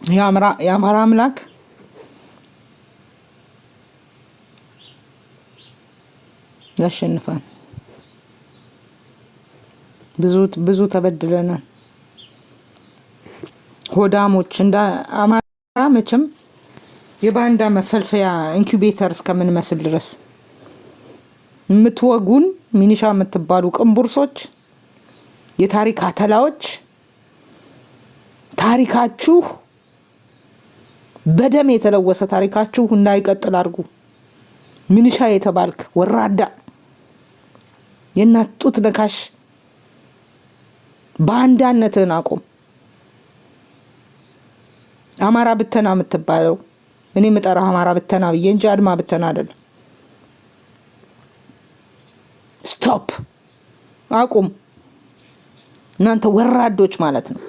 የአማራ አምላክ ያሸንፋል። ብዙ ተበድለናል። ሆዳሞች እንደ አማራ መቼም የባንዳ መፈልፈያ ኢንኩቤተር እስከምንመስል ድረስ የምትወጉን ሚኒሻ የምትባሉ ቅንቡርሶች፣ የታሪክ አተላዎች፣ ታሪካችሁ በደም የተለወሰ ታሪካችሁ እንዳይቀጥል አድርጉ። ሚኒሻ የተባልክ ወራዳ የእናት ጡት ነካሽ ባንዳነትን አቁም። አማራ ብተና የምትባለው እኔ የምጠራው አማራ ብተና ብዬ እንጂ አድማ ብተና አይደለም። ስቶፕ፣ አቁም። እናንተ ወራዶች ማለት ነው።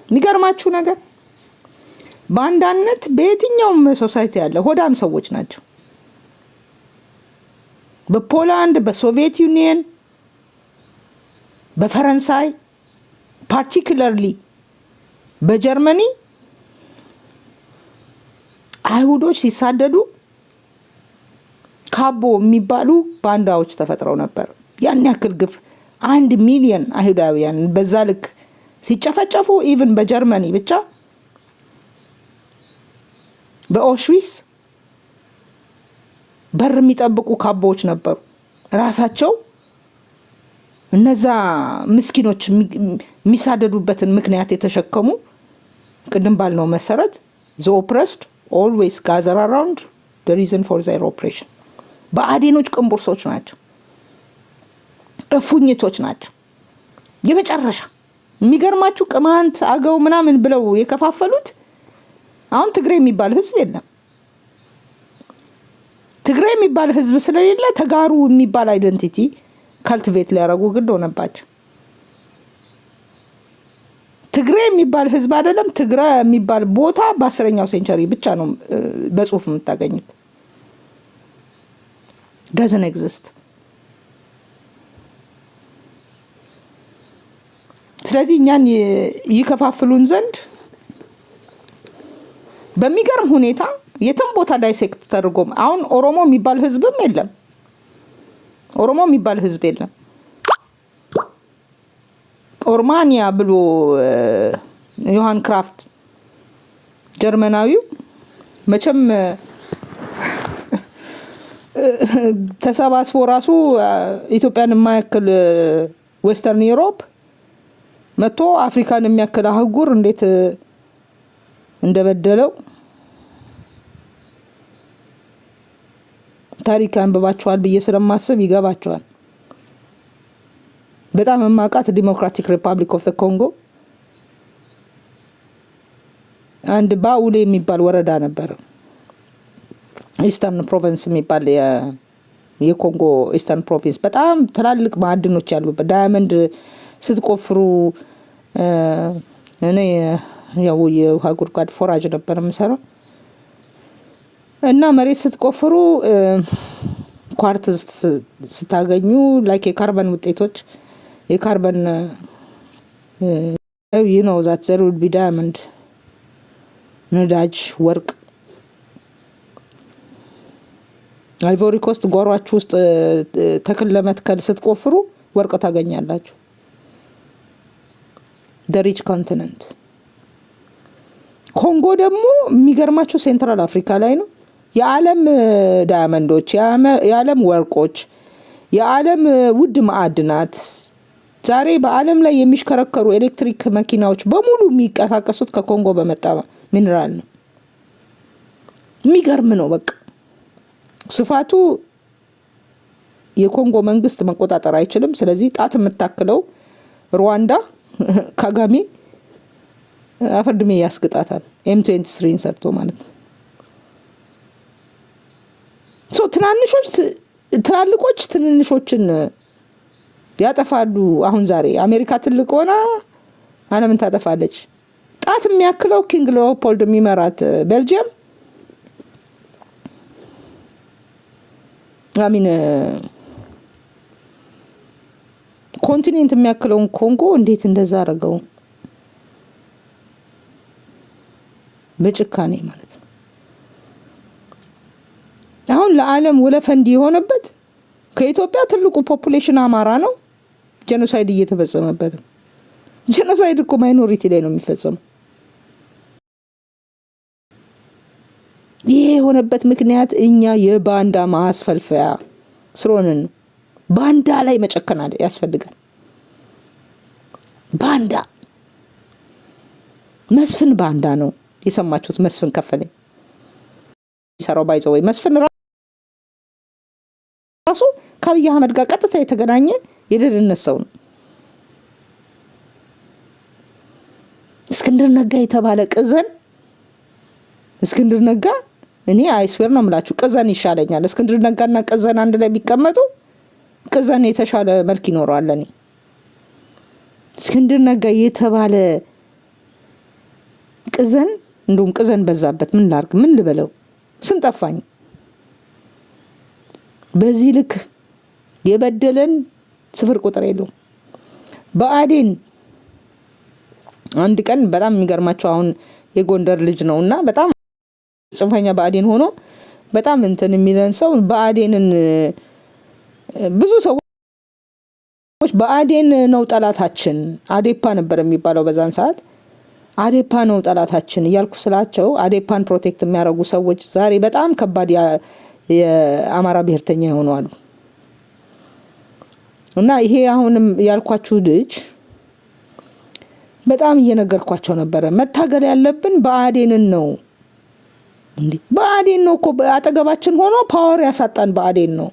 የሚገርማችሁ ነገር ባንዳነት በየትኛውም ሶሳይቲ ያለ ሆዳም ሰዎች ናቸው። በፖላንድ፣ በሶቪየት ዩኒየን፣ በፈረንሳይ ፓርቲኩላርሊ በጀርመኒ አይሁዶች ሲሳደዱ ካቦ የሚባሉ ባንዳዎች ተፈጥረው ነበር። ያን ያክል ግፍ 1 ሚሊዮን አይሁዳውያን በዛ ልክ ሲጨፈጨፉ ኢቭን በጀርመኒ ብቻ በኦሽዊስ በር የሚጠብቁ ካቦዎች ነበሩ። ራሳቸው እነዛ ምስኪኖች የሚሳደዱበትን ምክንያት የተሸከሙ ቅድም ባልነው መሰረት the oppressed always gather around the reason for their oppression። በአዴኖች ቅንቡርሶች ናቸው፣ እፉኝቶች ናቸው። የመጨረሻ የሚገርማችሁ ቅማንት አገው ምናምን ብለው የከፋፈሉት አሁን ትግራይ የሚባል ህዝብ የለም። ትግራይ የሚባል ህዝብ ስለሌለ ተጋሩ የሚባል አይደንቲቲ ካልቲቬት ሊያደርጉ ግድ ሆነባቸው። ትግራይ የሚባል ህዝብ አይደለም። ትግራይ የሚባል ቦታ በ10ኛው ሴንቸሪ ብቻ ነው በጽሁፍ የምታገኙት። doesn't exist። ስለዚህ እኛን ይከፋፍሉን ዘንድ በሚገርም ሁኔታ የትም ቦታ ዳይሴክት ተደርጎም አሁን ኦሮሞ የሚባል ህዝብም የለም። ኦሮሞ የሚባል ህዝብ የለም። ኦርማኒያ ብሎ ዮሐን ክራፍት ጀርመናዊው መቼም ተሰባስቦ ራሱ ኢትዮጵያን የማያክል ዌስተርን ዩሮፕ መጥቶ አፍሪካን የሚያክል አህጉር እንዴት እንደበደለው ታሪክ አንብባቸዋል ብዬ ስለማስብ ይገባቸዋል። በጣም የማውቃት ዲሞክራቲክ ሪፐብሊክ ኦፍ ኮንጎ አንድ ባውሌ የሚባል ወረዳ ነበር። ኢስተርን ፕሮቪንስ የሚባል የኮንጎ ኢስተርን ፕሮቪንስ በጣም ትላልቅ ማዕድኖች ያሉበት ዳይመንድ ስትቆፍሩ እኔ ያው የውሃ ጉድጓድ ፎራጅ ነበር የምሰራው እና መሬት ስትቆፍሩ ኳርትዝ ስታገኙ ላይክ የካርበን ውጤቶች የካርበን you know that there would be diamond፣ ነዳጅ፣ ወርቅ። አይቮሪ ኮስት ጓሯችሁ ውስጥ ተክል ለመትከል ስትቆፍሩ ወርቅ ታገኛላችሁ። the rich continent። ኮንጎ ደግሞ የሚገርማችሁ ሴንትራል አፍሪካ ላይ ነው። የዓለም ዳያመንዶች፣ የዓለም ወርቆች፣ የዓለም ውድ ማዕድናት ዛሬ በዓለም ላይ የሚሽከረከሩ ኤሌክትሪክ መኪናዎች በሙሉ የሚንቀሳቀሱት ከኮንጎ በመጣ ሚነራል ነው። የሚገርም ነው። በቃ ስፋቱ የኮንጎ መንግስት መቆጣጠር አይችልም። ስለዚህ ጣት የምታክለው ሩዋንዳ ካጋሜ አፈርድሜ ያስግጣታል። M23 ሰርቶ ማለት ነው። ትላልቆች ትንንሾችን ያጠፋሉ። አሁን ዛሬ አሜሪካ ትልቅ ሆና ዓለምን ታጠፋለች። ጣት የሚያክለው ኪንግ ሊኦፖልድ የሚመራት ቤልጂየም ኮንቲኔንት የሚያክለውን ኮንጎ እንዴት እንደዛ አደረገው? በጭካኔ ማለት ነው። አሁን ለዓለም ወለፈንዲ የሆነበት ከኢትዮጵያ ትልቁ ፖፑሌሽን አማራ ነው። ጄኖሳይድ እየተፈጸመበት ነው። ጄኖሳይድ እኮ ማይኖሪቲ ላይ ነው የሚፈጸመው። ይሄ የሆነበት ምክንያት እኛ የባንዳ ማስፈልፈያ ስለሆነን ነው። ባንዳ ላይ መጨከን ያስፈልጋል። ባንዳ መስፍን ባንዳ ነው። የሰማችሁት መስፍን ከፈለኝ ይሰራው ባይዘው ወይ መስፍን ራሱ ከአብይ አህመድ ጋር ቀጥታ የተገናኘ የደህንነት ሰው ነው። እስክንድር ነጋ የተባለ ቅዘን እስክንድር ነጋ እኔ አይስዌር ነው የምላችሁ ቅዘን ይሻለኛል። እስክንድር ነጋና ቅዘን አንድ ላይ ቢቀመጡ ቅዘን የተሻለ መልክ ይኖረዋል። እኔ እስክንድር ነጋ የተባለ ቅዘን እንደውም ቅዘን በዛበት ምን ላርግ ምን ልበለው ስም ጠፋኝ። በዚህ ልክ የበደለን ስፍር ቁጥር የለውም። ብአዴን አንድ ቀን በጣም የሚገርማቸው አሁን የጎንደር ልጅ ነውና በጣም ጽንፈኛ ብአዴን ሆኖ በጣም እንትን የሚለን ሰው ብአዴንን ብዙ ሰዎች ብአዴን ነው ጠላታችን አዴፓ ነበር የሚባለው በዛን ሰዓት አዴፓ ነው ጠላታችን እያልኩ ስላቸው አዴፓን ፕሮቴክት የሚያደርጉ ሰዎች ዛሬ በጣም ከባድ የአማራ ብሔርተኛ ይሆናሉ። እና ይሄ አሁንም ያልኳችሁ ልጅ በጣም እየነገርኳቸው ነበረ። መታገል ያለብን ብአዴንን ነው። እንዴ ብአዴን ነው እኮ አጠገባችን ሆኖ ፓወር ያሳጣን ብአዴን ነው።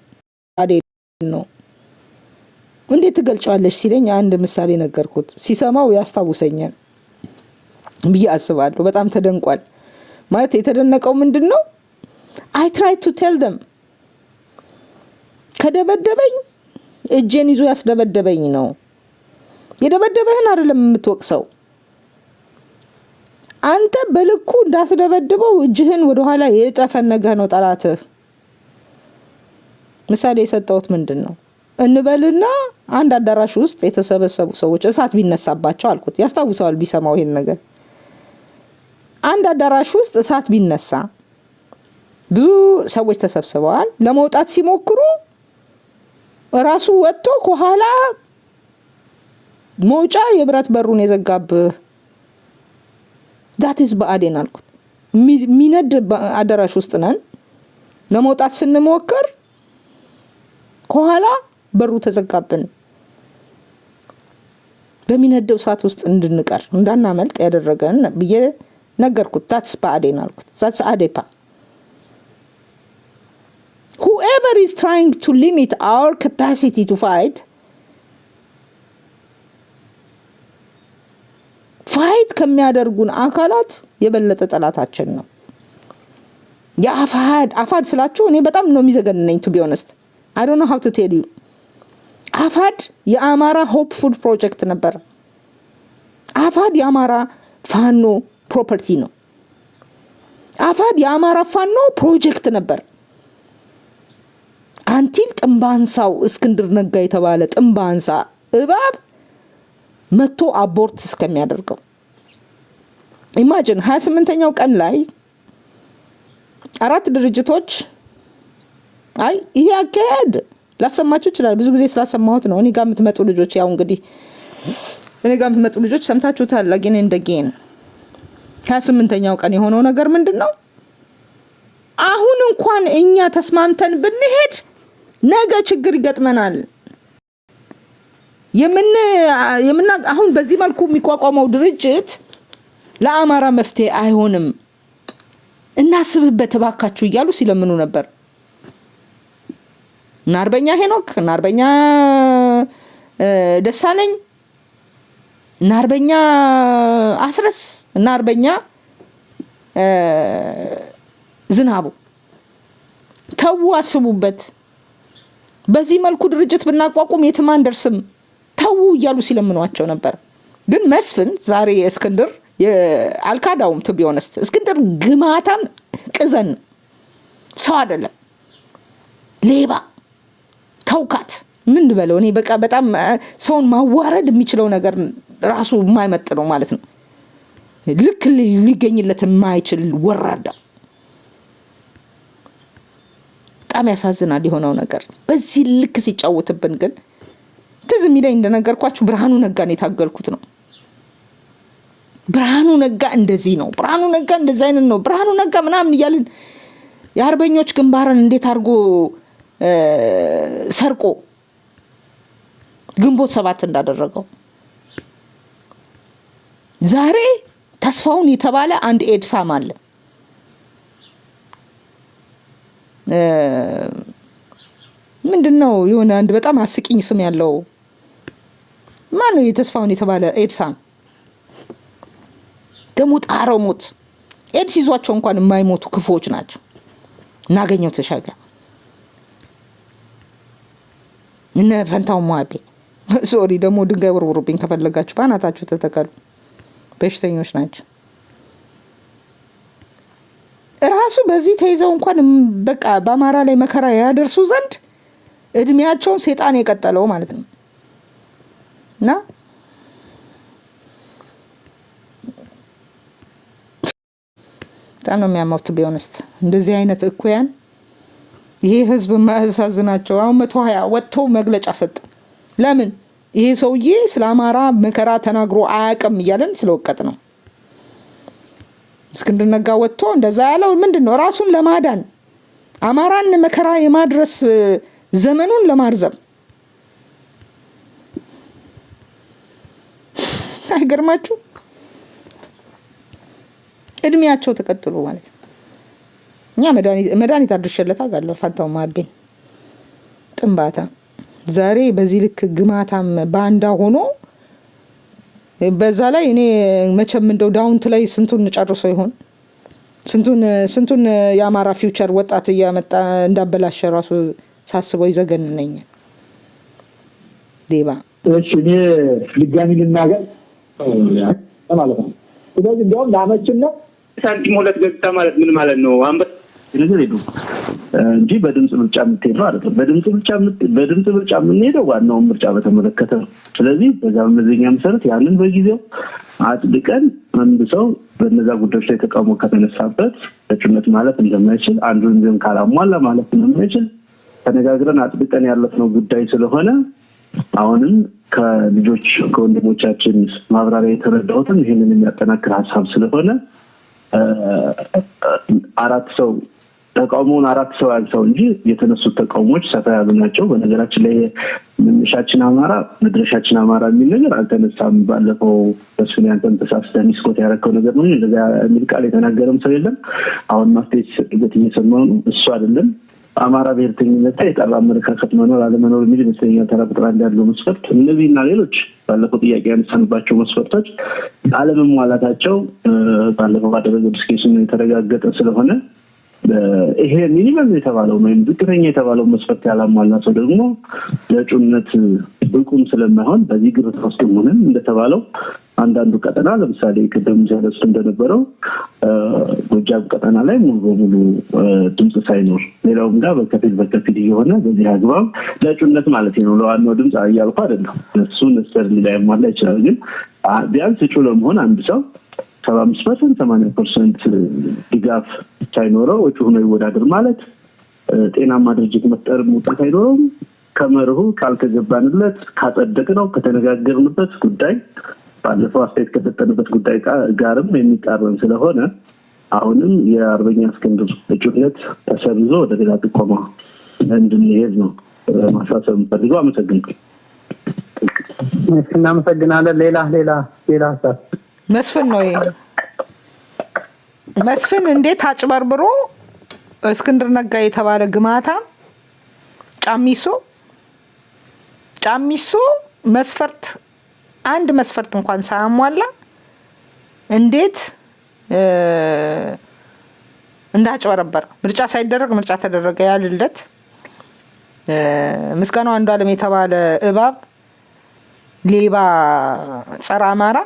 እንዴት ትገልጫለሽ ሲለኝ አንድ ምሳሌ ነገርኩት። ሲሰማው ያስታውሰኛል ብዬ አስባለሁ። በጣም ተደንቋል። ማለት የተደነቀው ምንድነው? I tried to tell them ከደበደበኝ እጄን ይዞ ያስደበደበኝ ነው። የደበደበህን አይደለም የምትወቅሰው። አንተ በልኩ እንዳስደበደበው እጅህን ወደ ኋላ የጠፈነገህ ነው ጠላትህ። ምሳሌ የሰጠሁት ምንድነው? እንበልና አንድ አዳራሽ ውስጥ የተሰበሰቡ ሰዎች እሳት ቢነሳባቸው አልኩት። ያስታውሰዋል ቢሰማው ይሄን ነገር። አንድ አዳራሽ ውስጥ እሳት ቢነሳ ብዙ ሰዎች ተሰብስበዋል። ለመውጣት ሲሞክሩ ራሱ ወጥቶ ከኋላ መውጫ የብረት በሩን የዘጋብህ that is ብአዴን አልኩት። ሚነድ አዳራሽ ውስጥ ነን። ለመውጣት ስንሞክር ከኋላ በሩ ተዘጋብን። በሚነደው እሳት ውስጥ እንድንቀር እንዳናመልጥ ያደረገን ብዬ ነገርኩት። that's ብአዴን አልኩት። that's አዴፓ whoever is trying to limit our capacity to fight ከሚያደርጉን አካላት የበለጠ ጠላታችን ነው። አፋድ ስላችሁ እኔ በጣም ነው የሚዘገነኝ to be honest. I don't know how to tell you. አፋድ የአማራ ሆፕፉል ፕሮጀክት ነበር። አፋድ የአማራ ፋኖ ፕሮፐርቲ ነው። አፋድ የአማራ ፋኖ ፕሮጀክት ነበር። አንቲል ጥንባንሳው እስክንድር ነጋ የተባለ ጥንባንሳ እባብ መቶ አቦርት እስከሚያደርገው ኢማጂን 28ኛው ቀን ላይ 4 ድርጅቶች አይ ይሄ አካሄድ ላሰማችሁ ይችላል። ብዙ ጊዜ ስላሰማሁት ነው። እኔ ጋር የምትመጡ ልጆች ያው እንግዲህ እኔ ጋር የምትመጡ ልጆች ሰምታችሁታል። again and again 28ኛው ቀን የሆነው ነገር ምንድነው? አሁን እንኳን እኛ ተስማምተን ብንሄድ ነገ ችግር ይገጥመናል። አሁን በዚህ መልኩ የሚቋቋመው ድርጅት ለአማራ መፍትሄ አይሆንም፣ እናስብበት እባካችሁ እያሉ ሲለምኑ ነበር። ናርበኛ ሄኖክ፣ ናርበኛ ደሳለኝ፣ ናርበኛ አስረስ፣ ናርበኛ ዝናቡ ተው አስቡበት። በዚህ መልኩ ድርጅት ብናቋቁም የትም አንደርስም ተው እያሉ ሲለምኗቸው ነበር። ግን መስፍን ዛሬ እስክንድር አልካዳውም to be honest። እስክንድር ግማታም ቅዘን ሰው አይደለም፣ ሌባ ተውካት ምን ልበለው እኔ በቃ በጣም ሰውን ማዋረድ የሚችለው ነገር ራሱ የማይመጥ ነው ማለት ነው። ልክ ሊገኝለት የማይችል ወራዳ። በጣም ያሳዝናል የሆነው ነገር። በዚህ ልክ ሲጫወትብን ግን ትዝ የሚለኝ እንደነገርኳችሁ ብርሃኑ ነጋን የታገልኩት ነው። ብርሃኑ ነጋ እንደዚህ ነው፣ ብርሃኑ ነጋ እንደዚህ አይነት ነው፣ ብርሃኑ ነጋ ምናምን እያልን የአርበኞች ግንባርን እንዴት አድርጎ ሰርቆ ግንቦት 7 እንዳደረገው ዛሬ ተስፋውን የተባለ አንድ ኤድሳም አለ። ምንድነው የሆነ አንድ በጣም አስቂኝ ስም ያለው ማን ነው? የተስፋውን የተባለ ኤድሳም ደግሞ ጣረው ሞት ኤድስ ይዟቸው እንኳን የማይሞቱ ክፉዎች ናቸው። እናገኘው ተሻገር እነ ፈንታው ሟቤ ሶሪ ደግሞ ድንጋይ ወርውሩብኝ ከፈለጋችሁ ባናታችሁ ተተከሉ። በሽተኞች ናቸው። ራሱ በዚህ ተይዘው እንኳን በቃ በአማራ ላይ መከራ ያደርሱ ዘንድ እድሜያቸውን ሰይጣን የቀጠለው ማለት ነው። እና በጣም ነው የሚያማውት ቢሆንስት እንደዚህ አይነት እኩያን ይሄ ህዝብ ማያሳዝናቸው። አሁን 120 ወጥቶ መግለጫ ሰጥ። ለምን ይሄ ሰውዬ ስለ አማራ መከራ ተናግሮ አያውቅም እያለን ስለወቀጥ ነው። እስክንድር ነጋ ወጥቶ እንደዛ ያለው ምንድነው? ራሱን ለማዳን አማራን መከራ የማድረስ ዘመኑን ለማርዘም። አይገርማችሁ? እድሜያቸው ተቀጥሎ ማለት ነው። እኛ መድኃኒት አድርሸለታ ጋር ፋንታው ማገኝ ጥንባታ ዛሬ በዚህ ልክ ግማታም ባንዳ ሆኖ በዛ ላይ እኔ መቼም እንደው ዳውንት ላይ ስንቱን ጨርሶ ይሆን ስንቱን የአማራ ፊውቸር ወጣት እያመጣ እንዳበላሸ ራሱ ሳስበው ይዘገንነኛል። ዴባ እሺ እኔ ድጋሚ ልናገር ማለት ነው። ስለዚህ እንደውም ላመችና ሳንቲም ሁለት ገጽታ ማለት ምን ማለት ነው? ነገር ሄዱ እንጂ በድምጽ ምርጫ የምትሄደው አይደለም። በድምጽ ምርጫ የምንሄደው ዋናውን ምርጫ በተመለከተ ነው። ስለዚህ በዛ መመዘኛ መሰረት ያንን በጊዜው አጥብቀን አንድ ሰው በነዛ ጉዳዮች ላይ ተቃውሞ ከተነሳበት እጩነት ማለት እንደማይችል አንዱን ግን ካላሟላ ማለት እንደማይችል ተነጋግረን አጥብቀን ያለፍነው ጉዳይ ስለሆነ አሁንም ከልጆች ከወንድሞቻችን ማብራሪያ የተረዳሁትን ይሄንን የሚያጠናክር ሀሳብ ስለሆነ ተቃውሞውን አራት ሰው ያልሰው እንጂ የተነሱት ተቃውሞች ሰፋ ያሉ ናቸው። በነገራችን ላይ መነሻችን አማራ መድረሻችን አማራ የሚል ነገር አልተነሳም። ባለፈው በስነ ያንተን ተሳስተን ሚስኮት ያረከው ነገር ነው። እንደዛ የሚል ቃል የተናገረም ሰው የለም። አሁን ማስቴት ሲገት እየሰማው ነው። እሱ አይደለም አማራ ብሔርተኝነት የጠራ አመለካከት መኖር አለመኖር የሚል መስለኛል። ተራ ቁጥር አንድ ያለው መስፈርት እነዚህና ሌሎች ባለፈው ጥያቄ ያነሳንባቸው መስፈርቶች አለመሟላታቸው ባለፈው ባደረገው ዲስከሽን የተረጋገጠ ስለሆነ ይሄ ሚኒመም የተባለው ወይም ዝቅተኛ የተባለው መስፈርት ያላሟላ ሰው ደግሞ ለእጩነት ብቁም ስለማይሆን በዚህ ግርታ ውስጥ ሆነን እንደተባለው አንዳንዱ ቀጠና ለምሳሌ ቅድም ሲያነሱ እንደነበረው ጎጃም ቀጠና ላይ ሙሉ በሙሉ ድምጽ ሳይኖር ሌላውም ጋር በከፊል እየሆነ በዚህ አግባብ ለእጩነት ማለት ነው ለዋናው ድምጽ አያልኩ አይደለም እሱ ነስተር ላይ ማለ ይችላል። ግን ቢያንስ እጩ ለመሆን አንድ ሰው 75% 80% ድጋፍ ሳይኖረው እጩ ሆኖ ይወዳደር ማለት ጤናማ ድርጅት መፍጠር ሙጥት አይኖርም። ከመርሁ ካልተገባንለት ካጸደቅነው ከተነጋገርንበት ጉዳይ ባለፈው አስተያየት ከተጠነበት ጉዳይ ጋርም የሚቃረን ስለሆነ አሁንም የአርበኛ እስክንድር እጩነት ተሰርዞ ወደ ሌላ ጥቆማ እንድንሄድ ነው ማሳሰብ ፈልገው። አመሰግናለሁ። እናመሰግናለን። ሌላ ሀሳብ መስፍን ነው ይሄ መስፍን እንዴት አጭበርብሮ እስክንድር ነጋ የተባለ ግማታ ጫሚሶ መስፈርት አንድ መስፈርት እንኳን ሳያሟላ እንዴት እንዳጭበረበረ ምርጫ ሳይደረግ ምርጫ ተደረገ ያልለት ምስጋናው አንዱ ዓለም የተባለ እባብ ሌባ ጸረ አማራ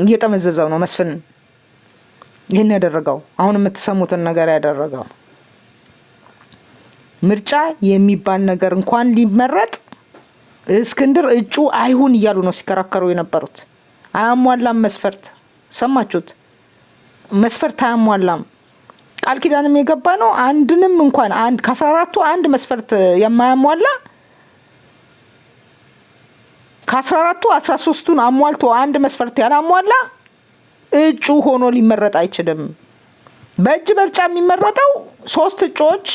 እየተመዘዘው ነው መስፍን ይሄን ያደረገው። አሁን የምትሰሙትን ነገር ያደረገው ምርጫ የሚባል ነገር እንኳን ሊመረጥ እስክንድር እጩ አይሁን እያሉ ነው ሲከራከሩ የነበሩት። አያሟላም መስፈርት። ሰማችሁት? መስፈርት አያሟላም። ቃል ኪዳንም የገባ ነው። አንድንም እንኳን አንድ ከ14ቱ አንድ መስፈርት የማያሟላ ከ14ቱ 13ቱን አሟልቶ አንድ መስፈርት ያላሟላ እጩ ሆኖ ሊመረጥ አይችልም። በእጅ በልጫ የሚመረጠው 3 እጩዎች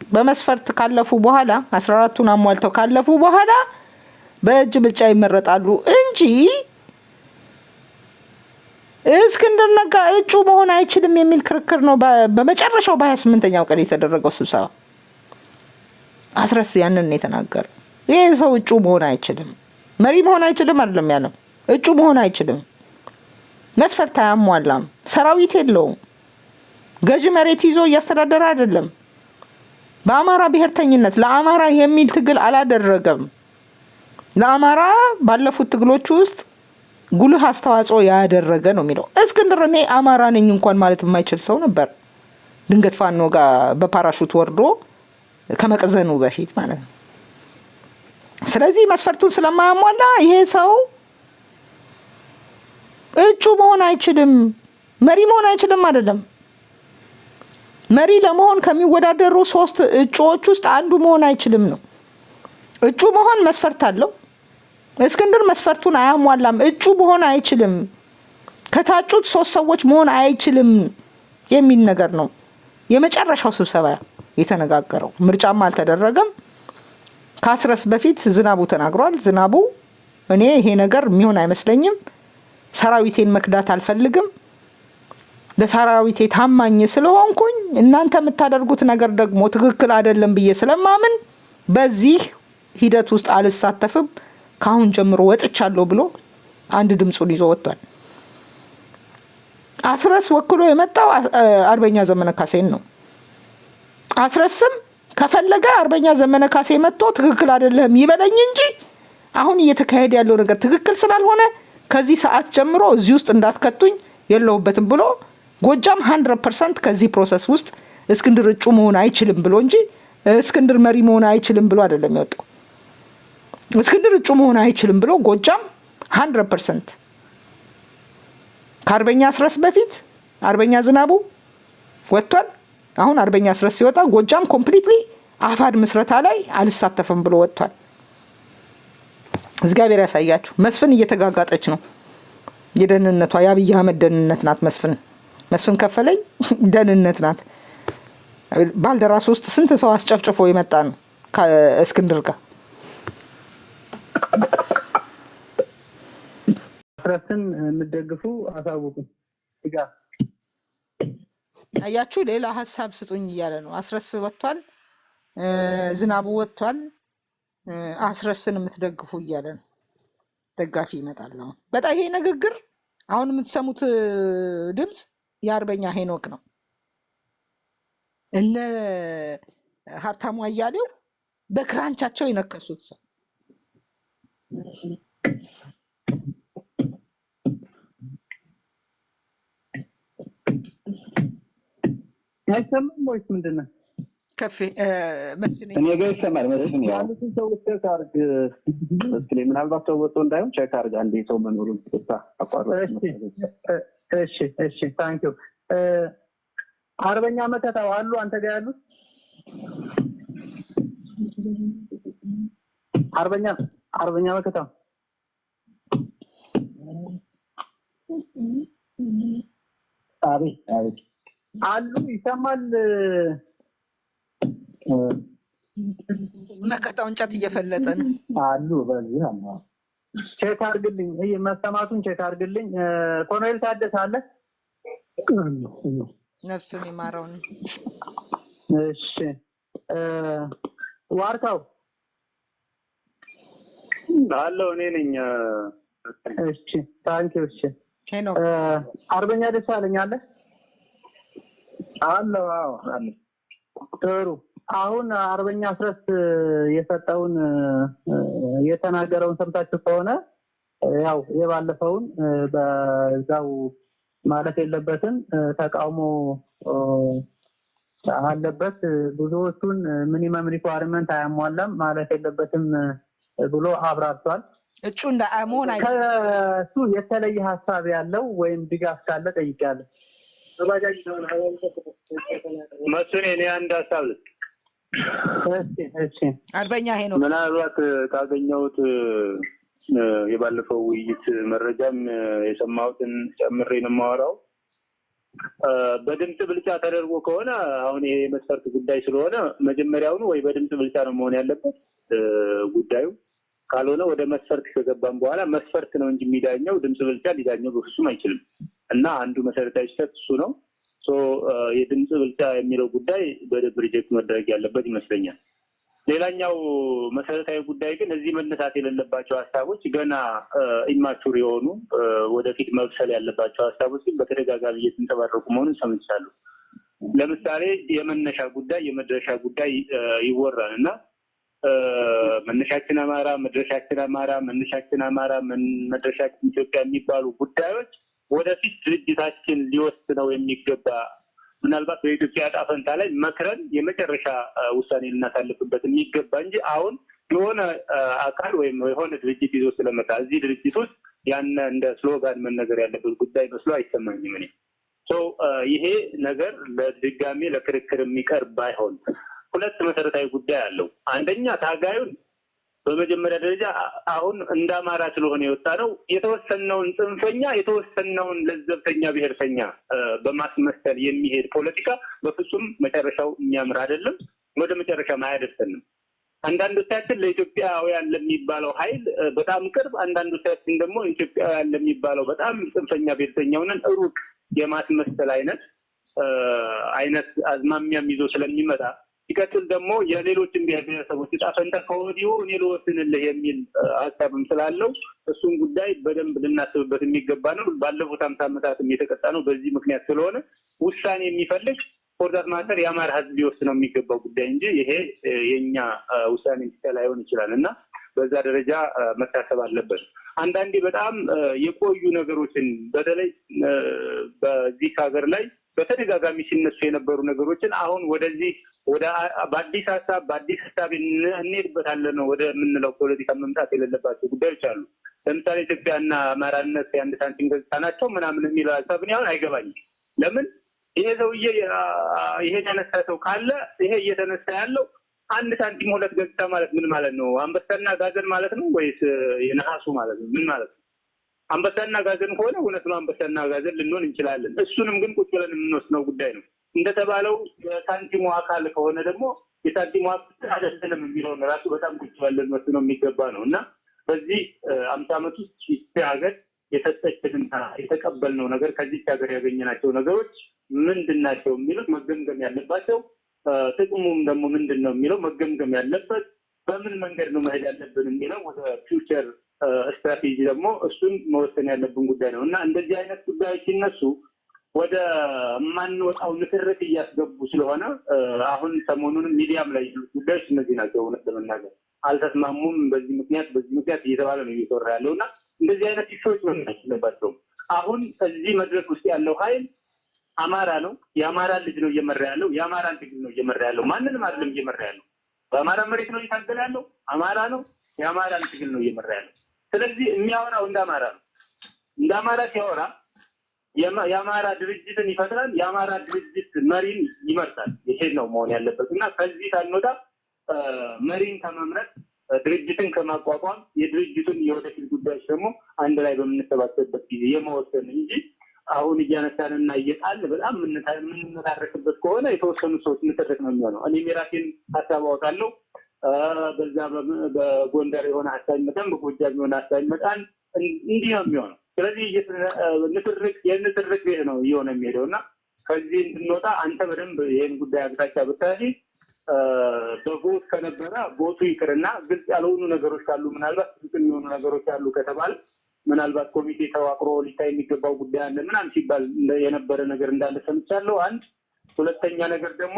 በመስፈርት ካለፉ በኋላ 14ቱን አሟልተው ካለፉ በኋላ በእጅ ብልጫ ይመረጣሉ እንጂ እስክንድር ነጋ እጩ መሆን አይችልም የሚል ክርክር ነው በመጨረሻው በ28ኛው ቀን የተደረገው ስብሰባ። አስረስ ያንን ነው የተናገረ። ይሄ ሰው እጩ መሆን አይችልም፣ መሪ መሆን አይችልም አይደለም ያለው፣ እጩ መሆን አይችልም። መስፈርት አያሟላም፣ ሰራዊት የለውም፣ ገዢ መሬት ይዞ እያስተዳደረ አይደለም፣ በአማራ ብሔርተኝነት ለአማራ የሚል ትግል አላደረገም። ለአማራ ባለፉት ትግሎች ውስጥ ጉልህ አስተዋጽኦ ያደረገ ነው የሚለው። እስክንድር እኔ አማራ ነኝ እንኳን ማለት የማይችል ሰው ነበር። ድንገት ፋኖ ጋር በፓራሹት ወርዶ ከመቀዘኑ በፊት ማለት ነው። ስለዚህ መስፈርቱን ስለማያሟላ ይሄ ሰው እጩ መሆን አይችልም፣ መሪ መሆን አይችልም አይደለም። መሪ ለመሆን ከሚወዳደሩ 3 እጩዎች ውስጥ አንዱ መሆን አይችልም ነው። እጩ መሆን መስፈርት አለው። እስክንድር መስፈርቱን አያሟላም፣ እጩ መሆን አይችልም፣ ከታጩት 3 ሰዎች መሆን አይችልም የሚል ነገር ነው የመጨረሻው ስብሰባ የተነጋገረው። ምርጫም አልተደረገም። ከአስረስ በፊት ዝናቡ ተናግሯል። ዝናቡ እኔ ይሄ ነገር የሚሆን አይመስለኝም፣ ሰራዊቴን መክዳት አልፈልግም፣ ለሰራዊቴ ታማኝ ስለሆንኩኝ እናንተ የምታደርጉት ነገር ደግሞ ትክክል አይደለም ብዬ ስለማምን በዚህ ሂደት ውስጥ አልሳተፍም፣ ካሁን ጀምሮ ወጥቻለሁ ብሎ አንድ ድምጹን ይዞ ወጥቷል። አስረስ ወክሎ የመጣው አርበኛ ዘመነ ካሴን ነው። አስረስም ከፈለገ አርበኛ ዘመነ ካሴ መጥቶ ትክክል አይደለም ይበለኝ እንጂ አሁን እየተካሄደ ያለው ነገር ትክክል ስላልሆነ ከዚህ ሰዓት ጀምሮ እዚህ ውስጥ እንዳትከቱኝ የለሁበትም ብሎ ጎጃም 100% ከዚህ ፕሮሰስ ውስጥ እስክንድር እጩ መሆን አይችልም ብሎ እንጂ እስክንድር መሪ መሆን አይችልም ብሎ አይደለም የወጣው። እስክንድር እጩ መሆን አይችልም ብሎ ጎጃም 100% ከአርበኛ አስረስ በፊት አርበኛ ዝናቡ ወጥቷል። አሁን አርበኛ አስረስ ሲወጣ ጎጃም ኮምፕሊትሊ አፋድ ምስረታ ላይ አልሳተፍም ብሎ ወጥቷል። እግዚአብሔር ያሳያችሁ። መስፍን እየተጋጋጠች ነው። የደህንነቷ የአብይ አህመድ ደህንነት ናት። መስፍን ከፈለኝ ደህንነት ናት። ባልደራስ ውስጥ ስንት ሰው አስጨፍጭፎ የመጣ ነው ከእስክንድር ጋር። አስረስን የምትደግፉ አሳውቁ። አያችሁ፣ ሌላ ሀሳብ ስጡኝ እያለ ነው። አስረስ ወጥቷል፣ ዝናቡ ወጥቷል። አስረስን የምትደግፉ እያለ ነው። ደጋፊ ይመጣል ነው። በጣም ይሄ ንግግር አሁን የምትሰሙት ድምፅ የአርበኛ ሄኖክ ነው። እነ ሀብታሙ አያሌው በክራንቻቸው የነከሱት ሰው አይሰማም ወይስ ምንድን ነው? ከፌ መስፍን እኔ ጋር ይሰማል። መስፍን ያሉትን ሰው ቼክ አድርግ። መስፍን ምናልባት ሰው ወጥቶ እንዳይሆን ቼክ አድርግ። አንዴ ሰው መኖሩን አቋርጥ። እሺ ታንኪዩ። አርበኛ መከታው አሉ አንተ ጋር ያሉት? አርበኛ መከታው አቤት አሉ። ይሰማል? መከታው እንጨት እየፈለጠ ነው አሉ። በዚህ አማ ቼክ አድርግልኝ፣ መሰማቱን ቼክ አድርግልኝ። ኮሎኔል ታደሰ አለ? ነፍሱን ይማረውን። እሺ ዋርካው አለው? እኔ ነኝ። እሺ ታንኪዩ። እሺ ሄኖክ አርበኛ ደሳለኝ አለ? አለው? አዎ አለ። ጥሩ። አሁን አርበኛ አስረስ የሰጠውን የተናገረውን ሰምታችሁ ከሆነ ያው የባለፈውን በዛው ማለት የለበትም፣ ተቃውሞ አለበት። ብዙዎቹን ሚኒመም ሪኳየርመንት አያሟላም ማለት የለበትም ብሎ አብራርቷል። እጩ መሆን ከሱ የተለየ ሀሳብ ያለው ወይም ድጋፍ ካለ ጠይቃለሁ። መስኔ እኔ አንድ ሀሳብ እሺ አርበኛ ሄኖክ ምናልባት ካገኘሁት የባለፈው ውይይት መረጃም የሰማሁትን ጨምሬ ነው የማወራው። በድምጽ ብልጫ ተደርጎ ከሆነ አሁን ይሄ መስፈርት ጉዳይ ስለሆነ መጀመሪያውኑ ወይ በድምጽ ብልጫ ነው መሆን ያለበት ጉዳዩ። ካልሆነ ወደ መስፈርት ከገባን በኋላ መስፈርት ነው እንጂ የሚዳኘው ድምጽ ብልጫ ሊዳኘው በፍጹም አይችልም። እና አንዱ መሰረታዊ ስህተት እሱ ነው። የድምጽ ብልጫ የሚለው ጉዳይ በደንብ ሪጀክት መደረግ ያለበት ይመስለኛል። ሌላኛው መሰረታዊ ጉዳይ ግን እዚህ መነሳት የሌለባቸው ሀሳቦች ገና ኢማቹር የሆኑ ወደፊት መብሰል ያለባቸው ሀሳቦች ግን በተደጋጋሚ እየተንጸባረቁ መሆኑን ሰምቻለሁ። ለምሳሌ የመነሻ ጉዳይ የመድረሻ ጉዳይ ይወራል እና መነሻችን አማራ፣ መድረሻችን አማራ፣ መነሻችን አማራ፣ መድረሻችን ኢትዮጵያ የሚባሉ ጉዳዮች ወደፊት ድርጅታችን ሊወስነው የሚገባ ምናልባት በኢትዮጵያ ዕጣ ፈንታ ላይ መክረን የመጨረሻ ውሳኔ ልናሳልፍበት የሚገባ እንጂ አሁን የሆነ አካል ወይም የሆነ ድርጅት ይዞ ስለመጣ እዚህ ድርጅት ውስጥ ያነ እንደ ስሎጋን መነገር ያለበት ጉዳይ መስሎ አይሰማኝም። እኔ ይሄ ነገር ለድጋሜ ለክርክር የሚቀርብ ባይሆን ሁለት መሰረታዊ ጉዳይ አለው። አንደኛ ታጋዩን በመጀመሪያ ደረጃ አሁን እንደ አማራ ስለሆነ የወጣ ነው የተወሰነውን ጽንፈኛ የተወሰነውን ለዘብተኛ ብሔርተኛ በማስመሰል የሚሄድ ፖለቲካ በፍጹም መጨረሻው የሚያምር አይደለም፣ ወደ መጨረሻ ማያደርሰንም። አንዳንዶቻችን ለኢትዮጵያውያን ለሚባለው ኃይል በጣም ቅርብ፣ አንዳንዶቻችን ደግሞ ኢትዮጵያውያን ለሚባለው በጣም ጽንፈኛ ብሔርተኛውን ሩቅ የማስመሰል አይነት አዝማሚያም ይዞ ስለሚመጣ ሲቀጥል ደግሞ የሌሎችን ብሔረሰቦች ዕጣ ፈንታ ከወዲሁ እኔ ልወስንልህ የሚል ሀሳብም ስላለው እሱን ጉዳይ በደንብ ልናስብበት የሚገባ ነው። ባለፉት 50 ዓመታትም የተቀጣ ነው በዚህ ምክንያት ስለሆነ ውሳኔ የሚፈልግ ፎርዛት ማተር የአማራ ሕዝብ ሊወስነው የሚገባው ጉዳይ እንጂ ይሄ የኛ ውሳኔ ብቻ ላይሆን ይችላል እና በዛ ደረጃ መታሰብ አለበት። አንዳንዴ በጣም የቆዩ ነገሮችን በተለይ በዚህ ሀገር ላይ በተደጋጋሚ ሲነሱ የነበሩ ነገሮችን አሁን ወደዚህ ወደ በአዲስ ሀሳብ እንሄድበታለን ነው ወደ ምንለው ፖለቲካ መምጣት የሌለባቸው ጉዳዮች አሉ። ለምሳሌ ኢትዮጵያና አማራነት የአንድ ሳንቲም ገጽታ ናቸው ምናምን የሚለው ሀሳብ እኔ አሁን አይገባኝም። ለምን ይሄ ሰውዬ ይሄን ያነሳ ሰው ካለ ይሄ እየተነሳ ያለው አንድ ሳንቲም ሁለት ገጽታ ማለት ምን ማለት ነው? አንበሳና ጋዘን ማለት ነው ወይስ የነሐሱ ማለት ነው? ምን ማለት ነው? አንበሳና ጋዘን ከሆነ እውነት ነው አንበሳና ጋዘን ልንሆን እንችላለን። እሱንም ግን ቁጭ ብለን የምንወስነው ጉዳይ ነው። እንደተባለው የሳንቲሙ አካል ከሆነ ደግሞ የሳንቲሙ አካል አይደለም የሚለውን ራሱ በጣም ቁጭ ብለን ልንወስነው የሚገባ ነው እና በዚህ 50 ዓመት ውስጥ ሀገር የሰጠችንና የተቀበልነው ነገር ከዚህ ሀገር ያገኘናቸው ነገሮች ምንድናቸው የሚሉት መገምገም ያለባቸው፣ ጥቅሙም ደግሞ ምንድነው የሚለው መገምገም ያለበት፣ በምን መንገድ ነው መሄድ ያለብን የሚለው ወደ ፊውቸር ስትራቴጂ ደግሞ እሱን መወሰን ያለብን ጉዳይ ነው እና እንደዚህ አይነት ጉዳዮች ሲነሱ ወደ ማንወጣው ንትርክ እያስገቡ ስለሆነ አሁን ሰሞኑንም ሚዲያም ላይ ጉዳዮች እነዚህ ናቸው። እውነት ለመናገር አልተስማሙም በዚህ ምክንያት እየተባለ ነው እየተወራ ያለው እና እንደዚህ አይነት ኢሹዎች መምጣት የለባቸውም። አሁን እዚህ መድረክ ውስጥ ያለው ኃይል አማራ ነው፣ የአማራ ልጅ ነው እየመራ ያለው፣ የአማራን ትግል ነው እየመራ ያለው፣ ማንንም አይደለም እየመራ ያለው። በአማራ መሬት ነው እየታገለ ያለው፣ አማራ ነው፣ የአማራን ትግል ነው እየመራ ያለው። ስለዚህ የሚያወራው እንደ አማራ ነው። እንደ አማራ ሲያወራ የአማራ ድርጅትን ይፈጥራል፣ የአማራ ድርጅት መሪን ይመርጣል። ይሄ ነው መሆን ያለበት እና ከዚህ ሳንወጣ መሪን ከመምረጥ ድርጅትን ከማቋቋም የድርጅቱን የወደፊት ጉዳዮች ደግሞ አንድ ላይ በምንሰባሰብበት ጊዜ የመወሰን እንጂ አሁን እያነሳንና እየጣልን በጣም የምንታረቅበት ከሆነ የተወሰኑ ሰዎች ንትርክ ነው የሚሆነው። እኔም የራሴን ሀሳብ አወጣለሁ። በዛ በጎንደር የሆነ ሀሳብ ይመጣል፣ በጎጃም የሆነ ሀሳብ ይመጣል። እንዲህ ነው የሚሆነው። ስለዚህ የንትርክ ቤት ነው እየሆነ የሚሄደው እና ከዚህ እንድንወጣ አንተ በደንብ ይህን ጉዳይ አቅጣጫ ብታሲ በቦት ከነበረ ቦቱ ይቅርና ግልጽ ያልሆኑ ነገሮች ካሉ ምናልባት ግልጽ የሚሆኑ ነገሮች አሉ ከተባለ ምናልባት ኮሚቴ ተዋቅሮ ሊታይ የሚገባው ጉዳይ አለ ምናምን ሲባል የነበረ ነገር እንዳለ ሰምቻለሁ። አንድ ሁለተኛ ነገር ደግሞ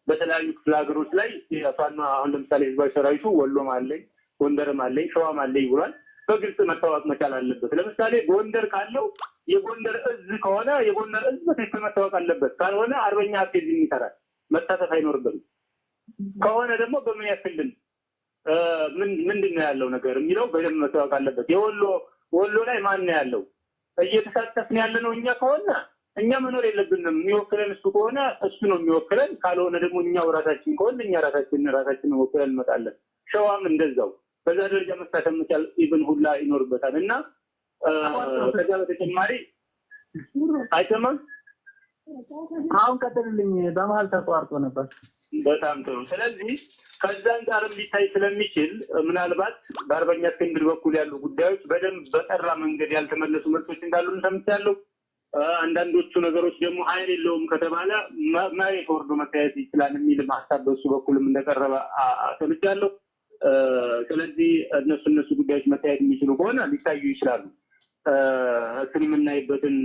በተለያዩ ክፍለ ሀገሮች ላይ ፋኖ አሁን ለምሳሌ ህዝባዊ ሰራዊቱ ወሎም አለኝ፣ ጎንደርም አለኝ፣ ሸዋም አለኝ ብሏል። በግልጽ መታወቅ መቻል አለበት። ለምሳሌ ጎንደር ካለው የጎንደር እዝ ከሆነ የጎንደር እዝ በትክክል መታወቅ አለበት። ካልሆነ አርበኛ አርኬዝ ይሰራል፣ መታተፍ አይኖርበትም። ከሆነ ደግሞ በምን ያክልን ምንድን ነው ያለው ነገር የሚለው በደንብ መታወቅ አለበት። ወሎ ላይ ማን ነው ያለው? እየተሳተፍን ያለ ነው እኛ ከሆነ እኛ መኖር የለብንም። የሚወክለን እሱ ከሆነ እሱ ነው የሚወክለን። ካልሆነ ደግሞ እኛው ራሳችን ከሆነ እኛ ራሳችንን ወክለን እንመጣለን። ሸዋም እንደዛው በዛ ደረጃ መሳተፍ መቻል ኢቭን ሁላ ይኖርበታል። እና ከዛ በተጨማሪ አይተማም። አሁን ቀጥልልኝ፣ በመሀል ተቋርጦ ነበር። በጣም ጥሩ። ስለዚህ ከዛ አንጻርም ሊታይ ስለሚችል ምናልባት በአርበኛ እስክንድር በኩል ያሉ ጉዳዮች በደንብ በጠራ መንገድ ያልተመለሱ መልሶች እንዳሉ ሰምቻለሁ። አንዳንዶቹ ነገሮች ደግሞ ኃይል የለውም ከተባለ መሬት ወርዶ መታየት ይችላል የሚል ሀሳብ በሱ በኩልም እንደቀረበ ሰምቻለሁ። ስለዚህ እነሱ ጉዳዮች መታየት የሚችሉ ከሆነ ሊታዩ ይችላሉ። እሱን የምናይበትን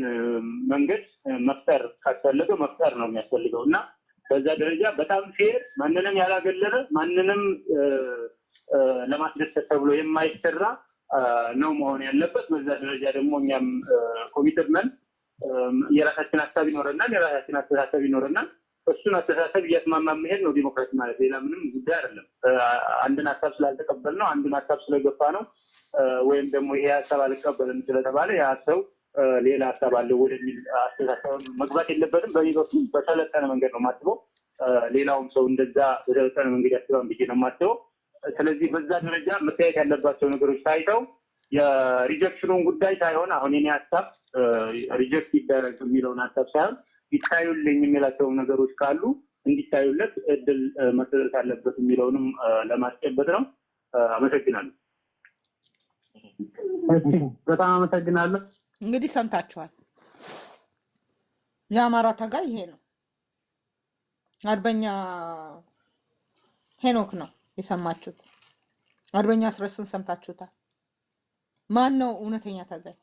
መንገድ መፍጠር ካስፈለገ መፍጠር ነው የሚያስፈልገው እና በዛ ደረጃ በጣም ፌር ማንንም ያላገለለ ማንንም ለማስደሰት ተብሎ የማይሰራ ነው መሆን ያለበት። በዛ ደረጃ ደግሞ እኛም ኮሚትድ ነን። የራሳችን ሀሳብ ይኖረናል፣ የራሳችን አስተሳሰብ ይኖረናል። እሱን አስተሳሰብ እያስማማ መሄድ ነው ዲሞክራሲ ማለት፣ ሌላ ምንም ጉዳይ አይደለም። አንድን ሀሳብ ስላልተቀበል ነው፣ አንድን ሀሳብ ስለገፋ ነው ወይም ደግሞ ይሄ ሀሳብ አልቀበልም ስለተባለ ያ ሰው ሌላ ሀሳብ አለው ወደሚል አስተሳሰብ መግባት የለበትም። በዚህ በኩል በሰለጠነ መንገድ ነው የማስበው። ሌላውም ሰው እንደዛ በሰለጠነ መንገድ ያስባል ብዬ ነው የማስበው። ስለዚህ በዛ ደረጃ መታየት ያለባቸው ነገሮች ታይተው የሪጀክሽኑን ጉዳይ ሳይሆን አሁን የኔ ሀሳብ ሪጀክት ይደረግ የሚለውን ሀሳብ ሳይሆን ይታዩልኝ የሚላቸው ነገሮች ካሉ እንዲታዩለት እድል መሰጠት አለበት የሚለውንም ለማስጨበጥ ነው። አመሰግናለሁ። በጣም አመሰግናለሁ። እንግዲህ ሰምታችኋል። የአማራ ታጋይ ይሄ ነው። አርበኛ ሄኖክ ነው የሰማችሁት። አርበኛ አስረስን ሰምታችሁታል። ማን ነው እውነተኛ ታጋይ?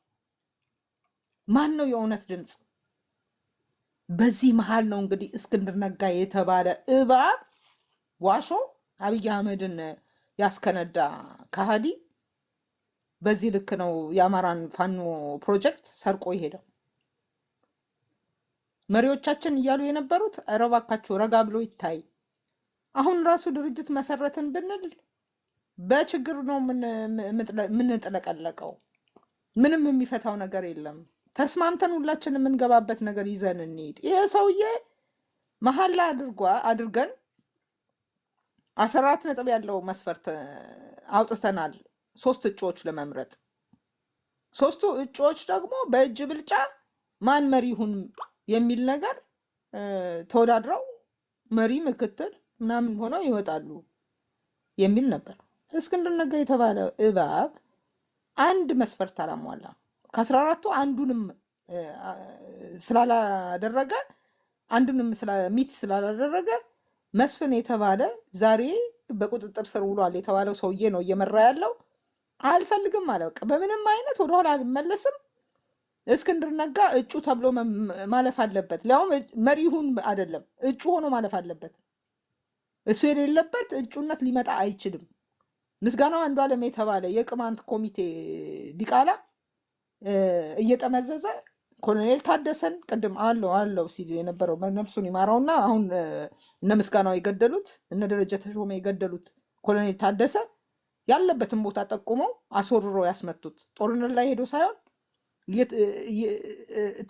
ማን ነው የእውነት ድምፅ? በዚህ መሃል ነው እንግዲህ እስክንድር ነጋ የተባለ እባብ ዋሾ አብይ አህመድን ያስከነዳ ከሃዲ በዚህ ልክ ነው የአማራን ፋኖ ፕሮጀክት ሰርቆ ይሄደው። መሪዎቻችን እያሉ የነበሩት ኧረ እባካችሁ ረጋ ብሎ ይታይ። አሁን ራሱ ድርጅት መሰረትን ብንል በችግር ነው የምንጥለቀለቀው። ምንም የሚፈታው ነገር የለም። ተስማምተን ሁላችን የምንገባበት ነገር ይዘን እንሂድ። ይሄ ሰውዬ መሀል ላይ አድርገን 14 ነጥብ ያለው መስፈርት አውጥተናል 3 እጩዎች ለመምረጥ። 3ቱ እጩዎች ደግሞ በእጅ ብልጫ ማን መሪ ይሁን የሚል ነገር ተወዳድረው መሪ ምክትል ምናምን ሆነው ይወጣሉ የሚል ነበር። እስክንድር ነጋ የተባለ እባብ አንድ መስፈርት አላሟላም። ከ14ቱ አንዱንም ስላላደረገ አንዱንም ሚት ስላላደረገ መስፍን የተባለ ዛሬ በቁጥጥር ስር ውሏል የተባለው ሰውዬ ነው እየመራ ያለው። አልፈልግም አለ። በምንም አይነት ወደኋላ አልመለስም። እስክንድር ነጋ እጩ ተብሎ ማለፍ አለበት። ሊያውም መሪሁን አይደለም እጩ ሆኖ ማለፍ አለበት። እሱ የሌለበት እጩነት ሊመጣ አይችልም። ምስጋናው አንዱዓለም የተባለ የቅማንት ኮሚቴ ዲቃላ እየጠመዘዘ ኮሎኔል ታደሰን ቅድም አለው ሲል የነበረው ነፍሱን ይማራውና አሁን እነ ምስጋናው የገደሉት እነ ደረጀ ተሾመ የገደሉት ኮሎኔል ታደሰ ያለበትን ቦታ ጠቁመው አስወርሮ ያስመቱት ጦርነት ላይ ሄዶ ሳይሆን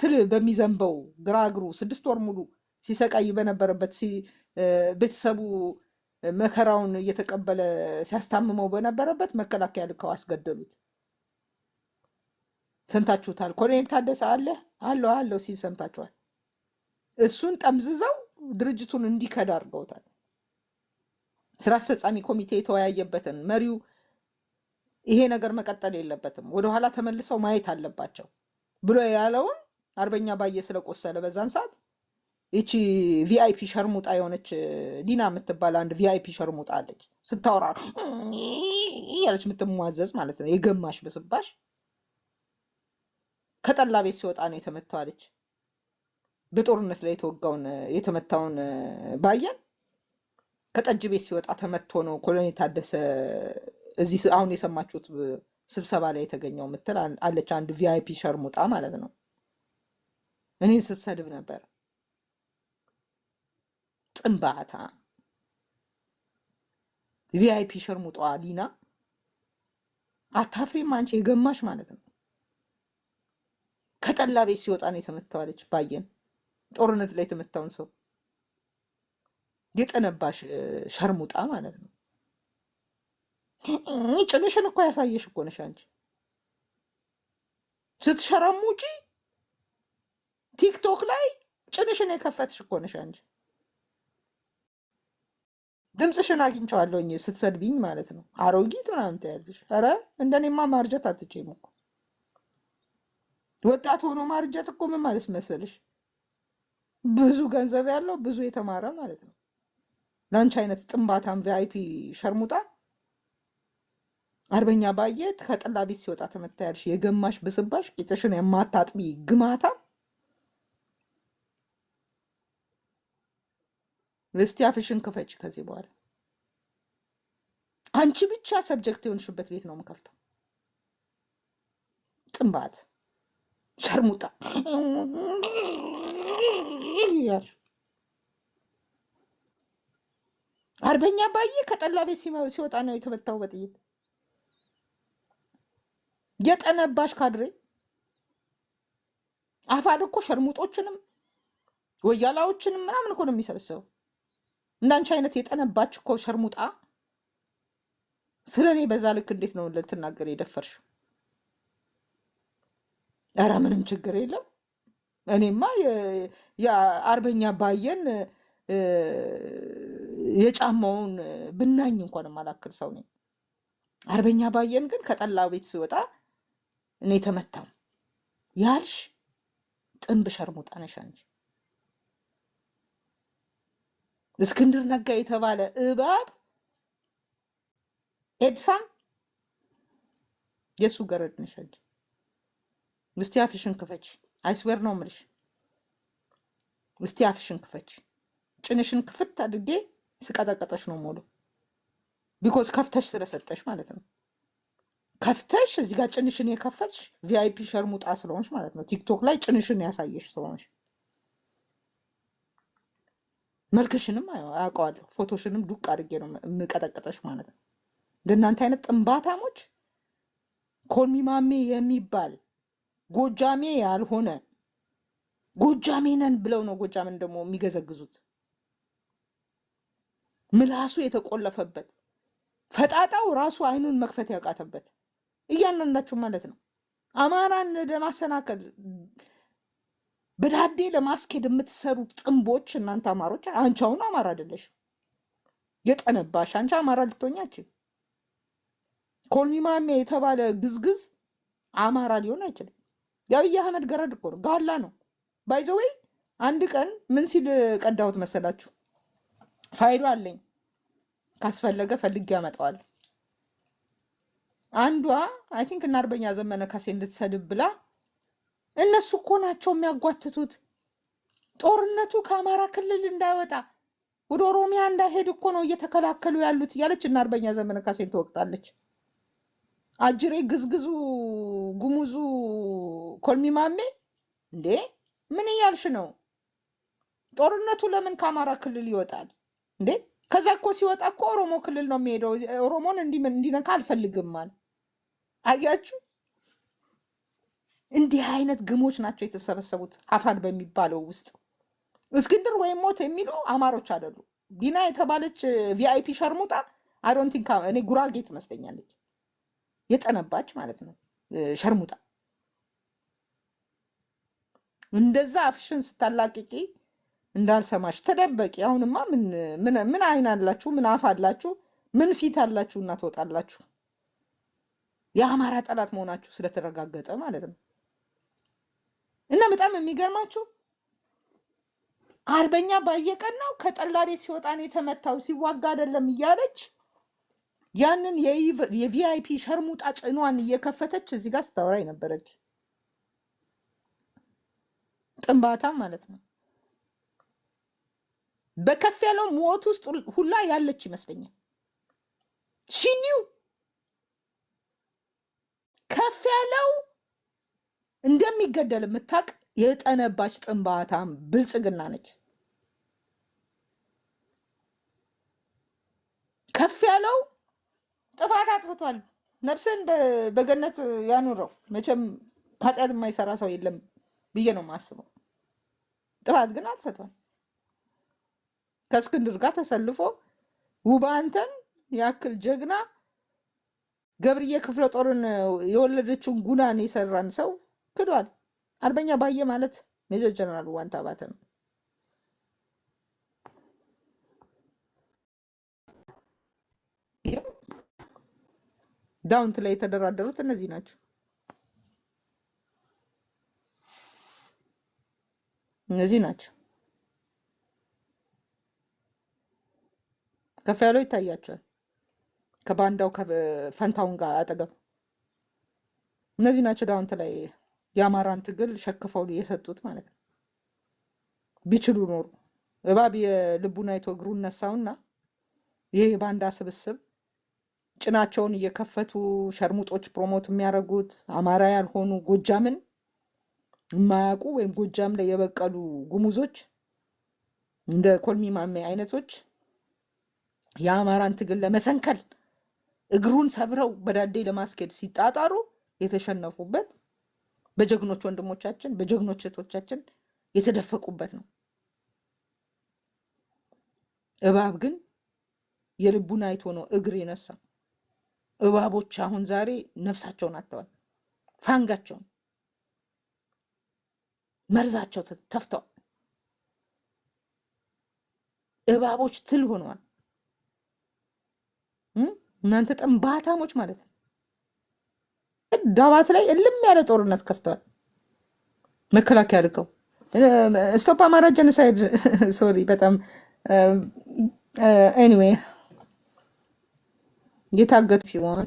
ትል በሚዘንበው ግራ እግሩ 6 ወር ሙሉ ሲሰቃይ በነበረበት ቤተሰቡ መከራውን እየተቀበለ ሲያስታምመው በነበረበት መከላከያ ልከው አስገደሉት። ሰምታችሁታል። ኮሎኔል ታደሰ አለው ሲል ሰምታችኋል። እሱን ጠምዝዘው ድርጅቱን እንዲከዳ አድርገውታል። ስራ አስፈጻሚ ኮሚቴ የተወያየበትን መሪው ይሄ ነገር መቀጠል የለበትም ወደኋላ ተመልሰው ማየት አለባቸው ብሎ ያለውን አርበኛ ባየ ስለቆሰለ በዛን ሰዓት ይቺ ቪአይፒ ሸርሙጣ የሆነች ዲና የምትባል አንድ ቪአይፒ ሸርሙጣ አለች። ስታወራ ያለች የምትሟዘዝ ማለት ነው። የገማሽ በስባሽ ከጠላ ቤት ሲወጣ ነው የተመታው አለች። በጦርነት ላይ የተመታውን ባየን ከጠጅ ቤት ሲወጣ ተመቶ ነው ኮሎኔል ታደሰ እዚህ አሁን የሰማችሁት ስብሰባ ላይ የተገኘው ምትል አለች። አንድ ቪአይፒ ሸርሙጣ ማለት ነው። እኔን ስትሰድብ ነበር። ጥንባታ ቪአይፒ ሸርሙጣዋ ሊና አታፍሪም አንቺ የገማሽ ማለት ነው። ከጠላ ቤት ሲወጣ ነው የተመታዋለች። ባየን ጦርነት ላይ የተመታውን ሰው የጠነባሽ ሸርሙጣ ማለት ነው። ጭንሽን እኮ ያሳየሽ እኮ ነሽ አንቺ ስትሸረሙጪ ቲክቶክ ላይ ጭንሽን የከፈትሽ እኮ ነሽ አንቺ። ድምፅሽን አግኝቼዋለሁኝ ስትሰድቢኝ ማለት ነው። አሮጊት ምናምን ትያለሽ። ኧረ እንደኔማ ማርጀት አትችይም እኮ። ወጣት ሆኖ ማርጀት እኮ ምን ማለት መሰለሽ? ብዙ ገንዘብ ያለው ብዙ የተማረ ማለት ነው። ለአንቺ አይነት ጥንባታም ቪአይፒ ሸርሙጣ አርበኛ ባየ ከጠላ ቤት ሲወጣ ተመታ ያልሽ የገማሽ ብስባሽ ቂጥሽን የማታጥቢ ግማታ። እስቲ አፍሽን ክፈች ከዚህ በኋላ። አንቺ ብቻ ሰብጀክት የሆንሽበት ቤት ነው የምከፍተው። ጥንባት ሸርሙጣ ያልሽ አርበኛ ባየ ከጠላ ቤት ሲወጣ ነው የተመታው በጥይት። የጠነባሽ ካድሬ አፋድ እኮ ሸርሙጦችንም ወያላዎችንም ምናምን እኮ ነው የሚሰበሰበው። እንዳንቺ አይነት የጠነባች እኮ ሸርሙጣ ስለ እኔ በዛ ልክ እንዴት ነው ልትናገር የደፈርሽው? ኧረ ምንም ችግር የለም። እኔማ የአርበኛ ባየን የጫማውን ብናኝ እንኳን የማላክል ሰው ነኝ። አርበኛ ባየን ግን ከጠላ ቤት ሲወጣ እኔ ተመታው ያልሽ ጥንብ ሸርሙጣ ነሽ አንቺ። እስክንድር ነጋ የተባለ እባብ ኤድሳም የእሱ ገረድ ነሽ አንቺ። እስቲ አፍሽን ክፈች። አይስዌር ነው የምልሽ። እስቲ አፍሽን ክፈች። ጭንሽን ክፍት አድርጌ ስቀጠቀጠሽ ነው ሞሉ። ቢኮዝ ከፍተሽ ስለሰጠሽ ማለት ነው። ከፍተሽ እዚህ ጋር ጭንሽን የከፈትሽ ቪአይፒ ሸርሙጣ ስለሆንሽ ማለት ነው። ቲክቶክ ላይ ጭንሽን ያሳየሽ ስለሆንሽ መልክሽንም አያውቀዋለሁ። ፎቶሽንም ዱቅ አድርጌ ነው የምቀጠቀጠሽ ማለት ነው። እንደናንተ አይነት ጥንባታሞች ኮልሚማሜ የሚባል ጎጃሜ ያልሆነ ጎጃሜ ነን ብለው ነው ጎጃምን ደግሞ የሚገዘግዙት። ምላሱ የተቆለፈበት ፈጣጣው ራሱ አይኑን መክፈት ያቃተበት እያንዳንዳችሁ ማለት ነው። አማራን ለማሰናከል በዳዴ ለማስኬድ የምትሰሩ ጥንቦች እናንተ አማሮች። አንቺ አሁን አማራ አይደለሽ የጠነባሽ አንቺ አማራ ልትሆኛችን። ኮልሚማሜ የተባለ ግዝግዝ አማራ ሊሆን አይችልም። የአብይ አህመድ ገረድ እኮ ነው፣ ጋላ ነው። ባይዘወይ አንድ ቀን ምን ሲል ቀዳሁት መሰላችሁ? ፋይሉ አለኝ ካስፈለገ ፈልጌ ያመጣዋል። አንዷ አይ ቲንክ እና አርበኛ ዘመነ ካሴን ልትሰድብ ብላ እነሱ እኮ ናቸው የሚያጓትቱት ጦርነቱ ከአማራ ክልል እንዳይወጣ ወደ ኦሮሚያ እንዳይሄድ እኮ ነው እየተከላከሉ ያሉት እያለች እና አርበኛ ዘመነ ካሴን ትወቅጣለች። አጅሬ ግዝግዙ ጉሙዙ ኮልሚማሜ እንዴ ምን እያልሽ ነው? ጦርነቱ ለምን ከአማራ ክልል ይወጣል እንዴ? ከዛ እኮ ሲወጣ እኮ ኦሮሞ ክልል ነው የሚሄደው። ኦሮሞን እንዲነካ አልፈልግም አለ። አያችሁ፣ እንዲህ አይነት ግሞች ናቸው የተሰበሰቡት አፋድ በሚባለው ውስጥ። እስክንድር ወይም ሞት የሚሉ አማሮች አይደሉ። ቢና የተባለች ቪአይፒ ሸርሙጣ አይዶንት ቲንክ እኔ ጉራጌ ትመስለኛለች፣ የጠነባች ማለት ነው ሸርሙጣ። እንደዛ አፍሽን ስታላቅቂ እንዳልሰማሽ ተደበቂ። አሁንማ ምን አይን አላችሁ? ምን አፍ አላችሁ? ምን ፊት አላችሁ? እና ትወጣላችሁ። የአማራ ጠላት መሆናችሁ ስለተረጋገጠ ማለት ነው። እና በጣም የሚገርማችሁ አርበኛ ባየቀናው ከጠላ ቤት ሲወጣ ነው የተመታው ሲዋጋ አይደለም እያለች ያንን የቪአይፒ ሸርሙጣ ጭኗን እየከፈተች እዚህ ጋር ስታወራ የነበረች ጥንባታ ማለት ነው። በከፍ ያለው ሞት ውስጥ ሁላ ያለች ይመስለኛል። ሺኒው ከፍ ያለው እንደሚገደል የምታውቅ የጠነባች ጥንባታም ብልጽግና ነች። ከፍ ያለው ጥፋት አጥፍቷል። ነፍስን በገነት ያኑረው። መቼም ኃጢአት የማይሰራ ሰው የለም ብዬ ነው የማስበው። ጥፋት ግን አጥፍቷል። ከእስክንድር ጋር ተሰልፎ ውባንተን ያክል ጀግና ገብርዬ ክፍለ ጦርን የወለደችውን ጉናን የሰራን ሰው ክዷል። አርበኛ ባየ ማለት ሜጀር ጀነራል ውባንተ አባተ ነው። ዳውንት ላይ የተደራደሩት እነዚህ ናቸው። እነዚህ ናቸው። ከፍ ያለው ይታያቸዋል ከባንዳው ፈንታውን ጋር አጠገብ። እነዚህ ናቸው ዳውንት ላይ የአማራን ትግል ሸክፈው የሰጡት ማለት ነው። ቢችሉ ኖሩ እባብ የልቡን አይቶ እግሩን ነሳውና ይሄ የባንዳ ስብስብ ጭናቸውን እየከፈቱ ሸርሙጦች ፕሮሞት የሚያደርጉት አማራ ያልሆኑ ጎጃምን የማያውቁ ወይም ጎጃም ላይ የበቀሉ ጉሙዞች እንደ ኮልሚ ማሜ አይነቶች የአማራን ትግል ለመሰንከል እግሩን ሰብረው በዳዴ ለማስኬድ ሲጣጣሩ የተሸነፉበት በጀግኖች ወንድሞቻችን በጀግኖች እህቶቻችን የተደፈቁበት ነው። እባብ ግን የልቡን አይቶ ነው እግር የነሳ። እባቦች አሁን ዛሬ ነፍሳቸውን አጥተዋል። ፋንጋቸውን መርዛቸው ተፍተዋል። እባቦች ትል ሆነዋል። እናንተ ጠንባታሞች ማለት ነው። ዳባት ላይ እልም ያለ ጦርነት ከፍተዋል። መከላከያ ልከው ስቶፕ አማራ ጀኖሳይድ ሶሪ በጣም ኤኒዌይ የታገቱ ሲሆን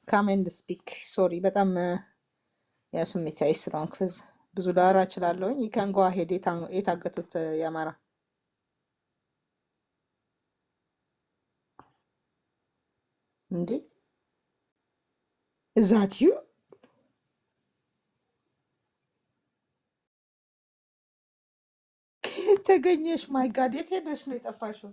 ካሜንድ ስፒክ ሶሪ በጣም ስሜታዊ ስለሆንኩ ብዙ ላወራ እችላለሁኝ። ከንጓ ሄድ የታገቱት የአማራ እንዴ እዛት ዩ ከየት ተገኘሽ? ማይ ጋድ የት ሄደሽ ነው የጠፋሽው?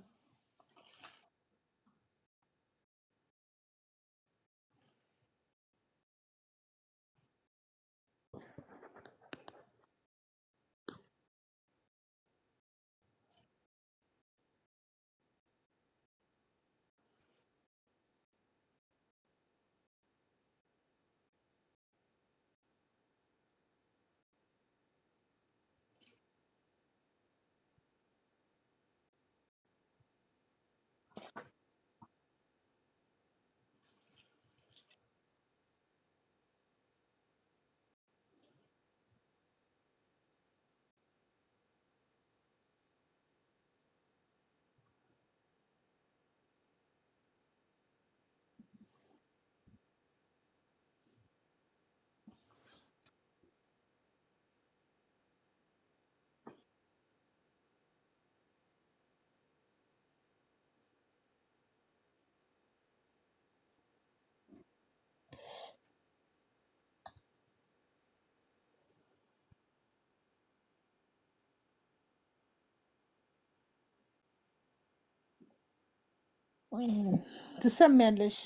ትሰሚያለሽ?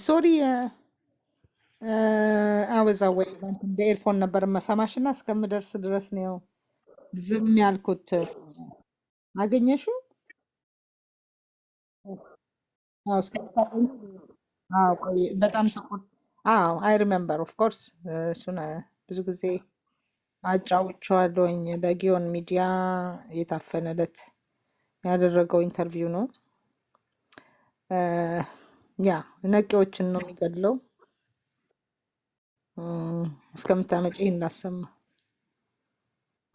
ሶሪ አወዛ ወይ በኤርፎን ነበር መሰማሽ እና እስከምደርስ ድረስ ነው ዝም ያልኩት። አገኘሽው? አዎ እስከምታገኝ። አዎ ቆይ በጣም ሰፖርት። አዎ አይ ሪሜምበር ኦፍ ኮርስ እሱን ብዙ ጊዜ አጫውቼዋለሁኝ። በጊዮን ሚዲያ የታፈነለት ያደረገው ኢንተርቪው ነው። ያ ነቂዎችን ነው የሚገድለው። እስከምታመጪ እንዳሰማ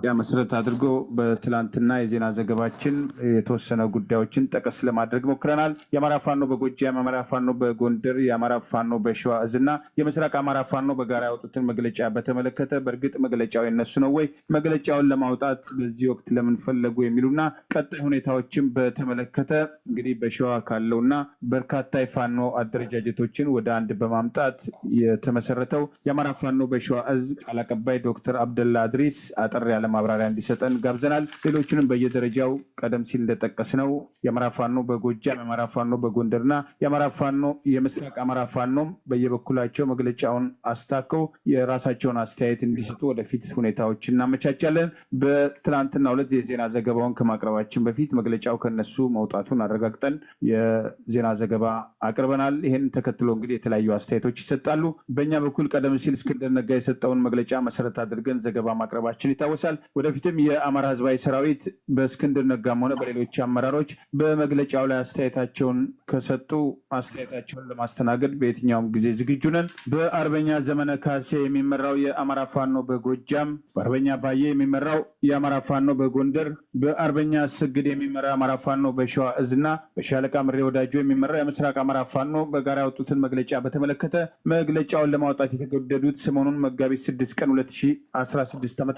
ያ መሰረት አድርጎ በትላንትና የዜና ዘገባችን የተወሰነ ጉዳዮችን ጠቀስ ለማድረግ ሞክረናል። የአማራ ፋኖ በጎጃም፣ የአማራ ፋኖ በጎንደር፣ የአማራ ፋኖ በሸዋ እዝና የምስራቅ አማራ ፋኖ በጋራ ያወጡትን መግለጫ በተመለከተ በእርግጥ መግለጫው የነሱ ነው ወይ፣ መግለጫውን ለማውጣት በዚህ ወቅት ለምን ፈለጉ የሚሉና ቀጣይ ሁኔታዎችን በተመለከተ እንግዲህ በሸዋ ካለውና በርካታ የፋኖ አደረጃጀቶችን ወደ አንድ በማምጣት የተመሰረተው የአማራ ፋኖ በሸዋ እዝ ቃል አቀባይ ዶክተር አብደላ አድሪስ አጠር ያለ ማብራሪያ እንዲሰጠን ጋብዘናል። ሌሎችንም በየደረጃው ቀደም ሲል እንደጠቀስነው የአማራ ፋኖ በጎጃም፣ የአማራ ፋኖ በጎንደርና የአማራ ፋኖ የምስራቅ አማራ ፋኖም በየበኩላቸው መግለጫውን አስታከው የራሳቸውን አስተያየት እንዲሰጡ ወደፊት ሁኔታዎች እናመቻቻለን። በትላንትናው ዕለት የዜና ዘገባውን ከማቅረባችን በፊት መግለጫው ከነሱ መውጣቱን አረጋግጠን የዜና ዘገባ አቅርበናል። ይህን ተከትሎ እንግዲህ የተለያዩ አስተያየቶች ይሰጣሉ። በእኛ በኩል ቀደም ሲል እስክንድር ነጋ የሰጠውን መግለጫ መሰረት አድርገን ዘገባ ማቅረባችን ይታወሳል። ወደፊትም የአማራ ህዝባዊ ሰራዊት በእስክንድር ነጋም ሆነ በሌሎች አመራሮች በመግለጫው ላይ አስተያየታቸውን ከሰጡ አስተያየታቸውን ለማስተናገድ በየትኛውም ጊዜ ዝግጁ ነን። በአርበኛ ዘመነ ካሴ የሚመራው የአማራ ፋኖ በጎጃም፣ በአርበኛ ባዬ የሚመራው የአማራ ፋኖ በጎንደር፣ በአርበኛ አሰግድ የሚመራው የአማራ ፋኖ በሸዋ እዝና በሻለቃ ምሬ ወዳጆ የሚመራው የምስራቅ አማራ ፋኖ በጋራ ያወጡትን መግለጫ በተመለከተ መግለጫውን ለማውጣት የተገደዱት ሰሞኑን መጋቢት 6 ቀን 2016 ዓ.ም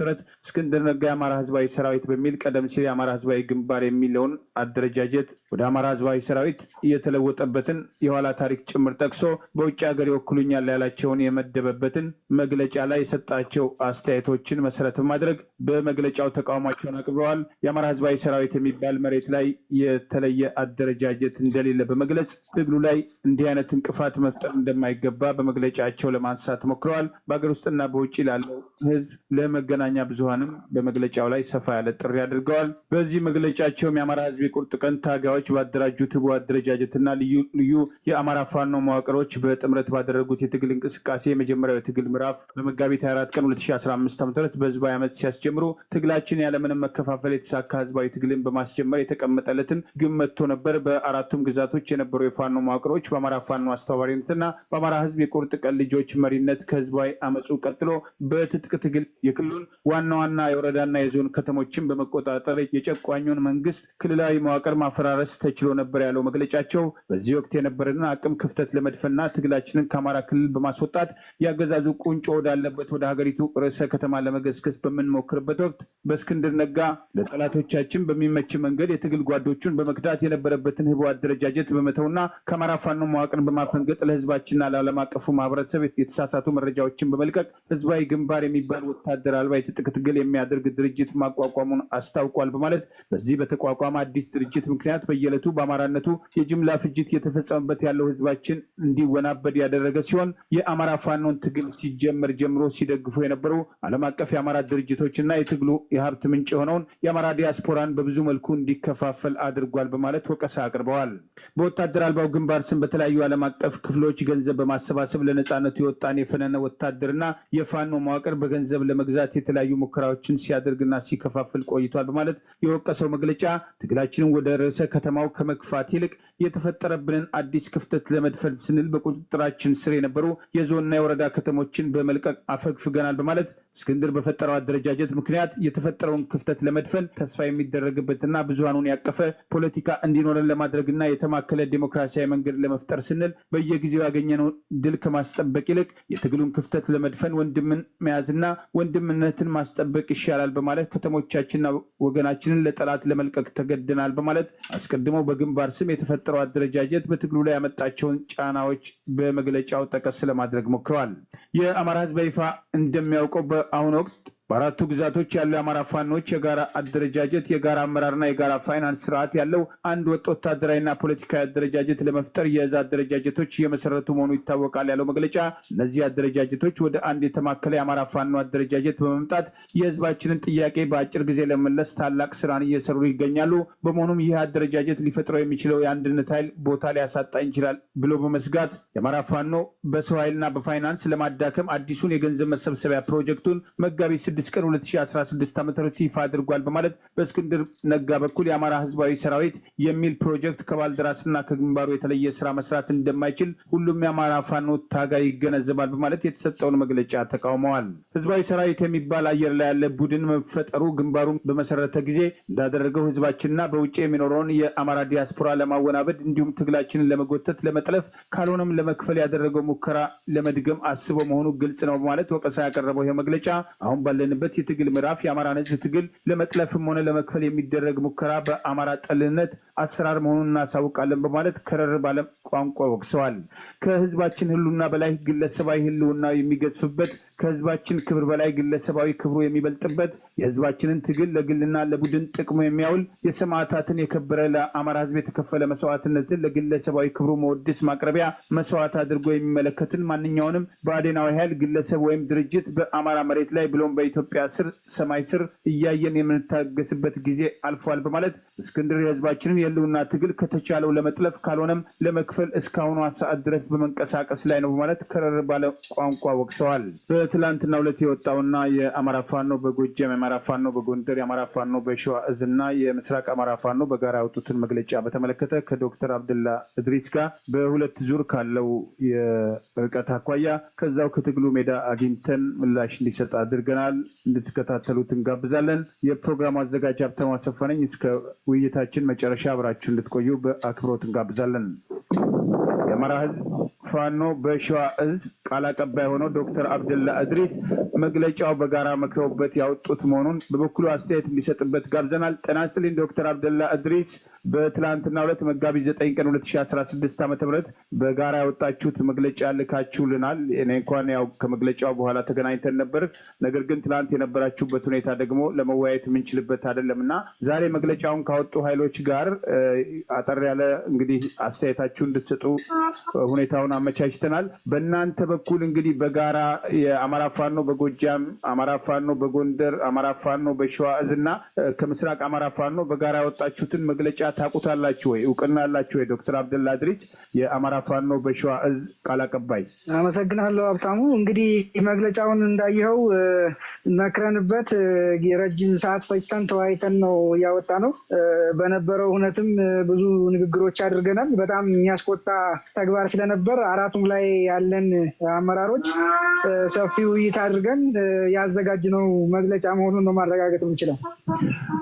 እስክንድር ነጋ የአማራ ህዝባዊ ሰራዊት በሚል ቀደም ሲል የአማራ ህዝባዊ ግንባር የሚለውን አደረጃጀት ወደ አማራ ህዝባዊ ሰራዊት የተለወጠበትን የኋላ ታሪክ ጭምር ጠቅሶ በውጭ ሀገር ይወክሉኛል ያላቸውን የመደበበትን መግለጫ ላይ የሰጣቸው አስተያየቶችን መሰረት በማድረግ በመግለጫው ተቃውሟቸውን አቅርበዋል። የአማራ ህዝባዊ ሰራዊት የሚባል መሬት ላይ የተለየ አደረጃጀት እንደሌለ በመግለጽ ትግሉ ላይ እንዲህ አይነት እንቅፋት መፍጠር እንደማይገባ በመግለጫቸው ለማንሳት ሞክረዋል። በሀገር ውስጥና በውጭ ላለው ህዝብ ለመገናኛ ብዙሃንም በመግለጫው ላይ ሰፋ ያለ ጥሪ አድርገዋል። በዚህ መግለጫቸውም የአማራ ህዝብ የቁርጥ ቀን ታጋዮች ባደራጁት ህቡ አደረጃጀትና ልዩ ልዩ የአማራ ፋኖ መዋቅሮች በጥምረት ባደረጉት የትግል እንቅስቃሴ የመጀመሪያው የትግል ምዕራፍ በመጋቢት 24 ቀን 2015 ዓ.ም በህዝባዊ ዓመት ሲያስጀምሩ ትግላችን ያለምንም መከፋፈል የተሳካ ህዝባዊ ትግልን በማስጀመር የተቀመጠለትን ግብ መጥቶ ነበር። በአራቱም ግዛቶች የነበሩ የፋኖ መዋቅሮች በአማራ ፋኖ አስተባባሪነትና በአማራ ህዝብ የቁርጥ ቀን ልጆች መሪነት ከህዝባዊ አመፁ ቀጥሎ በትጥቅ ትግል የክልሉን ዋና ዋና የወረዳና የዞን ከተሞችን በመቆጣጠር የጨቋኙን መንግስት ክልላዊ መዋቅር ማፈራረስ ተችሎ ነበር ያለው መግለጫቸው በዚህ ወቅት የነበረንን አቅም ክፍተት ለመድፈንና ትግላችንን ከአማራ ክልል በማስወጣት ያገዛዙ ቁንጮ ወዳለበት ወደ ሀገሪቱ ርዕሰ ከተማ ለመገስገስ በምንሞክርበት ወቅት በእስክንድር ነጋ ለጠላቶቻችን በሚመች መንገድ የትግል ጓዶቹን በመክዳት የነበረበትን ህቡ አደረጃጀት በመተውና ከአማራ ፋኖ መዋቅርን በማፈንገጥ ለህዝባችንና ለዓለም አቀፉ ማህበረሰብ የተሳሳቱ መረጃዎችን በመልቀቅ ህዝባዊ ግንባር የሚባል ወታደር አልባ የትጥቅ ትግል የሚያደርግ ድርጅት ማቋቋሙን አስታውቋል በማለት በዚህ በተቋቋመ አዲስ ድርጅት ምክንያት በየዕለቱ በአማራነቱ የጅምላ ፍጅት እየተፈጸመበት ያለው ህዝባችን እንዲወናበድ ያደረገ ሲሆን የአማራ ፋኖን ትግል ሲጀመር ጀምሮ ሲደግፉ የነበሩ ዓለም አቀፍ የአማራ ድርጅቶችና የትግሉ የሀብት ምንጭ የሆነውን የአማራ ዲያስፖራን በብዙ መልኩ እንዲከፋፈል አድርጓል በማለት ወቀሳ አቅርበዋል። በወታደር አልባው ግንባር ስም በተለያዩ ዓለም አቀፍ ክፍሎች ገንዘብ በማሰባሰብ ለነጻነቱ የወጣን የፈነነ ወታደርና የፋኖ መዋቅር በገንዘብ ለመግዛት የተለያዩ ሙከራዎችን ሲያደርግና ሲከፋፍል ቆይቷል በማለት የወቀሰው መግለጫ ትግላችንን ወደ ርዕሰ ከተማው ከመግፋት ይልቅ የተፈጠረብንን አዲስ ክፍተት ለመድፈን ስንል በቁጥጥራችን ስር የነበሩ የዞንና የወረዳ ከተሞችን በመልቀቅ አፈግፍገናል በማለት እስክንድር በፈጠረው አደረጃጀት ምክንያት የተፈጠረውን ክፍተት ለመድፈን ተስፋ የሚደረግበትና ብዙሃኑን ያቀፈ ፖለቲካ እንዲኖረን ለማድረግና የተማከለ ዲሞክራሲያዊ መንገድ ለመፍጠር ስንል በየጊዜው ያገኘነው ድል ከማስጠበቅ ይልቅ የትግሉን ክፍተት ለመድፈን ወንድምን መያዝና ወንድምነትን ማስጠበቅ ይሻላል በማለት ከተሞቻችንና ወገናችንን ለጠላት ለመልቀቅ ተገደናል በማለት አስቀድሞ በግንባር ስም የተፈጠረው አደረጃጀት በትግሉ ላይ ያመጣቸውን ጫናዎች በመግለጫው ጠቀስ ለማድረግ ሞክረዋል። የአማራ ህዝብ በይፋ እንደሚያውቀው በአሁኑ ወቅት በአራቱ ግዛቶች ያሉ የአማራ ፋኖች የጋራ አደረጃጀት፣ የጋራ አመራርና የጋራ ፋይናንስ ስርዓት ያለው አንድ ወጥ ወታደራዊና ፖለቲካዊ አደረጃጀት ለመፍጠር የእዝ አደረጃጀቶች እየመሰረቱ መሆኑ ይታወቃል ያለው መግለጫ እነዚህ አደረጃጀቶች ወደ አንድ የተማከለ የአማራ ፋኖ አደረጃጀት በመምጣት የህዝባችንን ጥያቄ በአጭር ጊዜ ለመመለስ ታላቅ ስራን እየሰሩ ይገኛሉ። በመሆኑም ይህ አደረጃጀት ሊፈጥረው የሚችለው የአንድነት ኃይል ቦታ ሊያሳጣ ይችላል ብሎ በመስጋት የአማራ ፋኖ በሰው ኃይልና በፋይናንስ ለማዳከም አዲሱን የገንዘብ መሰብሰቢያ ፕሮጀክቱን መጋቢት 6 ቀን 2016 ዓ.ም ይፋ አድርጓል በማለት በእስክንድር ነጋ በኩል የአማራ ህዝባዊ ሰራዊት የሚል ፕሮጀክት ከባልደራስና ከግንባሩ የተለየ ስራ መስራት እንደማይችል ሁሉም የአማራ ፋኖ ታጋይ ይገነዘባል በማለት የተሰጠውን መግለጫ ተቃውመዋል። ህዝባዊ ሰራዊት የሚባል አየር ላይ ያለ ቡድን መፈጠሩ ግንባሩን በመሰረተ ጊዜ እንዳደረገው ህዝባችንና በውጭ የሚኖረውን የአማራ ዲያስፖራ ለማወናበድ እንዲሁም ትግላችንን ለመጎተት ለመጥለፍ ካልሆነም ለመክፈል ያደረገው ሙከራ ለመድገም አስበው መሆኑ ግልጽ ነው በማለት ወቀሳ ያቀረበው ይህ መግለጫ አሁን ባለንበት የትግል ምዕራፍ የአማራን ህዝብ ትግል ለመጥለፍም ሆነ ለመክፈል የሚደረግ ሙከራ በአማራ ጠልነት አሰራር መሆኑን እናሳውቃለን በማለት ከረር ባለ ቋንቋ ወቅሰዋል። ከህዝባችን ህልውና በላይ ግለሰባዊ ህልውና የሚገዝፍበት፣ ከህዝባችን ክብር በላይ ግለሰባዊ ክብሩ የሚበልጥበት፣ የህዝባችንን ትግል ለግልና ለቡድን ጥቅሙ የሚያውል የሰማዕታትን የከበረ ለአማራ ህዝብ የተከፈለ መስዋዕትነትን ለግለሰባዊ ክብሩ መወድስ ማቅረቢያ መስዋዕት አድርጎ የሚመለከትን ማንኛውንም ብአዴናዊ ኃይል ግለሰብ ወይም ድርጅት በአማራ መሬት ላይ ብሎም በኢትዮጵያ ስር ሰማይ ስር እያየን የምንታገስበት ጊዜ አልፏል በማለት እስክንድር የህዝባችንን የህልውና ትግል ከተቻለው ለመጥለፍ ካልሆነም ለመክፈል እስካሁኗ ሰዓት ድረስ በመንቀሳቀስ ላይ ነው በማለት ከረር ባለ ቋንቋ ወቅሰዋል። በትላንትናው ዕለት የወጣውና የአማራ ፋኖ በጎጃም፣ የአማራ ፋኖ በጎንደር፣ የአማራ ፋኖ በሸዋ እዝና የምስራቅ አማራ ፋኖ በጋራ ያወጡትን መግለጫ በተመለከተ ከዶክተር አብደላ እድሪስ ጋር በሁለት ዙር ካለው የርቀት አኳያ ከዛው ከትግሉ ሜዳ አግኝተን ምላሽ እንዲሰጥ አድርገናል። እንድትከታተሉት እንጋብዛለን። የፕሮግራሙ አዘጋጅ ሀብታሙ አሰፋ ነኝ። እስከ ውይይታችን መጨረሻ አብራችሁ እንድትቆዩ በአክብሮት እንጋብዛለን። የአማራ ህዝብ ፋኖ በሸዋ እዝ ቃል አቀባይ ሆነው ዶክተር አብደላ እድሪስ መግለጫው በጋራ መክረውበት ያወጡት መሆኑን በበኩሉ አስተያየት እንዲሰጥበት ጋብዘናል። ጤና ይስጥልኝ ዶክተር አብደላ እድሪስ። በትላንትናው ዕለት መጋቢት 9 ቀን 2016 ዓ.ም በጋራ ያወጣችሁት መግለጫ ልካችሁልናል። እኔ እንኳን ያው ከመግለጫው በኋላ ተገናኝተን ነበር። ነገር ግን ትላንት የነበራችሁበት ሁኔታ ደግሞ ለመወያየት የምንችልበት አይደለም እና ዛሬ መግለጫውን ካወጡ ኃይሎች ጋር አጠር ያለ እንግዲህ አስተያየታችሁ እንድትሰጡ ሁኔታውን አመቻችተናል። በእናንተ በኩል እንግዲህ በጋራ የአማራ ፋኖ በጎጃም፣ አማራ ፋኖ በጎንደር፣ አማራ ፋኖ በሸዋ እዝና ከምስራቅ አማራ ፋኖ በጋራ ያወጣችሁትን መግለጫ ታውቁታላችሁ ወይ? እውቅና አላችሁ ወይ? ዶክተር አብደላ እድሪስ የአማራ ፋኖ በሸዋ እዝ ቃል አቀባይ። አመሰግናለሁ ሀብታሙ። እንግዲህ መግለጫውን እንዳየኸው መክረንበት የረጅም ሰዓት ፈጅተን ተወያይተን ነው እያወጣ ነው። በነበረው እውነትም ብዙ ንግግሮች አድርገናል። በጣም የሚያስቆጣ ተግባር ስለነበር አራቱም ላይ ያለን አመራሮች ሰፊ ውይይት አድርገን ያዘጋጅነው መግለጫ መሆኑን ነው ማረጋገጥ የምንችለው።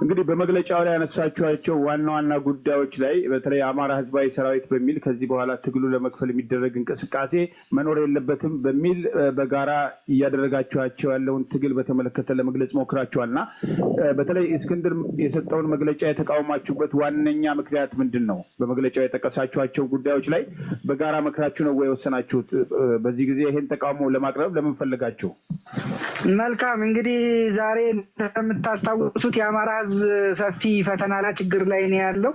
እንግዲህ በመግለጫው ላይ ያነሳችኋቸው ዋና ዋና ጉዳዮች ላይ በተለይ አማራ ህዝባዊ ሰራዊት በሚል ከዚህ በኋላ ትግሉ ለመክፈል የሚደረግ እንቅስቃሴ መኖር የለበትም በሚል በጋራ እያደረጋችኋቸው ያለውን ትግል በተመለከተ ለመግለጽ ሞክራችኋልና በተለይ እስክንድር የሰጠውን መግለጫ የተቃወማችሁበት ዋነኛ ምክንያት ምንድን ነው? በመግለጫው የጠቀሳችኋቸው ጉዳዮች ላይ በጋራ መክራችሁ ነው ወይ የወሰናችሁት? በዚህ ጊዜ ይሄን ተቃውሞ ለማቅረብ ለምን ፈለጋችሁ? መልካም። እንግዲህ ዛሬ እንደምታስታውሱት የአማራ ህዝብ ሰፊ ፈተናና ችግር ላይ ነው ያለው።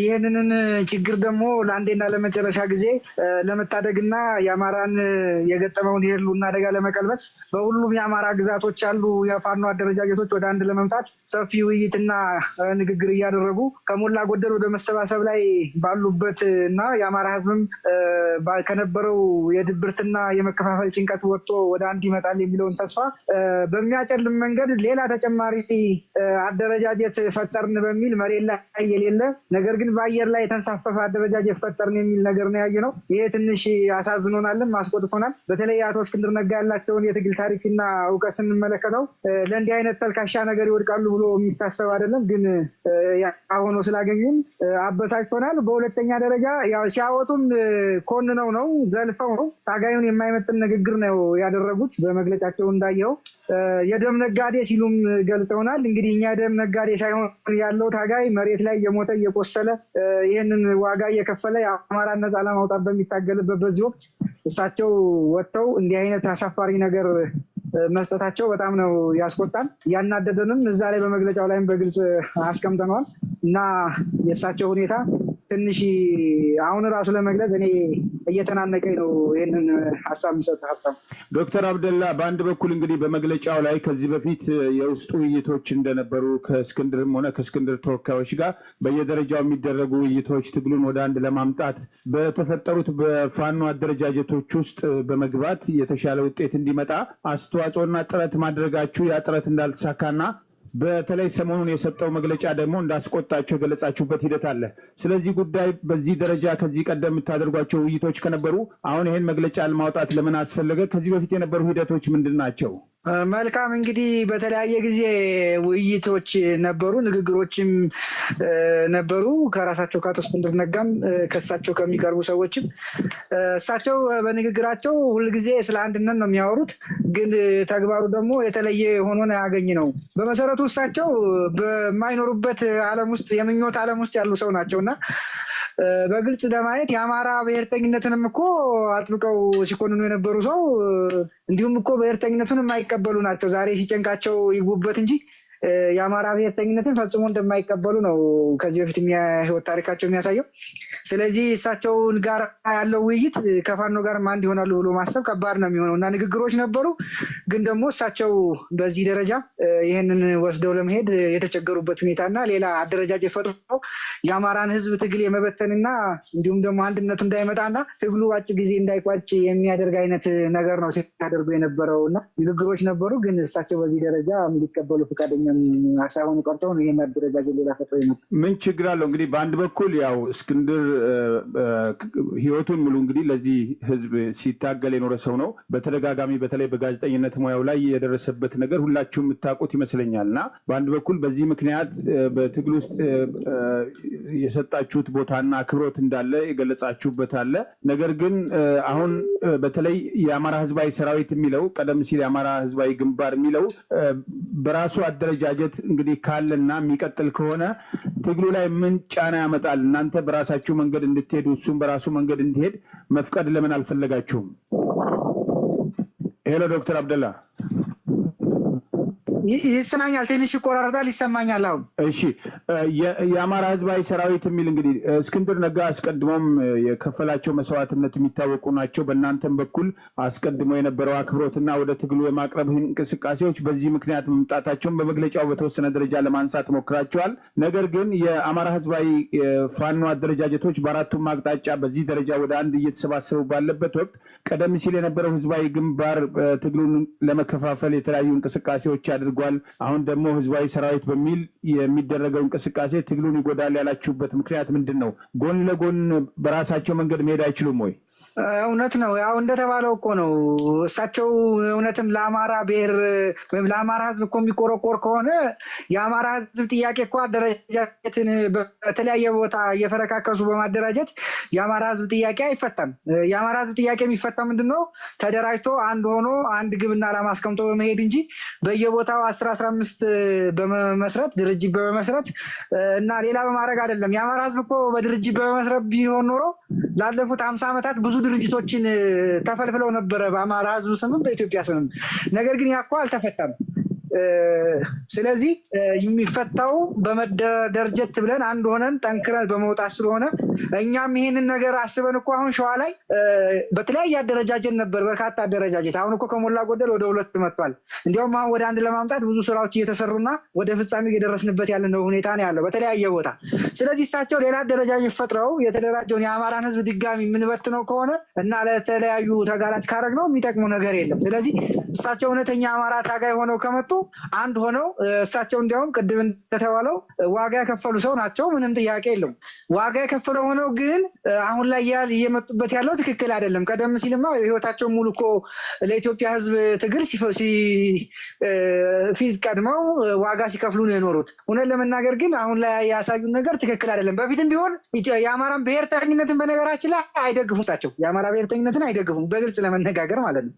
ይህንን ችግር ደግሞ ለአንዴና ለመጨረሻ ጊዜ ለመታደግና የአማራን የገጠመውን የህልውና አደጋ ለመቀልበስ በሁሉም የአማራ ግዛቶች ያሉ የፋኖ አደረጃጀቶች ወደ አንድ ለመምጣት ሰፊ ውይይትና ንግግር እያደረጉ ከሞላ ጎደል ወደ መሰባሰብ ላይ ባሉበት እና የአማራ ህዝብም ከነበረው የድብርትና የመከፋፈል ጭንቀት ወጥቶ ወደ አንድ ይመጣል የሚለውን ተስፋ በሚያጨልም መንገድ ሌላ ተጨማሪ አደረጃጀት ፈጠርን በሚል መሬት ላይ የሌለ ነገር ግን በአየር ላይ የተንሳፈፈ አደረጃጀት ፈጠርን የሚል ነገር ነው ያየነው። ይሄ ትንሽ አሳዝኖናልም አስቆጥቶናል። በተለይ አቶ እስክንድር ነጋ ያላቸውን የትግል ታሪክና እውቀት ስንመለከተው ለእንዲህ አይነት ተልካሻ ነገር ይወድቃሉ ብሎ የሚታሰብ አይደለም። ግን ሆኖ ስላገኙን አበሳጭቶናል። በሁለተኛ ደረጃ ያው ሲያወጡም ኮንነው ነው ዘልፈው ነው ታጋዩን የማይመጥን ንግግር ነው ያደረጉት። በመግለጫቸው እንዳየው የደም ነጋዴ ሲሉም ገልጸውናል። እንግዲህ እኛ ደም ነጋዴ ሳይሆን ያለው ታጋይ መሬት ላይ የሞተ እየቆሰለ ይህንን ዋጋ እየከፈለ የአማራን ነፃ ለማውጣት በሚታገልበት በዚህ ወቅት እሳቸው ወጥተው እንዲህ አይነት አሳፋሪ ነገር መስጠታቸው በጣም ነው ያስቆጣል። ያናደደንም እዛ ላይ በመግለጫው ላይም በግልጽ አስቀምጠነዋል እና የእሳቸው ሁኔታ ትንሽ አሁን ራሱ ለመግለጽ እኔ እየተናነቀኝ ነው ይህንን ሀሳብ የሚሰጥ ሀሳብ። ዶክተር አብደላ በአንድ በኩል እንግዲህ በመግለጫው ላይ ከዚህ በፊት የውስጡ ውይይቶች እንደነበሩ ከእስክንድርም ሆነ ከእስክንድር ተወካዮች ጋር በየደረጃው የሚደረጉ ውይይቶች ትግሉን ወደ አንድ ለማምጣት በተፈጠሩት በፋኖ አደረጃጀቶች ውስጥ በመግባት የተሻለ ውጤት እንዲመጣ አስተዋጽኦና ጥረት ማድረጋችሁ ያ ጥረት እንዳልተሳካና በተለይ ሰሞኑን የሰጠው መግለጫ ደግሞ እንዳስቆጣቸው የገለጻችሁበት ሂደት አለ። ስለዚህ ጉዳይ በዚህ ደረጃ ከዚህ ቀደም የምታደርጓቸው ውይይቶች ከነበሩ አሁን ይህን መግለጫ ለማውጣት ለምን አስፈለገ? ከዚህ በፊት የነበሩ ሂደቶች ምንድን ናቸው? መልካም እንግዲህ በተለያየ ጊዜ ውይይቶች ነበሩ፣ ንግግሮችም ነበሩ ከራሳቸው ከአቶ እስክንድር ነጋም ከእሳቸው ከሚቀርቡ ሰዎችም። እሳቸው በንግግራቸው ሁልጊዜ ስለ አንድነት ነው የሚያወሩት፣ ግን ተግባሩ ደግሞ የተለየ ሆኖ ያገኝ ነው። በመሰረቱ እሳቸው በማይኖሩበት ዓለም ውስጥ የምኞት ዓለም ውስጥ ያሉ ሰው ናቸው እና በግልጽ ለማየት የአማራ ብሔርተኝነትንም እኮ አጥብቀው ሲኮንኑ የነበሩ ሰው እንዲሁም እኮ ብሔርተኝነቱን የማይቀበሉ ናቸው። ዛሬ ሲጨንቃቸው ይጉበት እንጂ የአማራ ብሔርተኝነትን ፈጽሞ እንደማይቀበሉ ነው ከዚህ በፊት ህይወት ታሪካቸው የሚያሳየው። ስለዚህ እሳቸውን ጋር ያለው ውይይት ከፋኖ ጋር አንድ ይሆናሉ ብሎ ማሰብ ከባድ ነው የሚሆነው እና ንግግሮች ነበሩ፣ ግን ደግሞ እሳቸው በዚህ ደረጃ ይህንን ወስደው ለመሄድ የተቸገሩበት ሁኔታና ሌላ አደረጃጀት ፈጥረው የአማራን ህዝብ ትግል የመበተንና እንዲሁም ደግሞ አንድነቱ እንዳይመጣና ትግሉ አጭር ጊዜ እንዳይቋጭ የሚያደርግ አይነት ነገር ነው ሲያደርጉ የነበረው እና ንግግሮች ነበሩ፣ ግን እሳቸው በዚህ ደረጃ ሊቀበሉ ፈቃደኛ ሳይሆኑ ቀርተው ነው ይሄን አደረጃጀት ሌላ ፈጥረው ነው። ምን ችግር አለው? እንግዲህ በአንድ በኩል ያው እስክንድር ህይወቱን ሙሉ እንግዲህ ለዚህ ህዝብ ሲታገል የኖረ ሰው ነው። በተደጋጋሚ በተለይ በጋዜጠኝነት ሙያው ላይ የደረሰበት ነገር ሁላችሁም የምታውቁት ይመስለኛል እና በአንድ በኩል በዚህ ምክንያት በትግል ውስጥ የሰጣችሁት ቦታና አክብሮት እንዳለ የገለጻችሁበት አለ። ነገር ግን አሁን በተለይ የአማራ ህዝባዊ ሰራዊት የሚለው ቀደም ሲል የአማራ ህዝባዊ ግንባር የሚለው በራሱ አደረጃጀት እንግዲህ ካለና የሚቀጥል ከሆነ ትግሉ ላይ ምን ጫና ያመጣል? እናንተ በራሳችሁ መንገድ እንድትሄዱ እሱም በራሱ መንገድ እንዲሄድ መፍቀድ ለምን አልፈለጋችሁም? ሄሎ ዶክተር አብደላ ይሰማኛል? ትንሽ ይቆራረጣል፣ ይሰማኛል አሁን። እሺ የአማራ ህዝባዊ ሰራዊት የሚል እንግዲህ እስክንድር ነጋ አስቀድሞም የከፈላቸው መስዋዕትነት የሚታወቁ ናቸው። በእናንተም በኩል አስቀድሞ የነበረው አክብሮትና ወደ ትግሉ የማቅረብ እንቅስቃሴዎች በዚህ ምክንያት መምጣታቸውን በመግለጫው በተወሰነ ደረጃ ለማንሳት ሞክራቸዋል። ነገር ግን የአማራ ህዝባዊ ፋኖ አደረጃጀቶች በአራቱም አቅጣጫ በዚህ ደረጃ ወደ አንድ እየተሰባሰቡ ባለበት ወቅት ቀደም ሲል የነበረው ህዝባዊ ግንባር ትግሉን ለመከፋፈል የተለያዩ እንቅስቃሴዎች አድርጓል። አሁን ደግሞ ህዝባዊ ሰራዊት በሚል የሚደረገው እንቅስቃሴ ትግሉን ይጎዳል ያላችሁበት ምክንያት ምንድን ነው? ጎን ለጎን በራሳቸው መንገድ መሄድ አይችሉም ወይ? እውነት ነው። ያው እንደተባለው እኮ ነው። እሳቸው እውነትም ለአማራ ብሔር ወይም ለአማራ ህዝብ እኮ የሚቆረቆር ከሆነ የአማራ ህዝብ ጥያቄ እኮ አደረጃጀትን በተለያየ ቦታ እየፈረካከሱ በማደራጀት የአማራ ህዝብ ጥያቄ አይፈታም። የአማራ ህዝብ ጥያቄ የሚፈታው ምንድን ነው? ተደራጅቶ አንድ ሆኖ አንድ ግብና ዓላማ አስቀምጦ በመሄድ እንጂ በየቦታው 10-15 በመመስረት ድርጅት በመመስረት እና ሌላ በማድረግ አይደለም። የአማራ ህዝብ እኮ በድርጅት በመመስረት ቢሆን ኖሮ ላለፉት 50 ዓመታት ብዙ ድርጅቶችን ተፈልፍለው ነበረ በአማራ ህዝብ ስምም በኢትዮጵያ ስምም። ነገር ግን ያኮ አልተፈታም። ስለዚህ የሚፈታው በመደራጀት ብለን አንድ ሆነን ጠንክረን በመውጣት ስለሆነ እኛም ይሄንን ነገር አስበን እኮ አሁን ሸዋ ላይ በተለያየ አደረጃጀት ነበር፣ በርካታ አደረጃጀት። አሁን እኮ ከሞላ ጎደል ወደ 2 መጥቷል። እንዲያውም አሁን ወደ አንድ ለማምጣት ብዙ ስራዎች እየተሰሩና ወደ ፍጻሜ እየደረስንበት ያለው ሁኔታ ነው ያለው በተለያየ ቦታ። ስለዚህ እሳቸው ሌላ አደረጃጀት ፈጥረው የተደራጀውን የአማራን ህዝብ ድጋሚ የምንበትነው ከሆነ እና ለተለያዩ ተጋላጭ ካረግነው የሚጠቅመው ነገር የለም። ስለዚህ እሳቸው እውነተኛ አማራ ታጋይ ሆነው ከመጡ አንድ ሆነው እሳቸው እንዲያውም ቅድም እንደተባለው ዋጋ የከፈሉ ሰው ናቸው። ምንም ጥያቄ የለውም። ዋጋ የከፈሉ ሆነው ግን አሁን ላይ እየመጡበት ያለው ትክክል አይደለም። ቀደም ሲልማ ህይወታቸው ሙሉ እኮ ለኢትዮጵያ ህዝብ ትግል ፊት ቀድመው ዋጋ ሲከፍሉ ነው የኖሩት። እውነት ለመናገር ግን አሁን ላይ ያሳዩን ነገር ትክክል አይደለም። በፊትም ቢሆን የአማራን ብሔርተኝነትን በነገራችን ላይ አይደግፉም። እሳቸው የአማራ ብሔርተኝነትን አይደግፉም፣ በግልጽ ለመነጋገር ማለት ነው።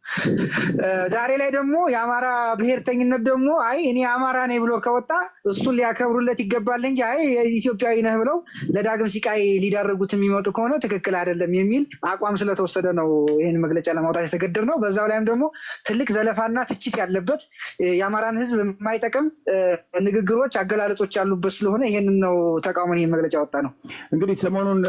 ዛሬ ላይ ደግሞ የአማራ ብሔርተኝነት ደግሞ አይ እኔ አማራ ነኝ ብሎ ከወጣ እሱን ሊያከብሩለት ይገባል እንጂ አይ ኢትዮጵያዊ ነህ ብለው ለዳግም ሲቃይ እያደረጉት የሚመጡ ከሆነ ትክክል አይደለም የሚል አቋም ስለተወሰደ ነው ይህን መግለጫ ለማውጣት የተገደድነው። በዛው ላይም ደግሞ ትልቅ ዘለፋና ትችት ያለበት የአማራን ህዝብ የማይጠቅም ንግግሮች፣ አገላለጾች ያሉበት ስለሆነ ይህንን ነው ተቃውሞን ይህን መግለጫ ወጣ ነው። እንግዲህ ሰሞኑን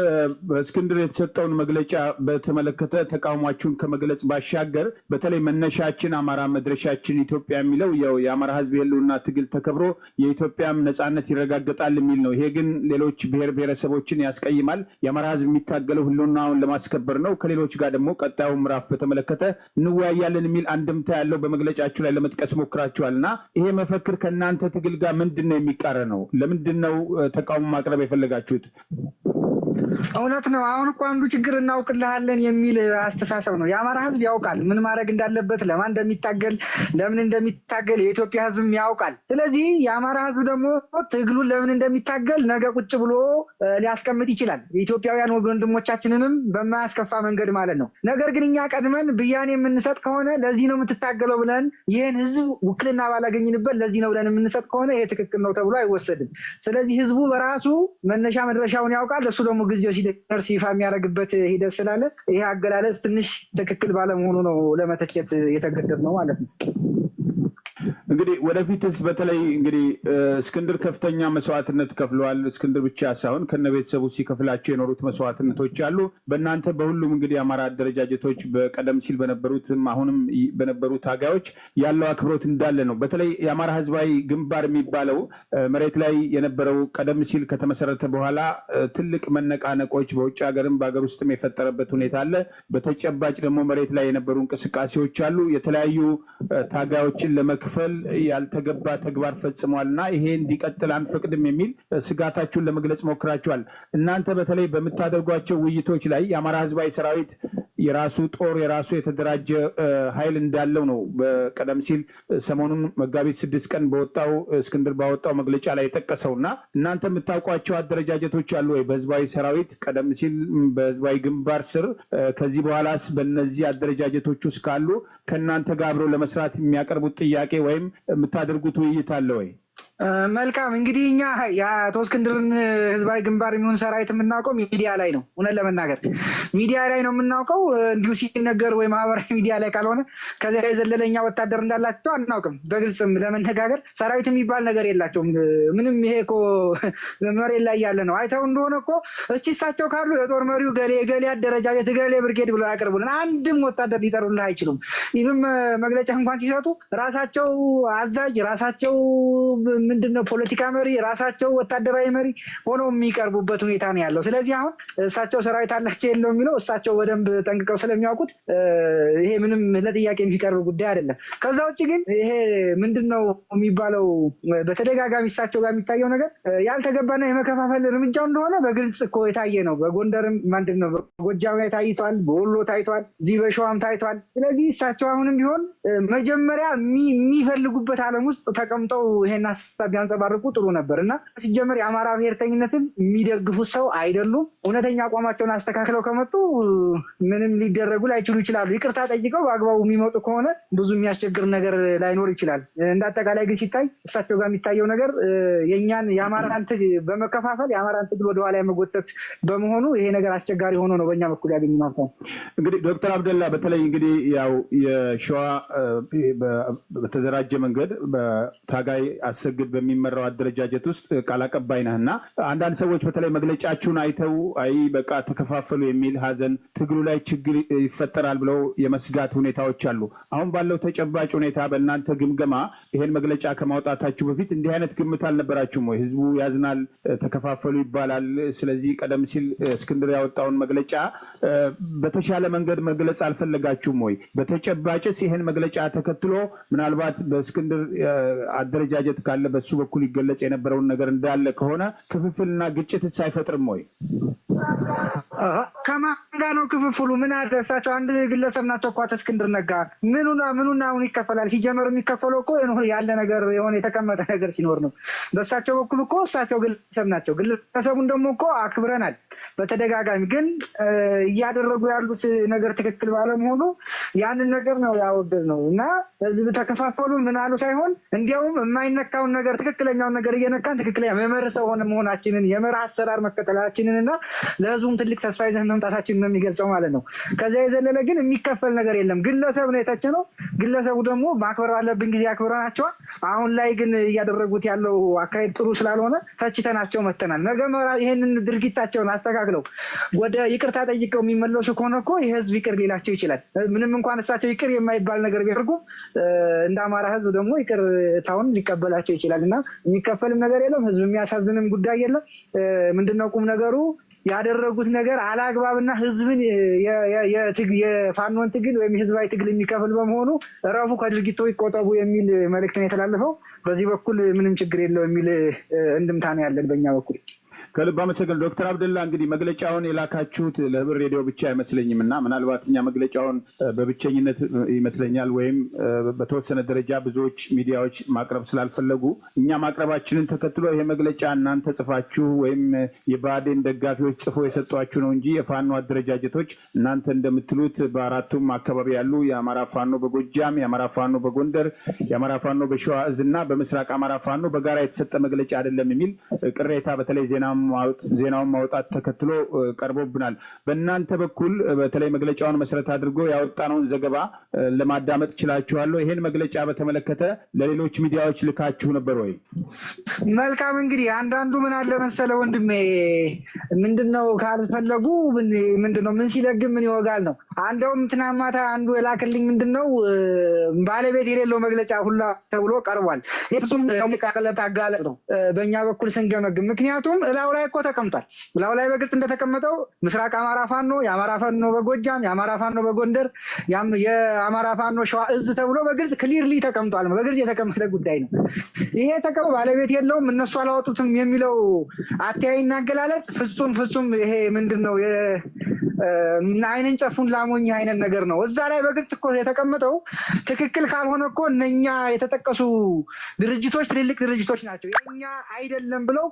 በእስክንድር የተሰጠውን መግለጫ በተመለከተ ተቃውሟችሁን ከመግለጽ ባሻገር በተለይ መነሻችን አማራ መድረሻችን ኢትዮጵያ የሚለው የአማራ ህዝብ የህልውና ትግል ተከብሮ የኢትዮጵያም ነጻነት ይረጋገጣል የሚል ነው። ይሄ ግን ሌሎች ብሔር ብሔረሰቦችን ያስቀይማል። የአማራ ህዝብ የሚታገለው ህልውናውን ለማስከበር ነው። ከሌሎች ጋር ደግሞ ቀጣዩ ምዕራፍ በተመለከተ እንወያያለን የሚል አንድምታ ያለው በመግለጫችሁ ላይ ለመጥቀስ ሞክራችኋል እና ይሄ መፈክር ከእናንተ ትግል ጋር ምንድን ነው የሚቃረነው? ለምንድን ነው ተቃውሞ ማቅረብ የፈለጋችሁት? እውነት ነው። አሁን እኮ አንዱ ችግር እናውቅልሃለን የሚል አስተሳሰብ ነው። የአማራ ህዝብ ያውቃል ምን ማድረግ እንዳለበት፣ ለማን እንደሚታገል፣ ለምን እንደሚታገል የኢትዮጵያ ህዝብም ያውቃል። ስለዚህ የአማራ ህዝብ ደግሞ ትግሉን ለምን እንደሚታገል ነገ ቁጭ ብሎ ሊያስቀምጥ ይችላል፣ የኢትዮጵያውያን ወንድሞቻችንንም በማያስከፋ መንገድ ማለት ነው። ነገር ግን እኛ ቀድመን ብያኔ የምንሰጥ ከሆነ ለዚህ ነው የምትታገለው ብለን ይህን ህዝብ ውክልና ባላገኝንበት ለዚህ ነው ብለን የምንሰጥ ከሆነ ይሄ ትክክል ነው ተብሎ አይወሰድም። ስለዚህ ህዝቡ በራሱ መነሻ መድረሻውን ያውቃል። እሱ ደግሞ ጊዜው ሲደርስ ይፋ የሚያደርግበት ሂደት ስላለ ይሄ አገላለጽ ትንሽ ትክክል ባለመሆኑ ነው ለመተቸት የተገደድነው ማለት ነው። እንግዲህ ወደፊትስ በተለይ እንግዲህ እስክንድር ከፍተኛ መስዋዕትነት ከፍለዋል። እስክንድር ብቻ ሳይሆን ከነ ቤተሰቡ ሲከፍላቸው የኖሩት መስዋዕትነቶች አሉ። በእናንተ በሁሉም እንግዲህ የአማራ አደረጃጀቶች በቀደም ሲል በነበሩትም አሁንም በነበሩ ታጋዮች ያለው አክብሮት እንዳለ ነው። በተለይ የአማራ ህዝባዊ ግንባር የሚባለው መሬት ላይ የነበረው ቀደም ሲል ከተመሰረተ በኋላ ትልቅ መነቃነቆች በውጭ ሀገርም በሀገር ውስጥም የፈጠረበት ሁኔታ አለ። በተጨባጭ ደግሞ መሬት ላይ የነበሩ እንቅስቃሴዎች አሉ። የተለያዩ ታጋዮችን ለመክፈል ያልተገባ ተግባር ፈጽሟል እና ይሄ እንዲቀጥል አንፈቅድም የሚል ስጋታችሁን ለመግለጽ ሞክራችኋል። እናንተ በተለይ በምታደርጓቸው ውይይቶች ላይ የአማራ ህዝባዊ ሰራዊት የራሱ ጦር የራሱ የተደራጀ ኃይል እንዳለው ነው በቀደም ሲል ሰሞኑን መጋቢት 6 ቀን በወጣው እስክንድር ባወጣው መግለጫ ላይ የጠቀሰው እና እናንተ የምታውቋቸው አደረጃጀቶች አሉ ወይ በህዝባዊ ሰራዊት ቀደም ሲል በህዝባዊ ግንባር ስር ከዚህ በኋላስ በእነዚህ አደረጃጀቶች ውስጥ ካሉ ከእናንተ ጋር አብረው ለመስራት የሚያቀርቡት ጥያቄ ወይም የምታደርጉት ውይይት አለ ወይ? መልካም እንግዲህ እኛ የአቶ እስክንድርን ህዝባዊ ግንባር የሚሆን ሰራዊት የምናውቀው ሚዲያ ላይ ነው። እውነት ለመናገር ሚዲያ ላይ ነው የምናውቀው። እንዲሁ ሲነገር ወይ ማህበራዊ ሚዲያ ላይ ካልሆነ ከዚያ የዘለለኛ ወታደር እንዳላቸው አናውቅም። በግልጽም ለመነጋገር ሰራዊት የሚባል ነገር የላቸውም። ምንም ይሄ እኮ መሬት ላይ ያለ ነው። አይተው እንደሆነ እኮ እስቲ እሳቸው ካሉ የጦር መሪው ገሌ ገሌ አደረጃጀት ገሌ ብርጌድ ብለው ያቀርቡልን አንድም ወታደር ሊጠሩልህ አይችሉም። ይህም መግለጫ እንኳን ሲሰጡ ራሳቸው አዛዥ ራሳቸው ምንድነው ፖለቲካ መሪ ራሳቸው ወታደራዊ መሪ ሆነው የሚቀርቡበት ሁኔታ ነው ያለው። ስለዚህ አሁን እሳቸው ሰራዊት አላቸው የለው የሚለው እሳቸው በደንብ ጠንቅቀው ስለሚያውቁት ይሄ ምንም ለጥያቄ የሚቀርብ ጉዳይ አይደለም። ከዛ ውጭ ግን ይሄ ምንድነው የሚባለው በተደጋጋሚ እሳቸው ጋር የሚታየው ነገር ያልተገባና የመከፋፈል እርምጃው እንደሆነ በግልጽ እኮ የታየ ነው። በጎንደርም ምንድነው በጎጃም ላይ ታይቷል፣ በወሎ ታይቷል፣ እዚህ በሸዋም ታይቷል። ስለዚህ እሳቸው አሁንም ቢሆን መጀመሪያ የሚፈልጉበት ዓለም ውስጥ ተቀምጠው ይሄን ሀሳብ ቢያንጸባርቁ ጥሩ ነበር እና ሲጀመር የአማራ ብሔርተኝነትን የሚደግፉ ሰው አይደሉም። እውነተኛ አቋማቸውን አስተካክለው ከመጡ ምንም ሊደረጉ ላይችሉ ይችላሉ። ይቅርታ ጠይቀው በአግባቡ የሚመጡ ከሆነ ብዙ የሚያስቸግር ነገር ላይኖር ይችላል። እንደ አጠቃላይ ግን ሲታይ እሳቸው ጋር የሚታየው ነገር የእኛን የአማራን ትግል በመከፋፈል የአማራን ትግል ወደኋላ የመጎተት በመሆኑ ይሄ ነገር አስቸጋሪ ሆኖ ነው በእኛ በኩል ያገኙ ማለት ነው። እንግዲህ ዶክተር አብደላ በተለይ እንግዲህ ያው የሸዋ በተደራጀ መንገድ በታጋይ አሰግድ በሚመራው አደረጃጀት ውስጥ ቃል አቀባይ ነህ እና አንዳንድ ሰዎች በተለይ መግለጫችሁን አይተው አይ በቃ ተከፋፈሉ የሚል ሀዘን ትግሉ ላይ ችግር ይፈጠራል ብለው የመስጋት ሁኔታዎች አሉ። አሁን ባለው ተጨባጭ ሁኔታ በእናንተ ግምገማ ይሄን መግለጫ ከማውጣታችሁ በፊት እንዲህ አይነት ግምት አልነበራችሁም ወይ? ህዝቡ ያዝናል፣ ተከፋፈሉ ይባላል። ስለዚህ ቀደም ሲል እስክንድር ያወጣውን መግለጫ በተሻለ መንገድ መግለጽ አልፈለጋችሁም ወይ? በተጨባጭስ ይሄን መግለጫ ተከትሎ ምናልባት በእስክንድር አደረጃጀት ካለ በሱ በኩል ይገለጽ የነበረውን ነገር እንዳለ ከሆነ ክፍፍልና ግጭትስ አይፈጥርም ወይ? ከማን ጋር ነው ክፍፍሉ? ምን አለ? እሳቸው አንድ ግለሰብ ናቸው እኮ አቶ እስክንድር ነጋ። ምኑና አሁን ይከፈላል? ሲጀመር የሚከፈለው እኮ ያለ ነገር የሆነ የተቀመጠ ነገር ሲኖር ነው። በእሳቸው በኩል እኮ እሳቸው ግለሰብ ናቸው። ግለሰቡን ደግሞ እኮ አክብረናል በተደጋጋሚ። ግን እያደረጉ ያሉት ነገር ትክክል ባለመሆኑ ያንን ነገር ነው ያወገዝ ነው እና ህዝብ ተከፋፈሉ ምን አሉ ሳይሆን እንዲያውም የማይነካውን ነገር ትክክለኛውን ነገር እየነካን ትክክለኛ መመር ሰው ሆነ መሆናችንን የመር አሰራር መከተላችንን እና ለህዝቡም ትልቅ ተስፋ ይዘን መምጣታችንን ነው የሚገልጸው ማለት ነው። ከዚያ የዘለለ ግን የሚከፈል ነገር የለም። ግለሰብ ነው የተቸነው። ግለሰቡ ደግሞ ማክበር ባለብን ጊዜ አክብረናቸዋል። አሁን ላይ ግን እያደረጉት ያለው አካሄድ ጥሩ ስላልሆነ ተችተናቸው መተናል። ነገ ይህንን ድርጊታቸውን አስተካክለው ወደ ይቅርታ ጠይቀው የሚመለሱ ከሆነ እኮ የህዝብ ይቅር ሊላቸው ይችላል። ምንም እንኳን እሳቸው ይቅር የማይባል ነገር ቢያደርጉ እንደ አማራ ህዝብ ደግሞ ይቅርታውን ሊቀበላቸው ይችላል እና የሚከፈልም ነገር የለም። ህዝብ የሚያሳዝንም ጉዳይ የለም። ምንድነው ቁም ነገሩ? ያደረጉት ነገር አላግባብና ህዝብን የፋኖን ትግል ወይም የህዝባዊ ትግል የሚከፍል በመሆኑ እረፉ፣ ከድርጊቱ ይቆጠቡ የሚል መልእክት ነው የተላለፈው። በዚህ በኩል ምንም ችግር የለው የሚል እንድምታ ነው ያለን በእኛ በኩል። ከልብ አመሰግን ዶክተር አብደላ። እንግዲህ መግለጫውን የላካችሁት ለህብር ሬዲዮ ብቻ አይመስለኝም እና ምናልባት እኛ መግለጫውን በብቸኝነት ይመስለኛል ወይም በተወሰነ ደረጃ ብዙዎች ሚዲያዎች ማቅረብ ስላልፈለጉ እኛ ማቅረባችንን ተከትሎ ይሄ መግለጫ እናንተ ጽፋችሁ ወይም የብአዴን ደጋፊዎች ጽፎ የሰጧችሁ ነው እንጂ የፋኖ አደረጃጀቶች እናንተ እንደምትሉት በአራቱም አካባቢ ያሉ የአማራ ፋኖ በጎጃም፣ የአማራ ፋኖ በጎንደር፣ የአማራ ፋኖ በሸዋ እዝ እና በምስራቅ አማራ ፋኖ በጋራ የተሰጠ መግለጫ አይደለም የሚል ቅሬታ በተለይ ዜናውን ማውጣት ተከትሎ ቀርቦብናል። በእናንተ በኩል በተለይ መግለጫውን መሰረት አድርጎ ያወጣነውን ዘገባ ለማዳመጥ ችላችኋለሁ። ይሄን መግለጫ በተመለከተ ለሌሎች ሚዲያዎች ልካችሁ ነበር ወይ? መልካም። እንግዲህ አንዳንዱ ምን አለ መሰለ ወንድሜ፣ ምንድነው ካልፈለጉ ምንድነው ምን ሲለግም ምን ይወጋል ነው። አንደውም ትናንት ማታ አንዱ የላክልኝ ምንድነው ባለቤት የሌለው መግለጫ ሁላ ተብሎ ቀርቧል። የፍጹም አጋለጥ ነው በእኛ በኩል ስንገመግም። ምክንያቱም እላው ላይ እኮ ተቀምጧል። እላው ላይ በግልጽ እንደተቀመጠው ምስራቅ አማራ ፋኖ፣ የአማራ ፋኖ በጎጃም፣ የአማራ ፋኖ በጎንደር፣ የአማራ ፋኖ ሸዋ እዝ ተብሎ በግልጽ ክሊርሊ ተቀምጧል። በግልጽ የተቀመጠ ጉዳይ ነው። ይሄ ባለቤት የለውም እነሱ አላወጡትም የሚለው አተያይና አገላለጽ ፍጹም ይሄ ምንድነው አይንን ጨፉን ላሞኝ አይነት ነገር ነው። እዛ ላይ በግልጽ እኮ የተቀመጠው ትክክል ካልሆነ እኮ እነኛ የተጠቀሱ ድርጅቶች ትልልቅ ድርጅቶች ናቸው። የኛ አይደለም ብለው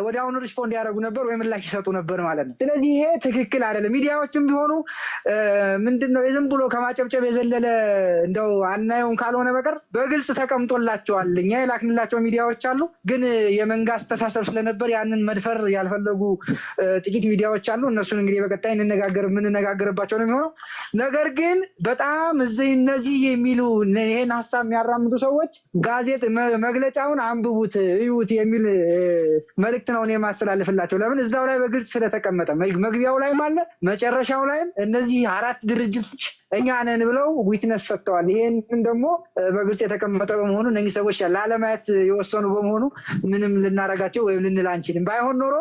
ወደ አሁኑ ሪስፖንድ ያደረጉ ነበር ወይ ምላሽ ይሰጡ ነበር ማለት ነው። ስለዚህ ይሄ ትክክል አይደለም። ሚዲያዎችም ቢሆኑ ምንድነው የዝም ብሎ ከማጨብጨብ የዘለለ እንደው አናየውን ካልሆነ በቀር በግልጽ ተቀምጦላቸዋል። እኛ የላክንላቸው ሚዲያዎች አሉ፣ ግን የመንጋ አስተሳሰብ ስለነበር ያንን መድፈር ያልፈለጉ ጥቂት ሚዲያዎች አሉ። እነሱን እንግዲህ በቀጣይ የምንነጋገርባቸው ነው የሚሆነው። ነገር ግን በጣም እነዚህ የሚሉ ይሄን ሀሳብ የሚያራምዱ ሰዎች መግለጫውን አንብቡት እዩት የሚል መልእክት ነው እኔ የማስተላልፍላቸው። ለምን እዛው ላይ በግልጽ ስለተቀመጠ መግቢያው ላይም አለ መጨረሻው ላይም እነዚህ አራት ድርጅቶች እኛ ነን ብለው ዊትነስ ሰጥተዋል። ይሄንን ደግሞ በግልጽ የተቀመጠ በመሆኑ እነዚህ ሰዎች ላለማየት የወሰኑ በመሆኑ ምንም ልናረጋቸው ወይም ልንል አንችልም። ባይሆን ኖሮ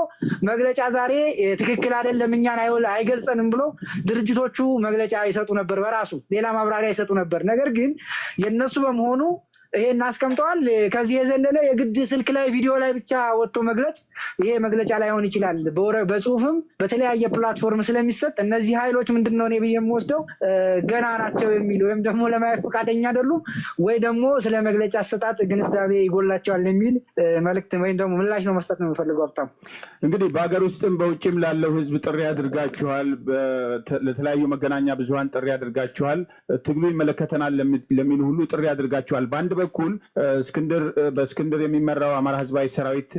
መግለጫ ዛሬ ትክክል አይደለም እኛን አይገልጸንም ብሎ ድርጅቶቹ መግለጫ ይሰጡ ነበር፣ በራሱ ሌላ ማብራሪያ ይሰጡ ነበር። ነገር ግን የነሱ በመሆኑ ይሄን አስቀምጠዋል። ከዚህ የዘለለ የግድ ስልክ ላይ ቪዲዮ ላይ ብቻ ወጥቶ መግለጽ ይሄ መግለጫ ላይሆን ይችላል። በጽሁፍም በተለያየ ፕላትፎርም ስለሚሰጥ እነዚህ ኃይሎች ምንድነው እኔ ብዬ የምወስደው ገና ናቸው የሚል ወይም ደግሞ ለማየት ፈቃደኛ አይደሉም ወይ ደግሞ ስለ መግለጫ አሰጣጥ ግንዛቤ ይጎላቸዋል የሚል መልእክት ወይም ደግሞ ምላሽ ነው መስጠት ነው የምፈልገው። በጣም እንግዲህ በሀገር ውስጥም በውጭም ላለው ህዝብ ጥሪ አድርጋችኋል። ለተለያዩ መገናኛ ብዙሃን ጥሪ አድርጋችኋል። ትግሉ ይመለከተናል ለሚሉ ሁሉ ጥሪ አድርጋችኋል። በአንድ በኩል በእስክንድር የሚመራው አማራ ህዝባዊ ሰራዊት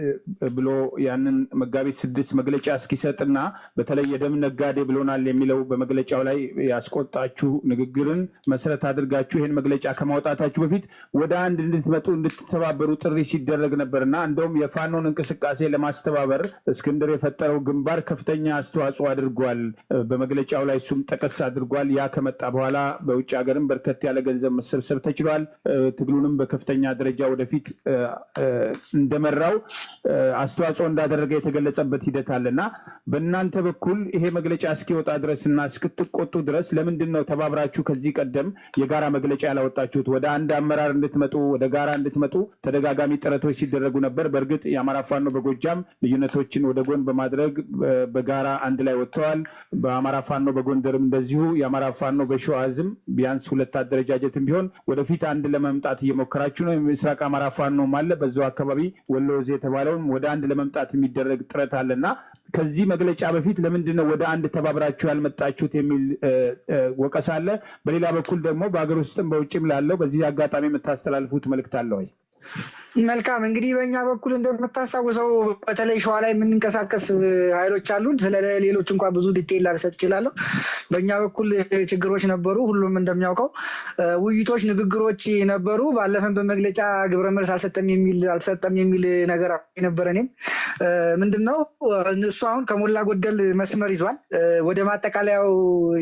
ብሎ ያንን መጋቢት 6 መግለጫ እስኪሰጥና በተለይ የደም ነጋዴ ብሎናል የሚለው በመግለጫው ላይ ያስቆጣችሁ ንግግርን መሰረት አድርጋችሁ ይህን መግለጫ ከማውጣታችሁ በፊት ወደ አንድ እንድትመጡ እንድትተባበሩ ጥሪ ሲደረግ ነበርና እንደውም የፋኖን እንቅስቃሴ ለማስተባበር እስክንድር የፈጠረው ግንባር ከፍተኛ አስተዋጽኦ አድርጓል። በመግለጫው ላይ እሱም ጠቀስ አድርጓል። ያ ከመጣ በኋላ በውጭ ሀገርም በርከት ያለ ገንዘብ መሰብሰብ ተችሏል። ትግሉንም በከፍተኛ ደረጃ ወደፊት እንደመራው አስተዋጽኦ እንዳደረገ የተገለጸበት ሂደት አለና በእናንተ በኩል ይሄ መግለጫ እስኪወጣ ድረስ እና እስክትቆጡ ድረስ ለምንድን ነው ተባብራችሁ ከዚህ ቀደም የጋራ መግለጫ ያላወጣችሁት? ወደ አንድ አመራር እንድትመጡ ወደ ጋራ እንድትመጡ ተደጋጋሚ ጥረቶች ሲደረጉ ነበር። በእርግጥ የአማራ ፋኖ በጎጃም ልዩነቶችን ወደ ጎን በማድረግ በጋራ አንድ ላይ ወጥተዋል። በአማራ ፋኖ በጎንደርም እንደዚሁ የአማራ ፋኖ በሸዋ ዕዝም ቢያንስ 2 አደረጃጀትም ቢሆን ወደፊት አንድ ለመምጣት እየሞከራችሁ ነው። ምስራቅ አማራ ፋኖም አለ፣ በዛው አካባቢ ወሎ ዕዝ የተባለውም ወደ አንድ ለመምጣት የሚደረግ ጥረት አለና ከዚህ መግለጫ በፊት ለምንድን ነው ወደ አንድ ተባብራችሁ ያልመጣችሁት የሚል ወቀሳ አለ። በሌላ በኩል ደግሞ በሀገር ውስጥም በውጭም ላለው በዚህ አጋጣሚ የምታስተላልፉት መልእክት አለ ወይ? መልካም እንግዲህ በእኛ በኩል እንደምታስታውሰው በተለይ ሸዋ ላይ የምንንቀሳቀስ ኃይሎች አሉን። ስለ ሌሎች እንኳን ብዙ ዲቴይል ላልሰጥ እችላለሁ። በእኛ በኩል ችግሮች ነበሩ። ሁሉም እንደሚያውቀው ውይይቶች፣ ንግግሮች ነበሩ። ባለፈን በመግለጫ ግብረ መልስ አልሰጠም የሚል ነገር ነበረ። እኔም ምንድነው እሱ አሁን ከሞላ ጎደል መስመር ይዟል። ወደ ማጠቃለያው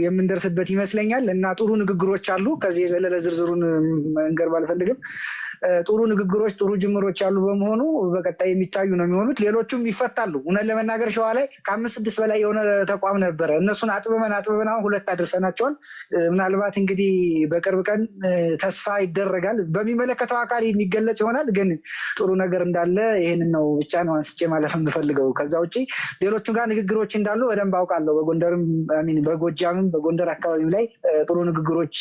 የምንደርስበት ይመስለኛል እና ጥሩ ንግግሮች አሉ። ከዚህ የዘለለ ዝርዝሩን መንገር ባልፈልግም ጥሩ ንግግሮች፣ ጥሩ ጅምሮች ያሉ በመሆኑ በቀጣይ የሚታዩ ነው የሚሆኑት። ሌሎቹም ይፈታሉ። እውነት ለመናገር ሸዋ ላይ ከ5-6 በላይ የሆነ ተቋም ነበረ። እነሱን አጥብበን አሁን 2 አድርሰናቸዋል። ምናልባት እንግዲህ በቅርብ ቀን ተስፋ ይደረጋል፣ በሚመለከተው አካል የሚገለጽ ይሆናል። ግን ጥሩ ነገር እንዳለ ይህንን ነው ብቻ ነው አንስቼ ማለፍ የምፈልገው። ከዛ ውጭ ሌሎቹ ጋር ንግግሮች እንዳሉ በደንብ አውቃለሁ። በጎንደርም በጎጃምም በጎንደር አካባቢም ላይ ጥሩ ንግግሮች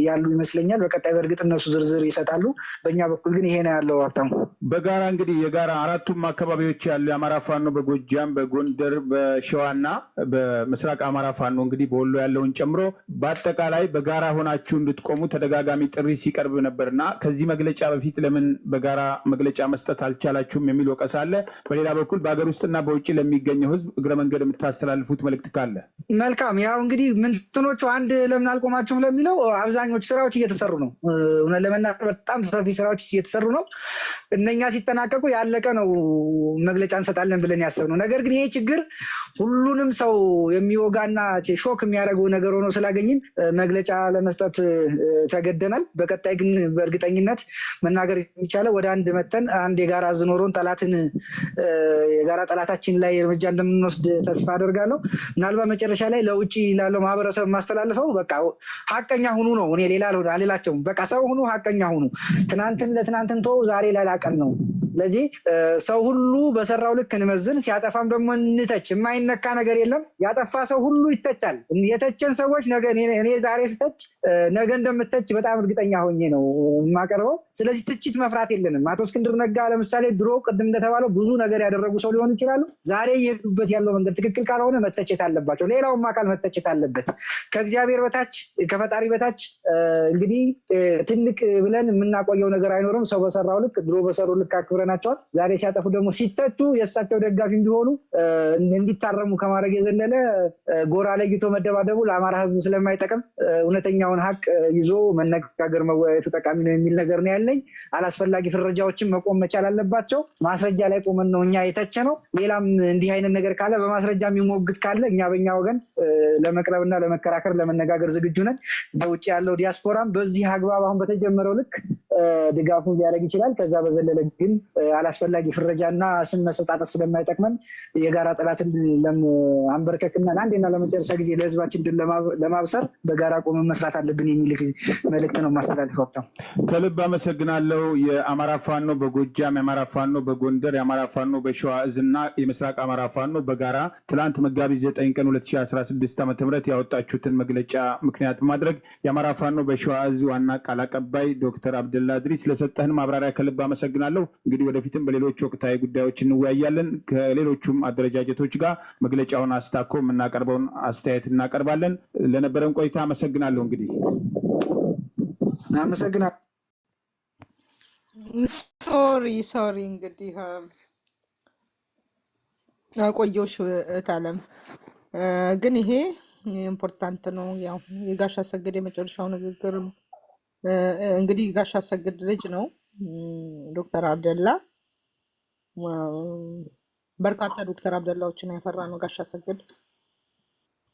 ያሉ ይመስለኛል። በቀጣይ በእርግጥ እነሱ ዝርዝር ይሰጣሉ። በእኛ በኩል ግን ይሄ ነው ያለው። ሀብታሙ በጋራ እንግዲህ የጋራ 4ቱም አካባቢዎች ያሉ የአማራ ፋኖ በጎጃም፣ በጎንደር፣ በሸዋና በምስራቅ አማራ ፋኖ እንግዲህ በወሎ ያለውን ጨምሮ በአጠቃላይ በጋራ ሆናችሁ እንድትቆሙ ተደጋጋሚ ጥሪ ሲቀርብ ነበርና ከዚህ መግለጫ በፊት ለምን በጋራ መግለጫ መስጠት አልቻላችሁም የሚል ወቀሳ አለ። በሌላ በኩል በሀገር ውስጥና በውጭ ለሚገኘው ሕዝብ እግረ መንገድ የምታስተላልፉት መልእክት ካለ? መልካም። ያው እንግዲህ ምንትኖቹ አንድ ለምን አልቆማችሁም ለሚለው አብዛኞቹ ስራዎች እየተሰሩ ነው። ለመናገር በጣም ሰፊ ስራዎች እየተሰሩ ነው። እነኛ ሲጠናቀቁ ያለቀ ነው መግለጫ እንሰጣለን ብለን ያሰብነው። ነገር ግን ይሄ ችግር ሁሉንም ሰው የሚወጋና ሾክ የሚያደርገው ነገር ሆኖ ስላገኝን መግለጫ ለመስጠት ተገደናል። በቀጣይ ግን በእርግጠኝነት መናገር የሚቻለው ወደ አንድ መተን አንድ የጋራ ዝኖሮን የጋራ ጠላታችን ላይ እርምጃ እንደምንወስድ ተስፋ አደርጋለሁ። ምናልባት መጨረሻ ላይ ለውጭ ላለው ማህበረሰብ የማስተላልፈው በቃ ሀቀኛ ሁኑ ነው። እኔ ሌላ አልላቸውም። በቃ ሰው ሁኑ፣ ሀቀኛ ሁኑ። ትናንትን ለትናንትን ተው፣ ዛሬ ላላቀን ነው። ስለዚህ ሰው ሁሉ በሰራው ልክ እንመዝን፣ ሲያጠፋም ደግሞ እንተች። የማይነካ ነገር የለም። ያጠፋ ሰው ሁሉ ይተቻል። የተቸን ሰዎች ነገ እኔ ዛሬ ስተች ነገ እንደምተች በጣም እርግጠኛ ሆኜ ነው የማቀርበው። ስለዚህ ትችት መፍራት የለንም። አቶ እስክንድር ነጋ ለምሳሌ ድሮ ቅድም እንደተባለው ብዙ ነገር ያደረጉ ሰው ሊሆኑ ይችላሉ። ዛሬ የሄዱበት ያለው መንገድ ትክክል ካልሆነ መተቸት አለባቸው። ሌላውም አካል መተቸት አለበት። ከእግዚአብሔር በታች ከፈጣሪ በታች እንግዲህ ትልቅ ብለን የምናቆየው ነገር አይኖርም። ሰው በሰራው ልክ ድሮ በሰሩ ልክ አክብረናቸዋል። ዛሬ ሲያጠፉ ደግሞ ሲተቹ የእሳቸው ደጋፊ እንዲሆኑ እንዲታረሙ ከማድረግ የዘለለ ጎራ ለይቶ መደባደቡ ለአማራ ሕዝብ ስለማይጠቅም እውነተኛውን ሀቅ ይዞ መነጋገር መወያየቱ ጠቃሚ ነው የሚል ነገር ነው ያለኝ። አላስፈላጊ ፍረጃዎችን መቆም መቻል አለባቸው። ማስረጃ ላይ ቆመን ነው እኛ የተቸ ነው። ሌላም እንዲህ አይነት ነገር ካለ በማስረጃ የሚሞግት ካለ እኛ በእኛ ወገን ለመቅረብና ለመከራከር ለመነጋገር ዝግጁ ነን። በውጭ ያለው ዲያስፖራም በዚህ አግባብ አሁን በተጀመረው ልክ ድጋፉን ሊያደርግ ይችላል። ከዛ በዘለለ ግን አላስፈላጊ ፍረጃና ስም መሰጣጠት ስለማይጠቅመን የጋራ ጠላትን አንበርከክና ለአንዴና ለመጨረሻ ጊዜ ለህዝባችን ድል ለማብሰር በጋራ ቆመን መስራት አለብን የሚል መልእክት ነው ማስተላለፈው። ከልብ አመሰግናለሁ። የአማራ ፋኖ በጎጃም፣ የአማራ ፋኖ በጎንደር፣ የአማራ ፋኖ በሸዋ እዝና የምስራቅ አማራ ፋኖ በጋራ ትላንት መጋቢት 9 ቀን 2016 ዓ.ም ያወጣችሁትን መግለጫ ምክንያት በማድረግ የአማራ ፋኖ በሸዋ እዝ ዋና ቃል አቀባይ ዶክተር አብደላ ድሪስ ለሰጠህን ማብራሪያ ከልብ አመሰግናለሁ። እንግዲህ ወደፊትም በሌሎች ወቅታዊ ጉዳዮች እንወያያለን። ከሌሎቹም አደረጃጀቶች ጋር መግለጫውን አስታኮ የምናቀርበውን አስተያየት እናቀርባለን። ለነበረን ቆይታ አመሰግናለሁ። እንግዲህ አመሰግናለሁ። ሶሪ እንግዲህ ቆየሁሽ እህታለም፣ ግን ይሄ ኢምፖርታንት ነው። ያው የጋሽ አሰግድ የመጨረሻው ንግግር እንግዲህ ጋሽ አሰግድ ልጅ ነው ዶክተር አብደላ። በርካታ ዶክተር አብደላዎችን ያፈራ ነው ጋሽ አሰግድ።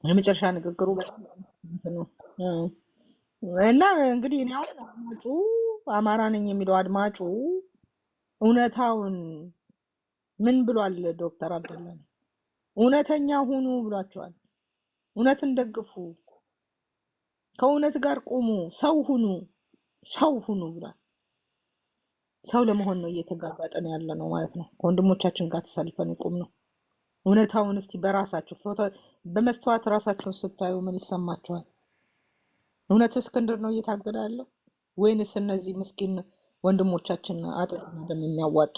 የመጨረሻ ንግግሩ ነው እና እንግዲህ እኔ አሁን አድማጩ አማራ ነኝ የሚለው አድማጩ እውነታውን ምን ብሏል? ዶክተር አብደላ እውነተኛ ሁኑ ብሏቸዋል። እውነትን ደግፉ፣ ከእውነት ጋር ቁሙ፣ ሰው ሁኑ ብሏል። ሰው ለመሆን ነው እየተጋጋጠን ያለ ነው ማለት ነው። ከወንድሞቻችን ጋር ተሰልፈን ቁም ነው። እውነታውን እስቲ በራሳችሁ ፎቶ በመስተዋት ራሳችሁን ስታዩ ምን ይሰማችኋል? እውነት እስክንድር ነው እየታገደ ያለው ወይንስ እነዚህ ምስኪን ወንድሞቻችን አጥንትና ደም የሚያዋጡ?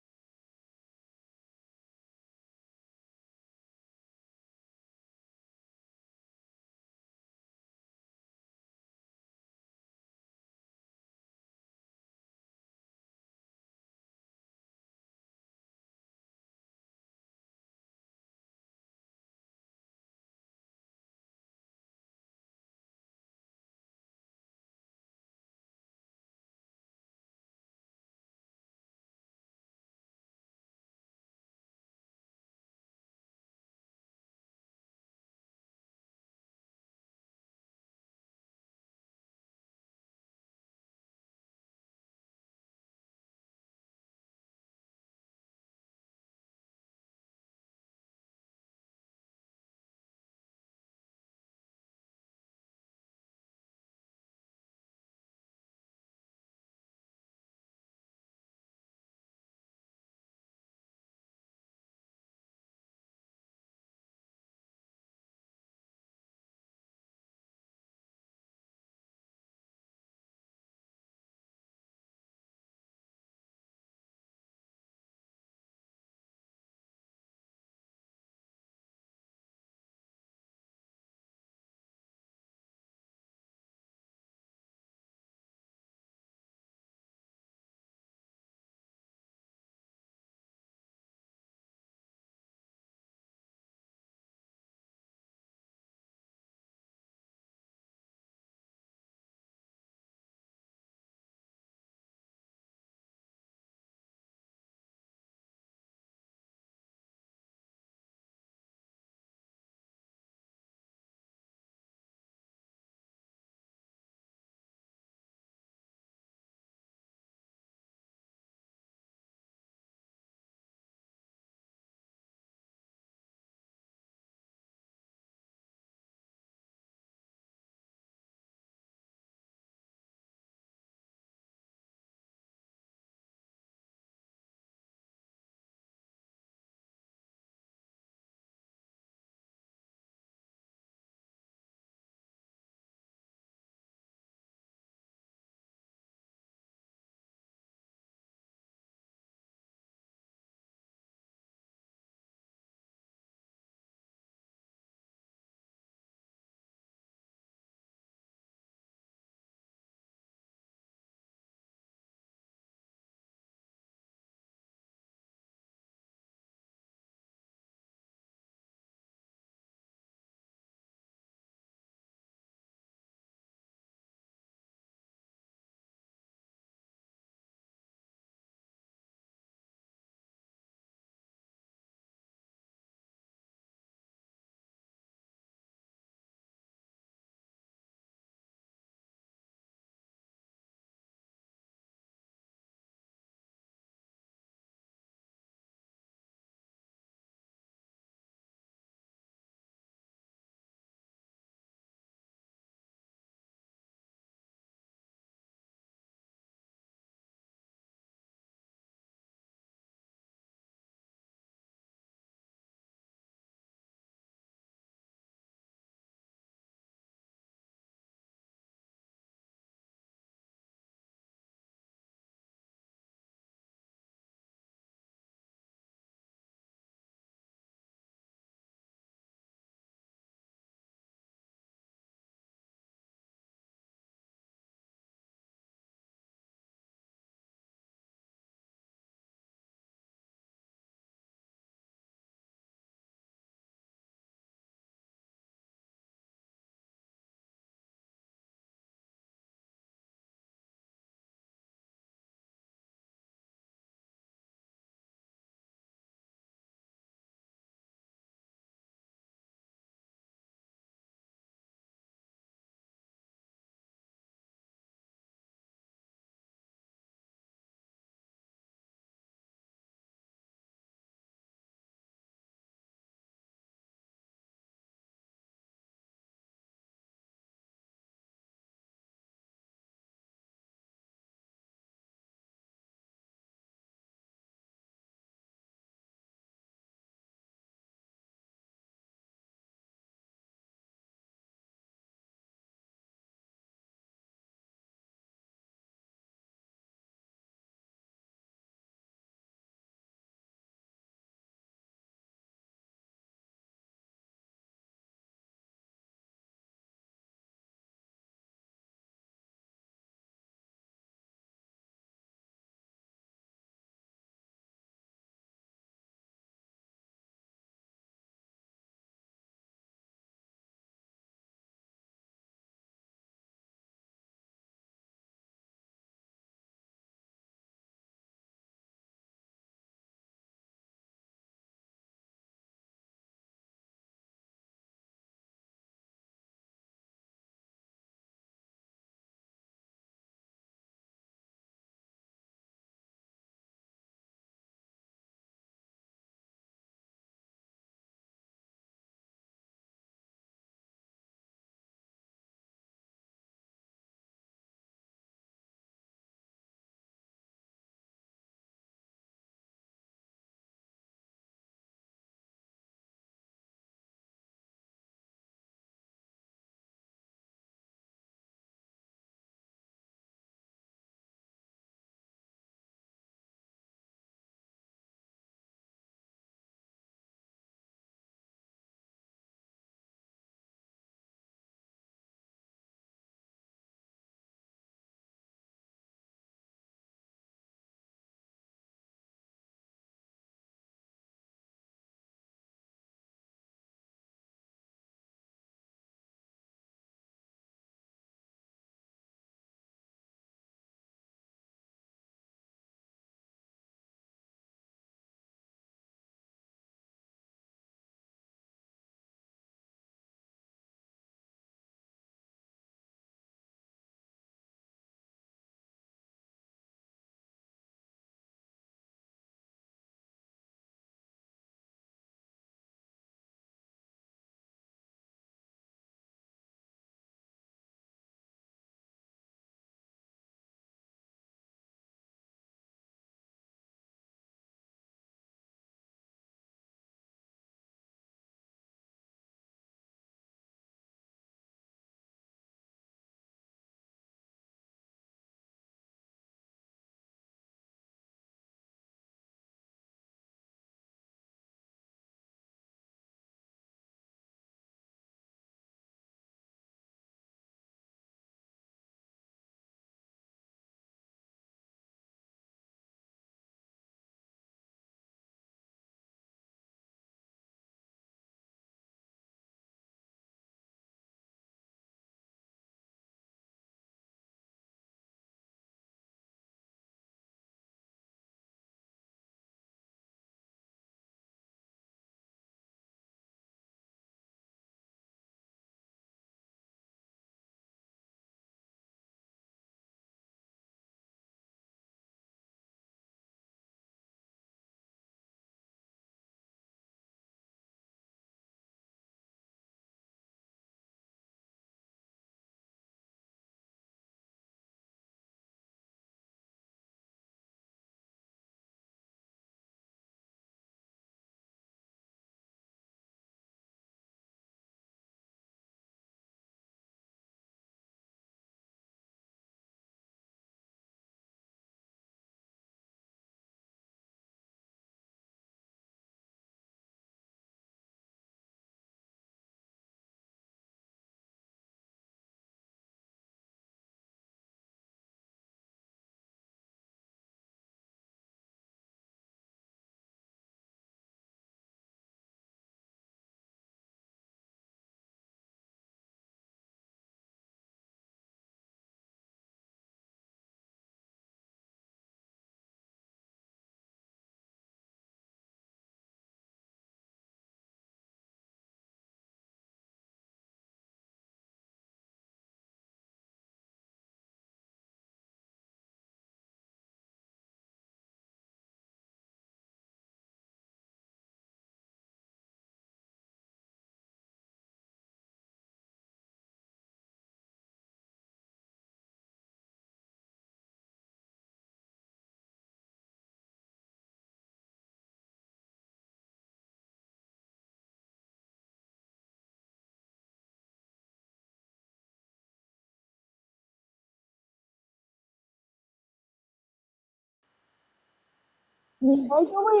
ባይዘወይ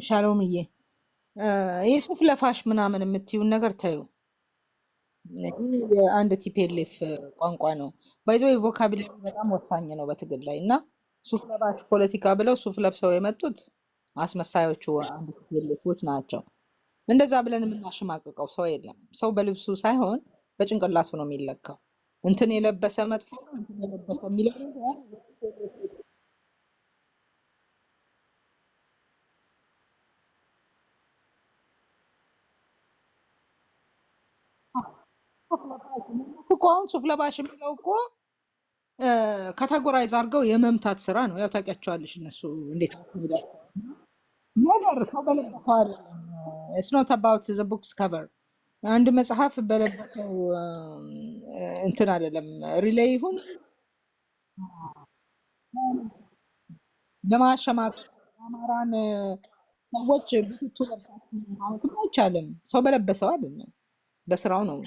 ሻሎምዬ ይህ ሱፍ ለፋሽ ምናምን የምትዩን ነገር ታዩ የአንድ ቲፔሌፍ ቋንቋ ነው። ባይዘወይ ቮካብላሪ በጣም ወሳኝ ነው በትግል ላይ እና ሱፍ ለባሽ ፖለቲካ ብለው ሱፍ ለብሰው የመጡት አስመሳዮቹ አንድ ቲፔሌፎች ናቸው። እንደዛ ብለን የምናሸማቅቀው ሰው የለም። ሰው በልብሱ ሳይሆን በጭንቅላቱ ነው የሚለካው። እንትን የለበሰ መጥፎ ነው፣ እንትን የለበሰ የሚለው ነገር እኮ አሁን ሱፍ ለባሽ የሚለው እኮ ካታጎራይዝ አድርገው የመምታት ስራ ነው። ያው ታውቂያቸዋለሽ እነሱ እንዴት ነገር ሰው በለበሰው አይደለም። ኢትስ ኖት አባውት ዘ ቡክስ ከቨር አንድ መጽሐፍ በለበሰው እንትን አይደለም ሪሌይ ይሁን ለማሸማቀቅ አማራን ሰዎች ብትቱ ለብሳችሁ ማለትም አይቻልም። ሰው በለበሰው አይደለም በስራው ነው።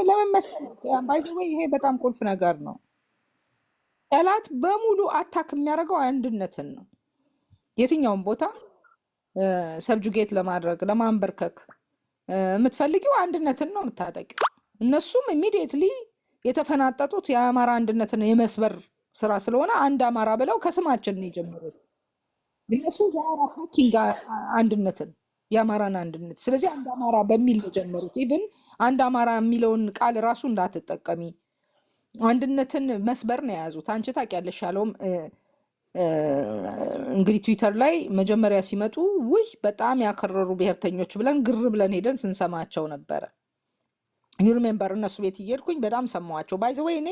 ለምን መሰለህ ባይ ዘ ወይ ይሄ በጣም ቁልፍ ነገር ነው። ጠላት በሙሉ አታክ የሚያደርገው አንድነትን ነው። የትኛውም ቦታ ሰብጁጌት ለማድረግ ለማንበርከክ የምትፈልጊው አንድነትን ነው የምታጠቂው። እነሱም ኢሚዲየትሊ የተፈናጠጡት የአማራ አንድነትን የመስበር ስራ ስለሆነ አንድ አማራ ብለው ከስማችን ነው የጀመሩት። እነሱ ዛራ ሀኪንግ አንድነትን የአማራን አንድነት ስለዚህ አንድ አማራ በሚል የጀመሩት ኢቭን አንድ አማራ የሚለውን ቃል ራሱ እንዳትጠቀሚ አንድነትን መስበር ነው የያዙት። አንቺ ታውቂያለሽ ያለውም እንግዲህ ትዊተር ላይ መጀመሪያ ሲመጡ ውይ በጣም ያከረሩ ብሔርተኞች ብለን ግር ብለን ሄደን ስንሰማቸው ነበረ። ዩሪሜምበር እነሱ ቤት እየሄድኩኝ በጣም ሰማዋቸው። ባይ ዘ ወይ እኔ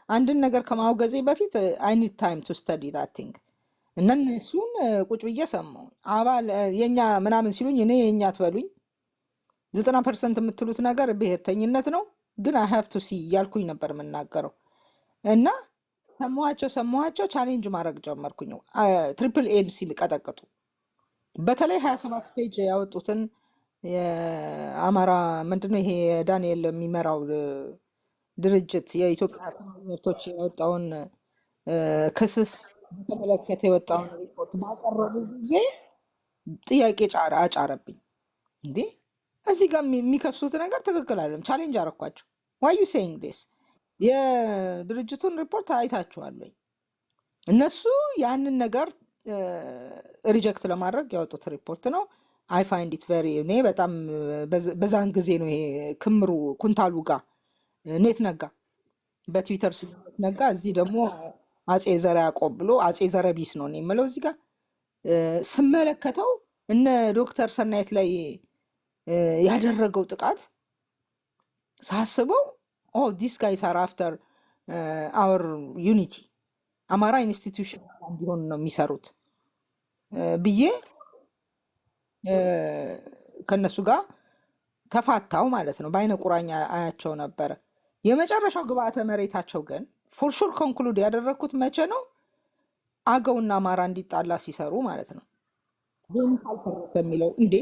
አንድን ነገር ከማውገዜ በፊት አይ ኒድ ታይም ቱ ስተዲ ዛት ቲንግ እና እነሱን ቁጭ ብዬ ሰማሁ። አባል የኛ ምናምን ሲሉኝ እኔ የኛ ትበሉኝ 90% የምትሉት ነገር ብሔርተኝነት ነው፣ ግን አይ ሃቭ ቱ ሲ እያልኩኝ ነበር የምናገረው እና ሰማኋቸው ቻሌንጅ ማድረግ ጀመርኩኝ። ትሪፕል ኤን ሲቀጠቅጡ በተለይ 27 ፔጅ ያወጡትን የአማራ ምንድነው ይሄ ዳንኤል የሚመራው ድርጅት የኢትዮጵያ ሰብአዊ መብቶች ያወጣውን ክስስ በተመለከተ የወጣውን ሪፖርት ባቀረቡ ጊዜ ጥያቄ አጫረብኝ። እንዴ እዚህ ጋር የሚከሱት ነገር ትክክል አይደለም። ቻሌንጅ አረኳቸው። ዋይ ዩ ሴይንግ ዲስ? የድርጅቱን ሪፖርት አይታችኋል ወይ? እነሱ ያንን ነገር ሪጀክት ለማድረግ ያወጡት ሪፖርት ነው። አይ ፋይንድ ኢት ቨሪ እኔ በጣም በዛን ጊዜ ነው ይሄ ክምሩ ኩንታሉ ጋር ኔት ነጋ በትዊተር ኔት ነጋ፣ እዚህ ደግሞ አጼ ዘረ ያዕቆብ ብሎ አጼ ዘረ ቢስ ነው የምለው። እዚህ ጋር ስመለከተው እነ ዶክተር ሰናይት ላይ ያደረገው ጥቃት ሳስበው ኦ ዲስ ጋይስ አር አፍተር አወር ዩኒቲ አማራ ኢንስቲትዩሽን እንዲሆን ነው የሚሰሩት ብዬ ከነሱ ጋር ተፋታው ማለት ነው። በአይነ ቁራኛ አያቸው ነበረ። የመጨረሻው ግብአተ መሬታቸው ግን ፎርሹር ኮንክሉድ ያደረግኩት መቼ ነው? አገውና አማራ እንዲጣላ ሲሰሩ ማለት ነው። ዞን ካልፈረሰ የሚለው እንዴ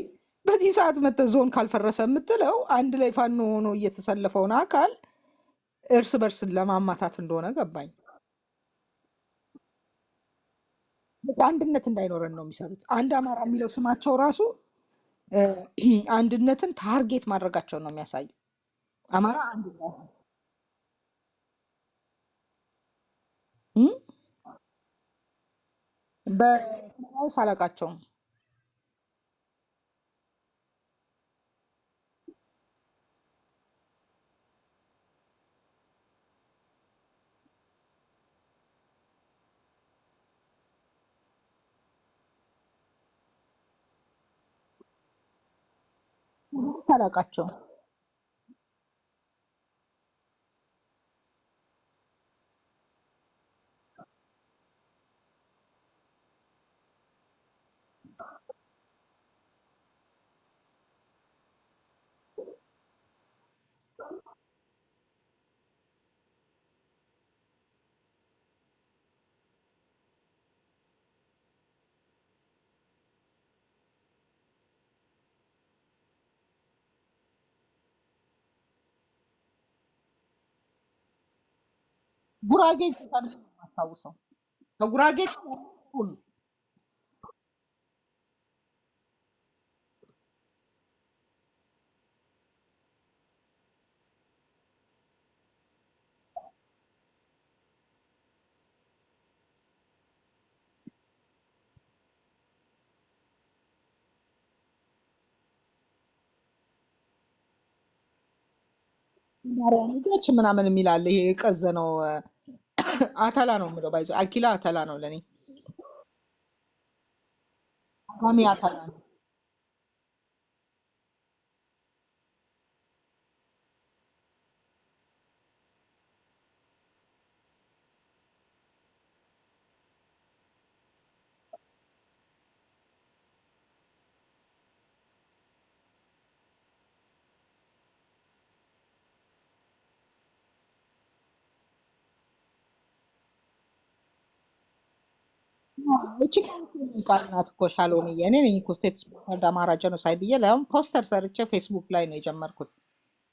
በዚህ ሰዓት መተ ዞን ካልፈረሰ የምትለው አንድ ላይ ፋኖ ሆኖ እየተሰለፈውን አካል እርስ በርስ ለማማታት እንደሆነ ገባኝ። አንድነት እንዳይኖረን ነው የሚሰሩት። አንድ አማራ የሚለው ስማቸው ራሱ አንድነትን ታርጌት ማድረጋቸው ነው የሚያሳየው። አማራ አንድ በክለባዊ ሳላቃቸውም ሳላቃቸውም ጉራጌ ሲሰልፍ ማስታውሰው ከጉራጌ ሁሉ ማርያም ልጆች ምናምን የሚላለ ይሄ የቀዘነው አተላ ነው የምለው ባይዞ አኪላ አተላ ነው ለኔ አጋሚ አተላ ነው። እቺ ቃል ናት እኮ ሻሎሚ እኔ ነኝ እኮ ስቴት ስፖንሰርድ አማራ ጀኖሳይድ ብዬ ላይም ፖስተር ሰርቼ ፌስቡክ ላይ ነው የጀመርኩት።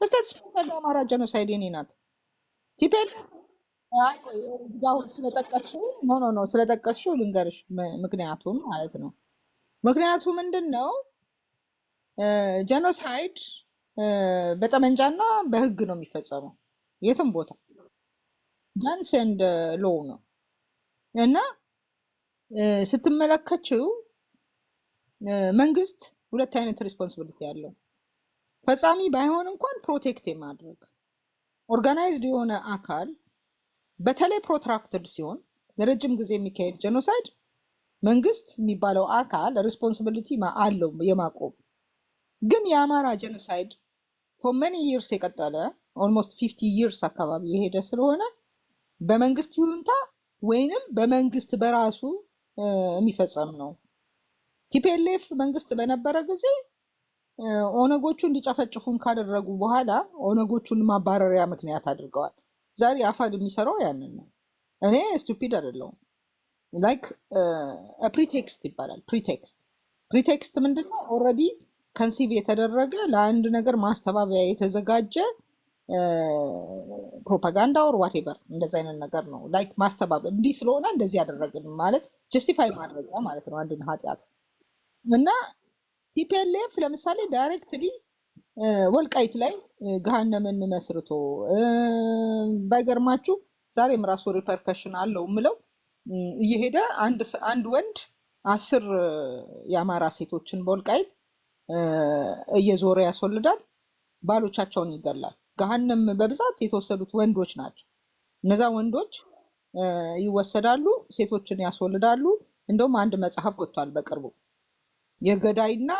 ስቴት ስፖንሰርድ አማራ ጀኖሳይድ የኔ ናት። ቲፔል እዚህ ጋ አሁን ስለጠቀስሽው ኖ ስለጠቀስሽው ልንገርሽ ምክንያቱም ማለት ነው። ምክንያቱ ምንድን ነው? ጀኖሳይድ በጠመንጃና በህግ ነው የሚፈጸመው የትም ቦታ ጋንስ ኤንድ ሎው ነው እና ስትመለከችው መንግስት ሁለት አይነት ሪስፖንሲቢሊቲ ያለው ፈጻሚ ባይሆን እንኳን ፕሮቴክት የማድረግ ኦርጋናይዝድ የሆነ አካል በተለይ ፕሮትራክትድ ሲሆን ለረጅም ጊዜ የሚካሄድ ጀኖሳይድ መንግስት የሚባለው አካል ሪስፖንሲቢሊቲ አለው የማቆም። ግን የአማራ ጀኖሳይድ ፎር መኒ ይርስ የቀጠለ ኦልሞስት 50 ይርስ አካባቢ የሄደ ስለሆነ በመንግስት ይሁንታ ወይንም በመንግስት በራሱ የሚፈጸም ነው። ቲፒኤልኤፍ መንግስት በነበረ ጊዜ ኦነጎቹ እንዲጨፈጭፉን ካደረጉ በኋላ ኦነጎቹን ማባረሪያ ምክንያት አድርገዋል። ዛሬ አፋድ የሚሰራው ያንን ነው። እኔ ስቱፒድ አይደለሁም። ላይክ ፕሪቴክስት ይባላል። ፕሪቴክስት ምንድነው? ኦልሬዲ ከንሲቭ የተደረገ ለአንድ ነገር ማስተባበያ የተዘጋጀ ፕሮፓጋንዳ ኦር ዋቴቨር እንደዚህ አይነት ነገር ነው። ላይክ ማስተባበያ እንዲህ ስለሆነ እንደዚህ ያደረግን ማለት ጀስቲፋይ ማድረግ ማለት ነው አንድን ኃጢአት። እና ቲፒኤልኤፍ ለምሳሌ ዳይሬክትሊ ወልቃይት ላይ ገሃነምን መስርቶ ባይገርማችሁ ዛሬም ራሱ ሪፐርከሽን አለው ምለው እየሄደ አንድ ወንድ 10 የአማራ ሴቶችን በወልቃይት እየዞረ ያስወልዳል፣ ባሎቻቸውን ይገላል። ገሃነም በብዛት የተወሰዱት ወንዶች ናቸው። እነዛ ወንዶች ይወሰዳሉ፣ ሴቶችን ያስወልዳሉ። እንደውም አንድ መጽሐፍ ወጥቷል በቅርቡ የገዳይና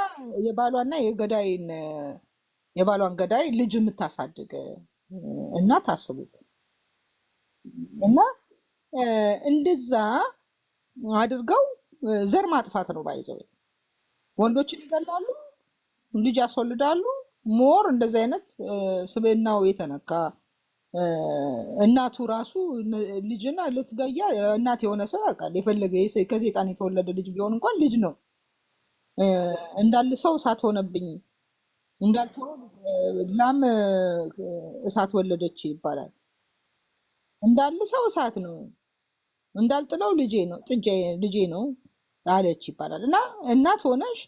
የባሏን ገዳይ ልጅ የምታሳድግ እና ታስቡት እና እንደዛ አድርገው ዘር ማጥፋት ነው ባይዘው ወንዶችን ይገላሉ፣ ልጅ ያስወልዳሉ። ሞር እንደዚህ አይነት ስብዕናው የተነካ እናቱ ራሱ ልጅና ልትገያ እናት የሆነ ሰው ያውቃል። የፈለገ ከሴጣን የተወለደ ልጅ ቢሆን እንኳን ልጅ ነው። እንዳልሰው እሳት ሆነብኝ እንዳልተው ላም እሳት ወለደች ይባላል። እንዳልሰው እሳት ነው እንዳልጥለው ልጄ ነው አለች ይባላል። እና እናት ሆነሽ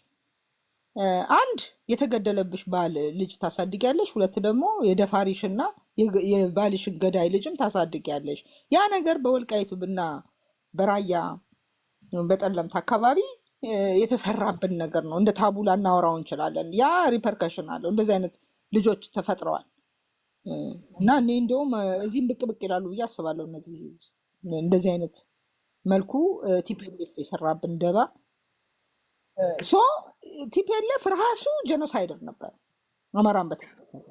አንድ የተገደለብሽ ባል ልጅ ታሳድጊያለሽ፣ ሁለት ደግሞ የደፋሪሽና የባልሽን ገዳይ ልጅም ታሳድጊያለሽ። ያ ነገር በወልቃይት ብና በራያ በጠለምት አካባቢ የተሰራብን ነገር ነው። እንደ ታቡ ላናወራው እንችላለን። ያ ሪፐርከሽን አለው። እንደዚህ አይነት ልጆች ተፈጥረዋል። እና እኔ እንደውም እዚህም ብቅ ብቅ ይላሉ ብዬ አስባለሁ። እንደዚህ አይነት መልኩ ቲፒኤልኤፍ የሰራብን ደባ ሶ ቲፒኤልኤፍ ራሱ ጀኖሳይደር ነበር አማራን በተመለከተ።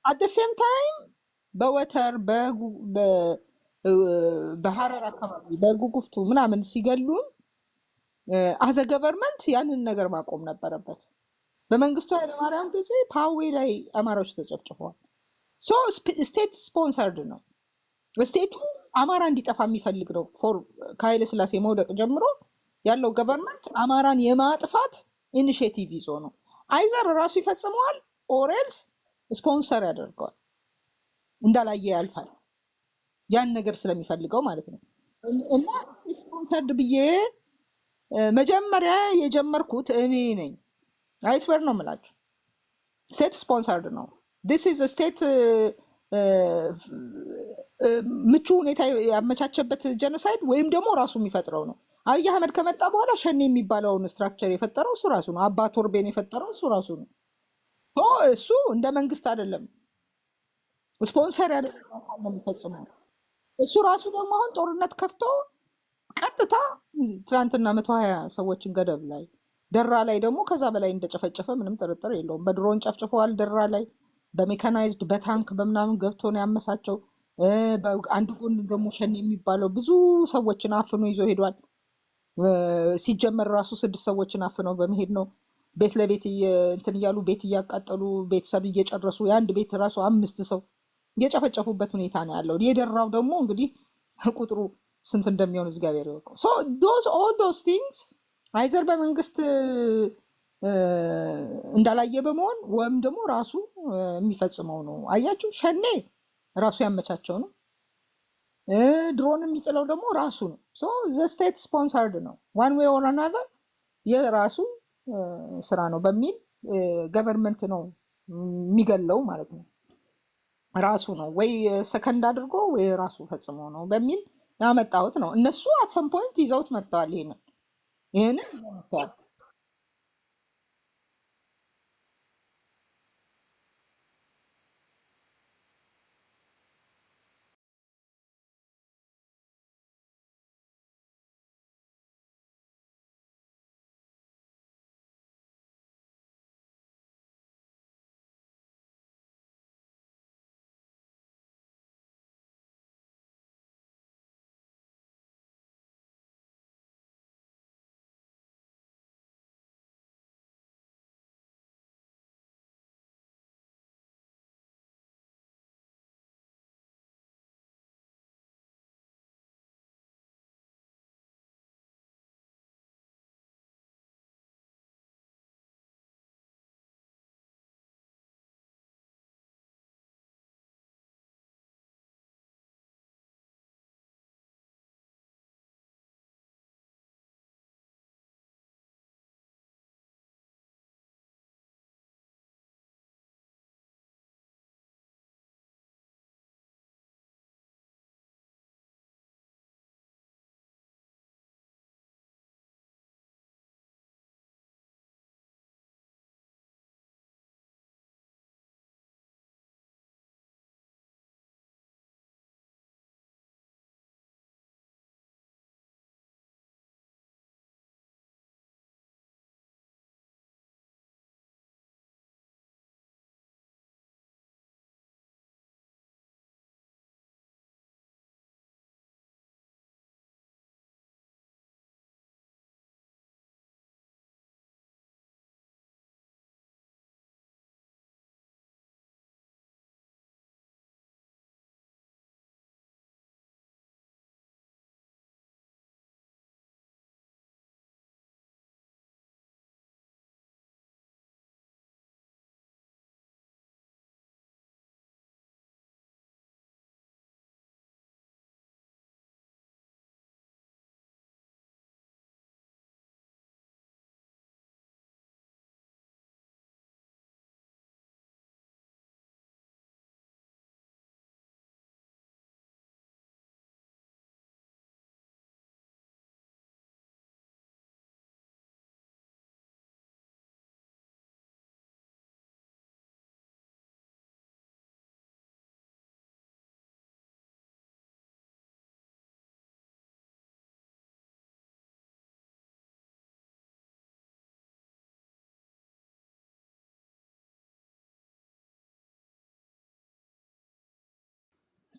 አት ሴም ታይም በወተር በሀረር አካባቢ በጉጉፍቱ ምናምን ሲገሉን አዘ ገቨርንመንት ያንን ነገር ማቆም ነበረበት። በመንግስቱ ኃይለማርያም ጊዜ ፓዌ ላይ አማራዎች ተጨፍጭፈዋል። ሶ ስቴት ስፖንሰርድ ነው። ስቴቱ አማራ እንዲጠፋ የሚፈልግ ነው። ከኃይለ ስላሴ መውደቅ ጀምሮ ያለው ገቨርንመንት አማራን የማጥፋት ኢኒሽቲቭ ይዞ ነው። አይዘር ራሱ ይፈጽመዋል ኦሬልስ ስፖንሰር ያደርገዋል። እንዳላየ ያልፋል። ያን ነገር ስለሚፈልገው ማለት ነው። እና ስፖንሰርድ ብዬ መጀመሪያ የጀመርኩት እኔ ነኝ። አይስበር ነው የምላችሁ። ስቴት ስፖንሰርድ ነው። ዲስ ኢዝ ስቴት ምቹ ሁኔታ ያመቻቸበት ጀኖሳይድ ወይም ደግሞ ራሱ የሚፈጥረው ነው። አብይ አህመድ ከመጣ በኋላ ሸኔ የሚባለውን ስትራክቸር የፈጠረው እሱ ራሱ ነው። አባ ቶርቤን የፈጠረው እሱ ራሱ ነው። እሱ እንደ መንግስት አይደለም፣ ስፖንሰር ያደረገው ነው የሚፈጽመው። እሱ ራሱ ደግሞ አሁን ጦርነት ከፍቶ ቀጥታ ትናንትና 120 ሰዎችን ገደብ ላይ ደራ ላይ ደግሞ ከዛ በላይ እንደጨፈጨፈ ምንም ጥርጥር የለውም። በድሮን ጨፍጭፈዋል። ደራ ላይ በሜካናይዝድ በታንክ በምናምን ገብቶ ነው ያመሳቸው። አንድ ጎን ደግሞ ሸኔ የሚባለው ብዙ ሰዎችን አፍኖ ይዞ ሄዷል። ሲጀመር ራሱ 6 ሰዎችን አፍነው በመሄድ ነው ቤት ለቤት እንትን እያሉ ቤት እያቃጠሉ ቤተሰብ እየጨረሱ የአንድ ቤት ራሱ 5 ሰው የጨፈጨፉበት ሁኔታ ነው ያለው። የደራው ደግሞ እንግዲህ ቁጥሩ ስንት እንደሚሆን እግዚአብሔር ያውቀው። ሶ ኦል ዶስ ቲንግስ አይዘር በመንግስት እንዳላየ በመሆን ወይም ደግሞ ራሱ የሚፈጽመው ነው። አያችሁ፣ ሸኔ ራሱ ያመቻቸው ነው። ድሮን የሚጥለው ደግሞ ራሱ ነው። ሶ ዘ ስቴት ስፖንሰርድ ነው ዋን ዌይ ኦር አናዘር የራሱ ስራ ነው በሚል ገቨርንመንት ነው የሚገለው ማለት ነው። ራሱ ነው ወይ ሰከንድ አድርጎ ወይ ራሱ ፈጽሞ ነው በሚል ያመጣሁት ነው። እነሱ አት ሰም ፖይንት ይዘውት መጥተዋል። ይሄንን ይዘው መጥተዋል።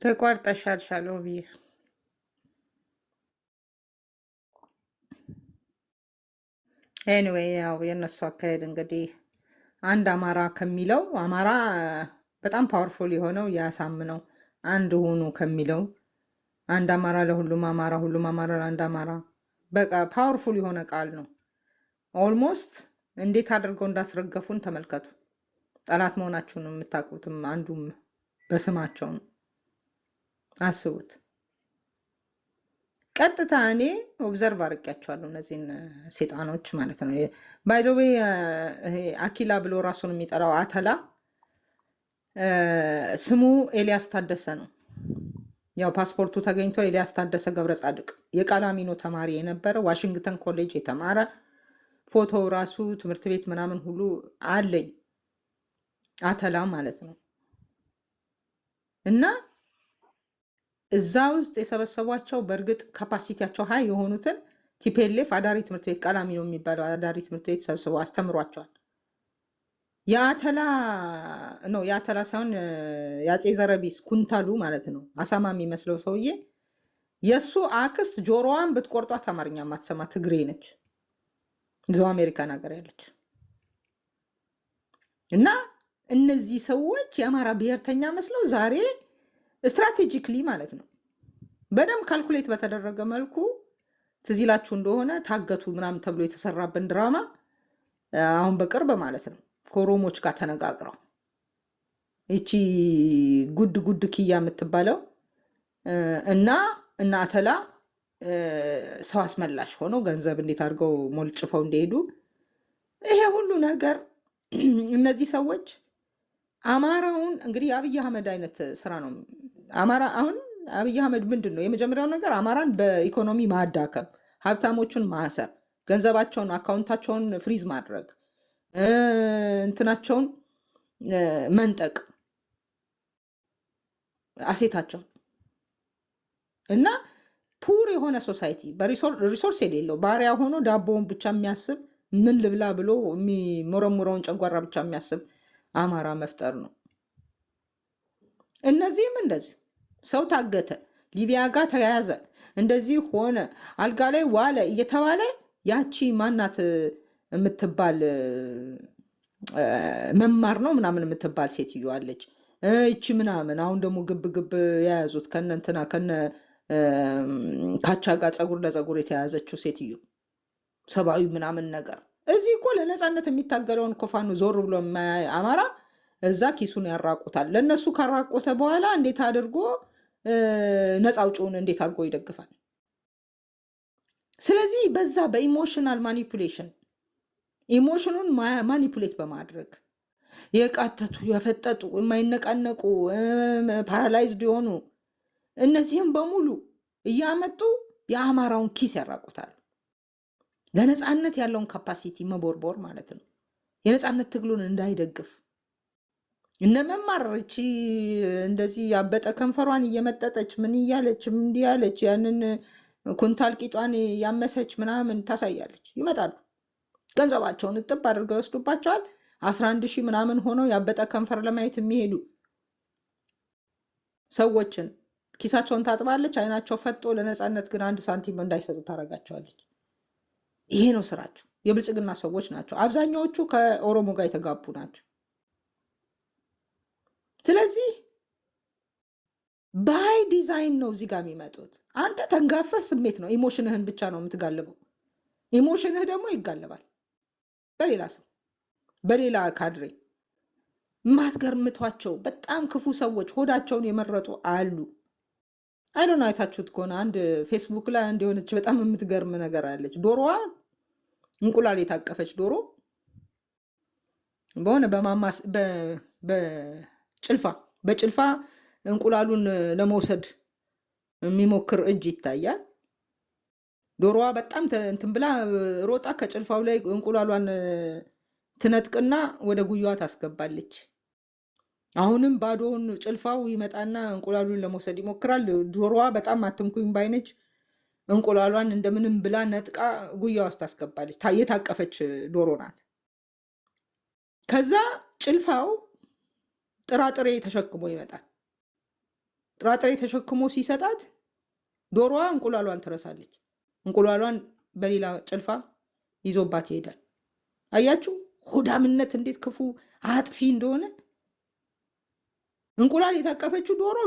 ተቋርጠሻል ሻሎብዬ። ኤኒዌይ ያው የእነሱ አካሄድ እንግዲህ አንድ አማራ ከሚለው አማራ በጣም ፓወርፉል የሆነው ያሳምነው አንድ ሁኑ ከሚለው አንድ አማራ ለሁሉም አማራ፣ ሁሉም አማራ ለአንድ አማራ በቃ ፓወርፉል የሆነ ቃል ነው። ኦልሞስት እንዴት አድርገው እንዳስረገፉን ተመልከቱ። ጠላት መሆናችሁን የምታውቁትም አንዱም በስማቸው ነው። አስቡት። ቀጥታ እኔ ኦብዘርቭ አድርጌያቸዋለሁ እነዚህን ሴጣኖች ማለት ነው። ባይዘዌ አኪላ ብሎ ራሱን የሚጠራው አተላ ስሙ ኤልያስ ታደሰ ነው። ያው ፓስፖርቱ ተገኝቶ ኤልያስ ታደሰ ገብረ ጻድቅ የቃላሚኖ ተማሪ የነበረ ዋሽንግተን ኮሌጅ የተማረ ፎቶ ራሱ ትምህርት ቤት ምናምን ሁሉ አለኝ። አተላ ማለት ነው። እና እዛ ውስጥ የሰበሰቧቸው በእርግጥ ካፓሲቲያቸው ሀይ የሆኑትን ቲፔሌፍ አዳሪ ትምህርት ቤት ቃላሚኖ የሚባለው አዳሪ ትምህርት ቤት ሰብስበው አስተምሯቸዋል። የአተላ ሳይሆን የአፄ ዘረቢስ ኩንታሉ ማለት ነው። አሳማ የሚመስለው ሰውዬ የእሱ አክስት ጆሮዋን ብትቆርጧት አማርኛ ማትሰማ ትግሬ ነች፣ እዛው አሜሪካን ሀገር ያለች። እና እነዚህ ሰዎች የአማራ ብሔርተኛ መስለው ዛሬ ስትራቴጂክሊ ማለት ነው በደንብ ካልኩሌት በተደረገ መልኩ ትዝ ይላችሁ እንደሆነ ታገቱ ምናምን ተብሎ የተሰራብን ድራማ አሁን በቅርብ ማለት ነው ከኦሮሞች ጋር ተነጋግረው ይቺ ጉድ ኪያ የምትባለው እና አተላ ሰው አስመላሽ ሆነው ገንዘብ እንዴት አድርገው ሞልጭፈው እንደሄዱ ይሄ ሁሉ ነገር እነዚህ ሰዎች አማራውን እንግዲህ የአብይ አህመድ አይነት ስራ ነው። አማራ አሁን አብይ አህመድ ምንድን ነው የመጀመሪያው ነገር? አማራን በኢኮኖሚ ማዳከም፣ ሀብታሞቹን ማሰር፣ ገንዘባቸውን አካውንታቸውን ፍሪዝ ማድረግ፣ እንትናቸውን መንጠቅ፣ አሴታቸውን እና ፑር የሆነ ሶሳይቲ በሪሶርስ የሌለው ባሪያ ሆኖ ዳቦውን ብቻ የሚያስብ ምን ልብላ ብሎ የሚሞረሙረውን ጨጓራ ብቻ የሚያስብ አማራ መፍጠር ነው። እነዚህም እንደዚህ ሰው ታገተ፣ ሊቢያ ጋር ተያያዘ፣ እንደዚህ ሆነ፣ አልጋ ላይ ዋለ እየተባለ ያቺ ማናት የምትባል መማር ነው ምናምን የምትባል ሴትዮ አለች። ይቺ ምናምን አሁን ደግሞ ግብ የያዙት ከነ እንትና ከነ ካቻ ጋር ፀጉር ለፀጉር የተያያዘችው ሴትዮ ሰብአዊ ምናምን ነገር። እዚህ እኮ ለነፃነት የሚታገለውን ኮፋኑ ዞር ብሎ አማራ እዛ ኪሱን ያራቁታል። ለእነሱ ካራቆተ በኋላ እንዴት አድርጎ ነፃ አውጪውን እንዴት አድርጎ ይደግፋል? ስለዚህ በዛ በኢሞሽናል ማኒፑሌሽን ኢሞሽኑን ማኒፑሌት በማድረግ የቃተቱ የፈጠጡ የማይነቃነቁ ፓራላይዝድ የሆኑ እነዚህም በሙሉ እያመጡ የአማራውን ኪስ ያራቁታል። ለነፃነት ያለውን ካፓሲቲ መቦርቦር ማለት ነው። የነፃነት ትግሉን እንዳይደግፍ እነ መማረች እንደዚህ ያበጠ ከንፈሯን እየመጠጠች ምን እያለች እንዲህ ያለች ያንን ኩንታል ቂጧን ያመሰች ምናምን ታሳያለች። ይመጣሉ፣ ገንዘባቸውን እጥብ አድርገው ይወስዱባቸዋል። 11,000 ምናምን ሆነው ያበጠ ከንፈር ለማየት የሚሄዱ ሰዎችን ኪሳቸውን ታጥባለች። አይናቸው ፈጦ ለነፃነት ግን 1 ሳንቲም እንዳይሰጡ ታደርጋቸዋለች። ይሄ ነው ስራቸው። የብልጽግና ሰዎች ናቸው። አብዛኛዎቹ ከኦሮሞ ጋር የተጋቡ ናቸው። ስለዚህ ባይ ዲዛይን ነው እዚህ ጋር የሚመጡት። አንተ ተንጋፈህ ስሜት ነው ኢሞሽንህን ብቻ ነው የምትጋልበው። ኢሞሽንህ ደግሞ ይጋለባል በሌላ ሰው በሌላ ካድሬ። ማትገርምቷቸው በጣም ክፉ ሰዎች ሆዳቸውን የመረጡ አሉ። አይዶን አይታችሁት ከሆነ አንድ ፌስቡክ ላይ አንድ የሆነች በጣም የምትገርም ነገር አለች። ዶሮዋ እንቁላል የታቀፈች ዶሮ በሆነ በጭልፋ እንቁላሉን ለመውሰድ የሚሞክር እጅ ይታያል። ዶሮዋ በጣም እንትን ብላ ሮጣ ከጭልፋው ላይ እንቁላሏን ትነጥቅና ወደ ጉያዋ ታስገባለች። አሁንም ባዶውን ጭልፋው ይመጣና እንቁላሉን ለመውሰድ ይሞክራል። ዶሮዋ በጣም አትንኩኝ ባይነች። እንቁላሏን እንደምንም ብላ ነጥቃ ጉያ ውስጥ ታስገባለች። የታቀፈች ዶሮ ናት። ከዛ ጭልፋው ጥራጥሬ ተሸክሞ ይመጣል። ጥራጥሬ ተሸክሞ ሲሰጣት ዶሮዋ እንቁላሏን ትረሳለች። እንቁላሏን በሌላ ጭልፋ ይዞባት ይሄዳል። አያችሁ ሆዳምነት እንዴት ክፉ አጥፊ እንደሆነ። እንቁላል የታቀፈችው ዶሮ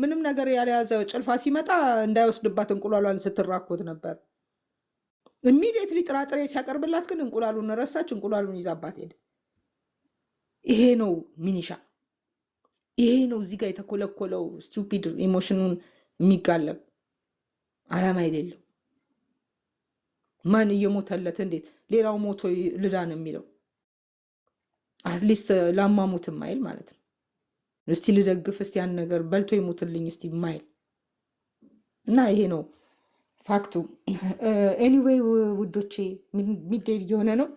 ምንም ነገር ያልያዘ ጭልፋ ሲመጣ እንዳይወስድባት እንቁላሏን ስትራኮት ነበር። ኢሚዲየትሊ ጥራጥሬ ሲያቀርብላት ግን እንቁላሉን ረሳች። እንቁላሉን ይዛባት ሄደ። ይሄ ነው ሚኒሻ። ይሄ ነው እዚህ ጋር የተኮለኮለው ስቱፒድ ኢሞሽኑን የሚጋለብ አላማ የሌለው ማን እየሞተለት እንዴት ሌላው ሞቶ ልዳን የሚለው አትሊስት ላማሙትም ማይል ማለት ነው። እስቲ ልደግፍ እስቲ ያን ነገር በልቶ ይሞትልኝ እስቲ ማይል እና ይሄ ነው ፋክቱ። ኤኒዌይ ውዶቼ ሚዴይ እየሆነ ነው።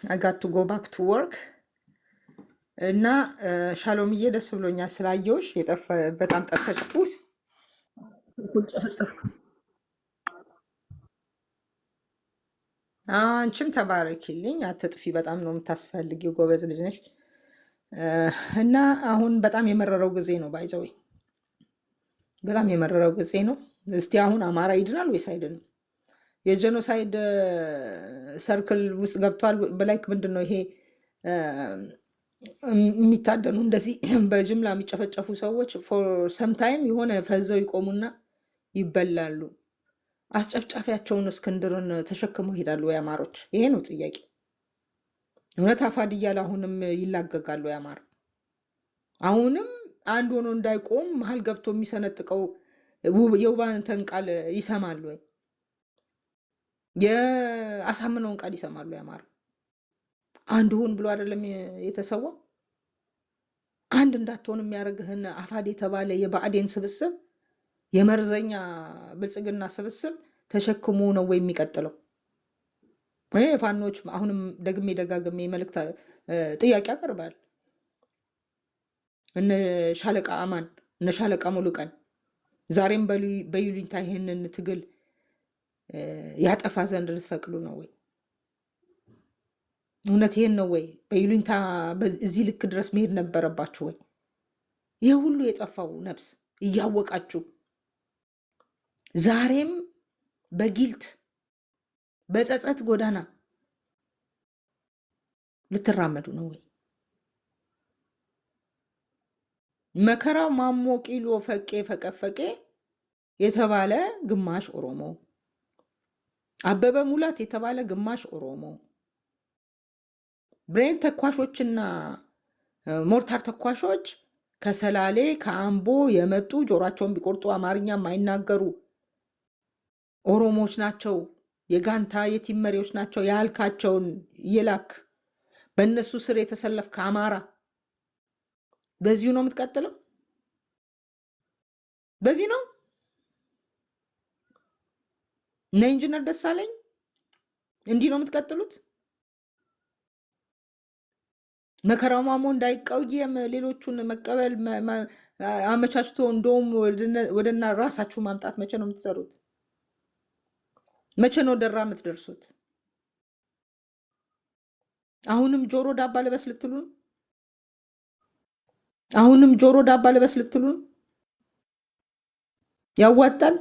I got to go back to work እና ሻሎምዬ ደስ ብሎኛል ስላየሁሽ። በጣም ጠፍተሽ አንቺም ተባረኪልኝ፣ አትጥፊ። በጣም ነው የምታስፈልጊው፣ ጎበዝ ልጅ ነሽ። እና አሁን በጣም የመረረው ጊዜ ነው ባይዘወይ፣ በጣም የመረረው ጊዜ ነው። እስቲ አሁን አማራ ይድናል ወይስ አይድንም? የጄኖሳይድ ሰርክል ውስጥ ገብቷል። በላይክ ምንድን ነው ይሄ የሚታደኑ እንደዚህ በጅምላ የሚጨፈጨፉ ሰዎች ፎር ሰምታይም የሆነ ፈዘው ይቆሙና ይበላሉ። አስጨፍጫፊያቸውን እስክንድርን ተሸክመው ይሄዳሉ ወይ አማሮች? ይሄ ነው ጥያቄ። እውነት አፋድ እያለ አሁንም ይላገጋሉ ያማር? አሁንም አንድ ሆኖ እንዳይቆም መሀል ገብቶ የሚሰነጥቀው የውባንተን ቃል ይሰማሉ ወይ? የአሳምነውን ቃል ይሰማሉ ያማር? አንድ ሁን ብሎ አይደለም የተሰዋው? አንድ እንዳትሆን የሚያደርግህን አፋድ የተባለ የብአዴን ስብስብ፣ የመርዘኛ ብልጽግና ስብስብ ተሸክሞ ነው ወይ የሚቀጥለው? እኔ ፋኖች አሁንም ደግሜ ደጋግሜ መልእክት ጥያቄ ያቀርባል። እነ ሻለቃ አማን እነ ሻለቃ ሙሉቀን ዛሬም በዩሊንታ ይሄንን ትግል ያጠፋ ዘንድ ልትፈቅዱ ነው ወይ? እውነት ይሄን ነው ወይ? በዩሊንታ እዚህ ልክ ድረስ መሄድ ነበረባችሁ ወይ? ይህ ሁሉ የጠፋው ነፍስ እያወቃችሁ ዛሬም በጊልት በጸጸት ጎዳና ልትራመዱ ነው ወይ? መከራው ማሞ ቂሎ ፈቄ ፈቀፈቄ የተባለ ግማሽ ኦሮሞ፣ አበበ ሙላት የተባለ ግማሽ ኦሮሞ፣ ብሬን ተኳሾችና ሞርታር ተኳሾች ከሰላሌ ከአምቦ የመጡ ጆሯቸውን ቢቆርጡ አማርኛ የማይናገሩ ኦሮሞዎች ናቸው፣ የጋንታ የቲም መሪዎች ናቸው ያልካቸውን ይላክ በእነሱ ስር የተሰለፍክ አማራ በዚሁ ነው የምትቀጥለው? በዚህ ነው እነ ኢንጂነር ደሳለኝ እንዲህ ነው የምትቀጥሉት? መከራው ማሞ እንዳይቀየም ሌሎቹን መቀበል አመቻችቶ እንደውም ወደና ራሳችሁ ማምጣት መቼ ነው የምትሰሩት? መቼ ነው ደራ የምትደርሱት? አሁንም ጆሮ ዳባ ልበስ ልትሉን? አሁንም ጆሮ ዳባ ልበስ ልትሉን? ያዋጣል?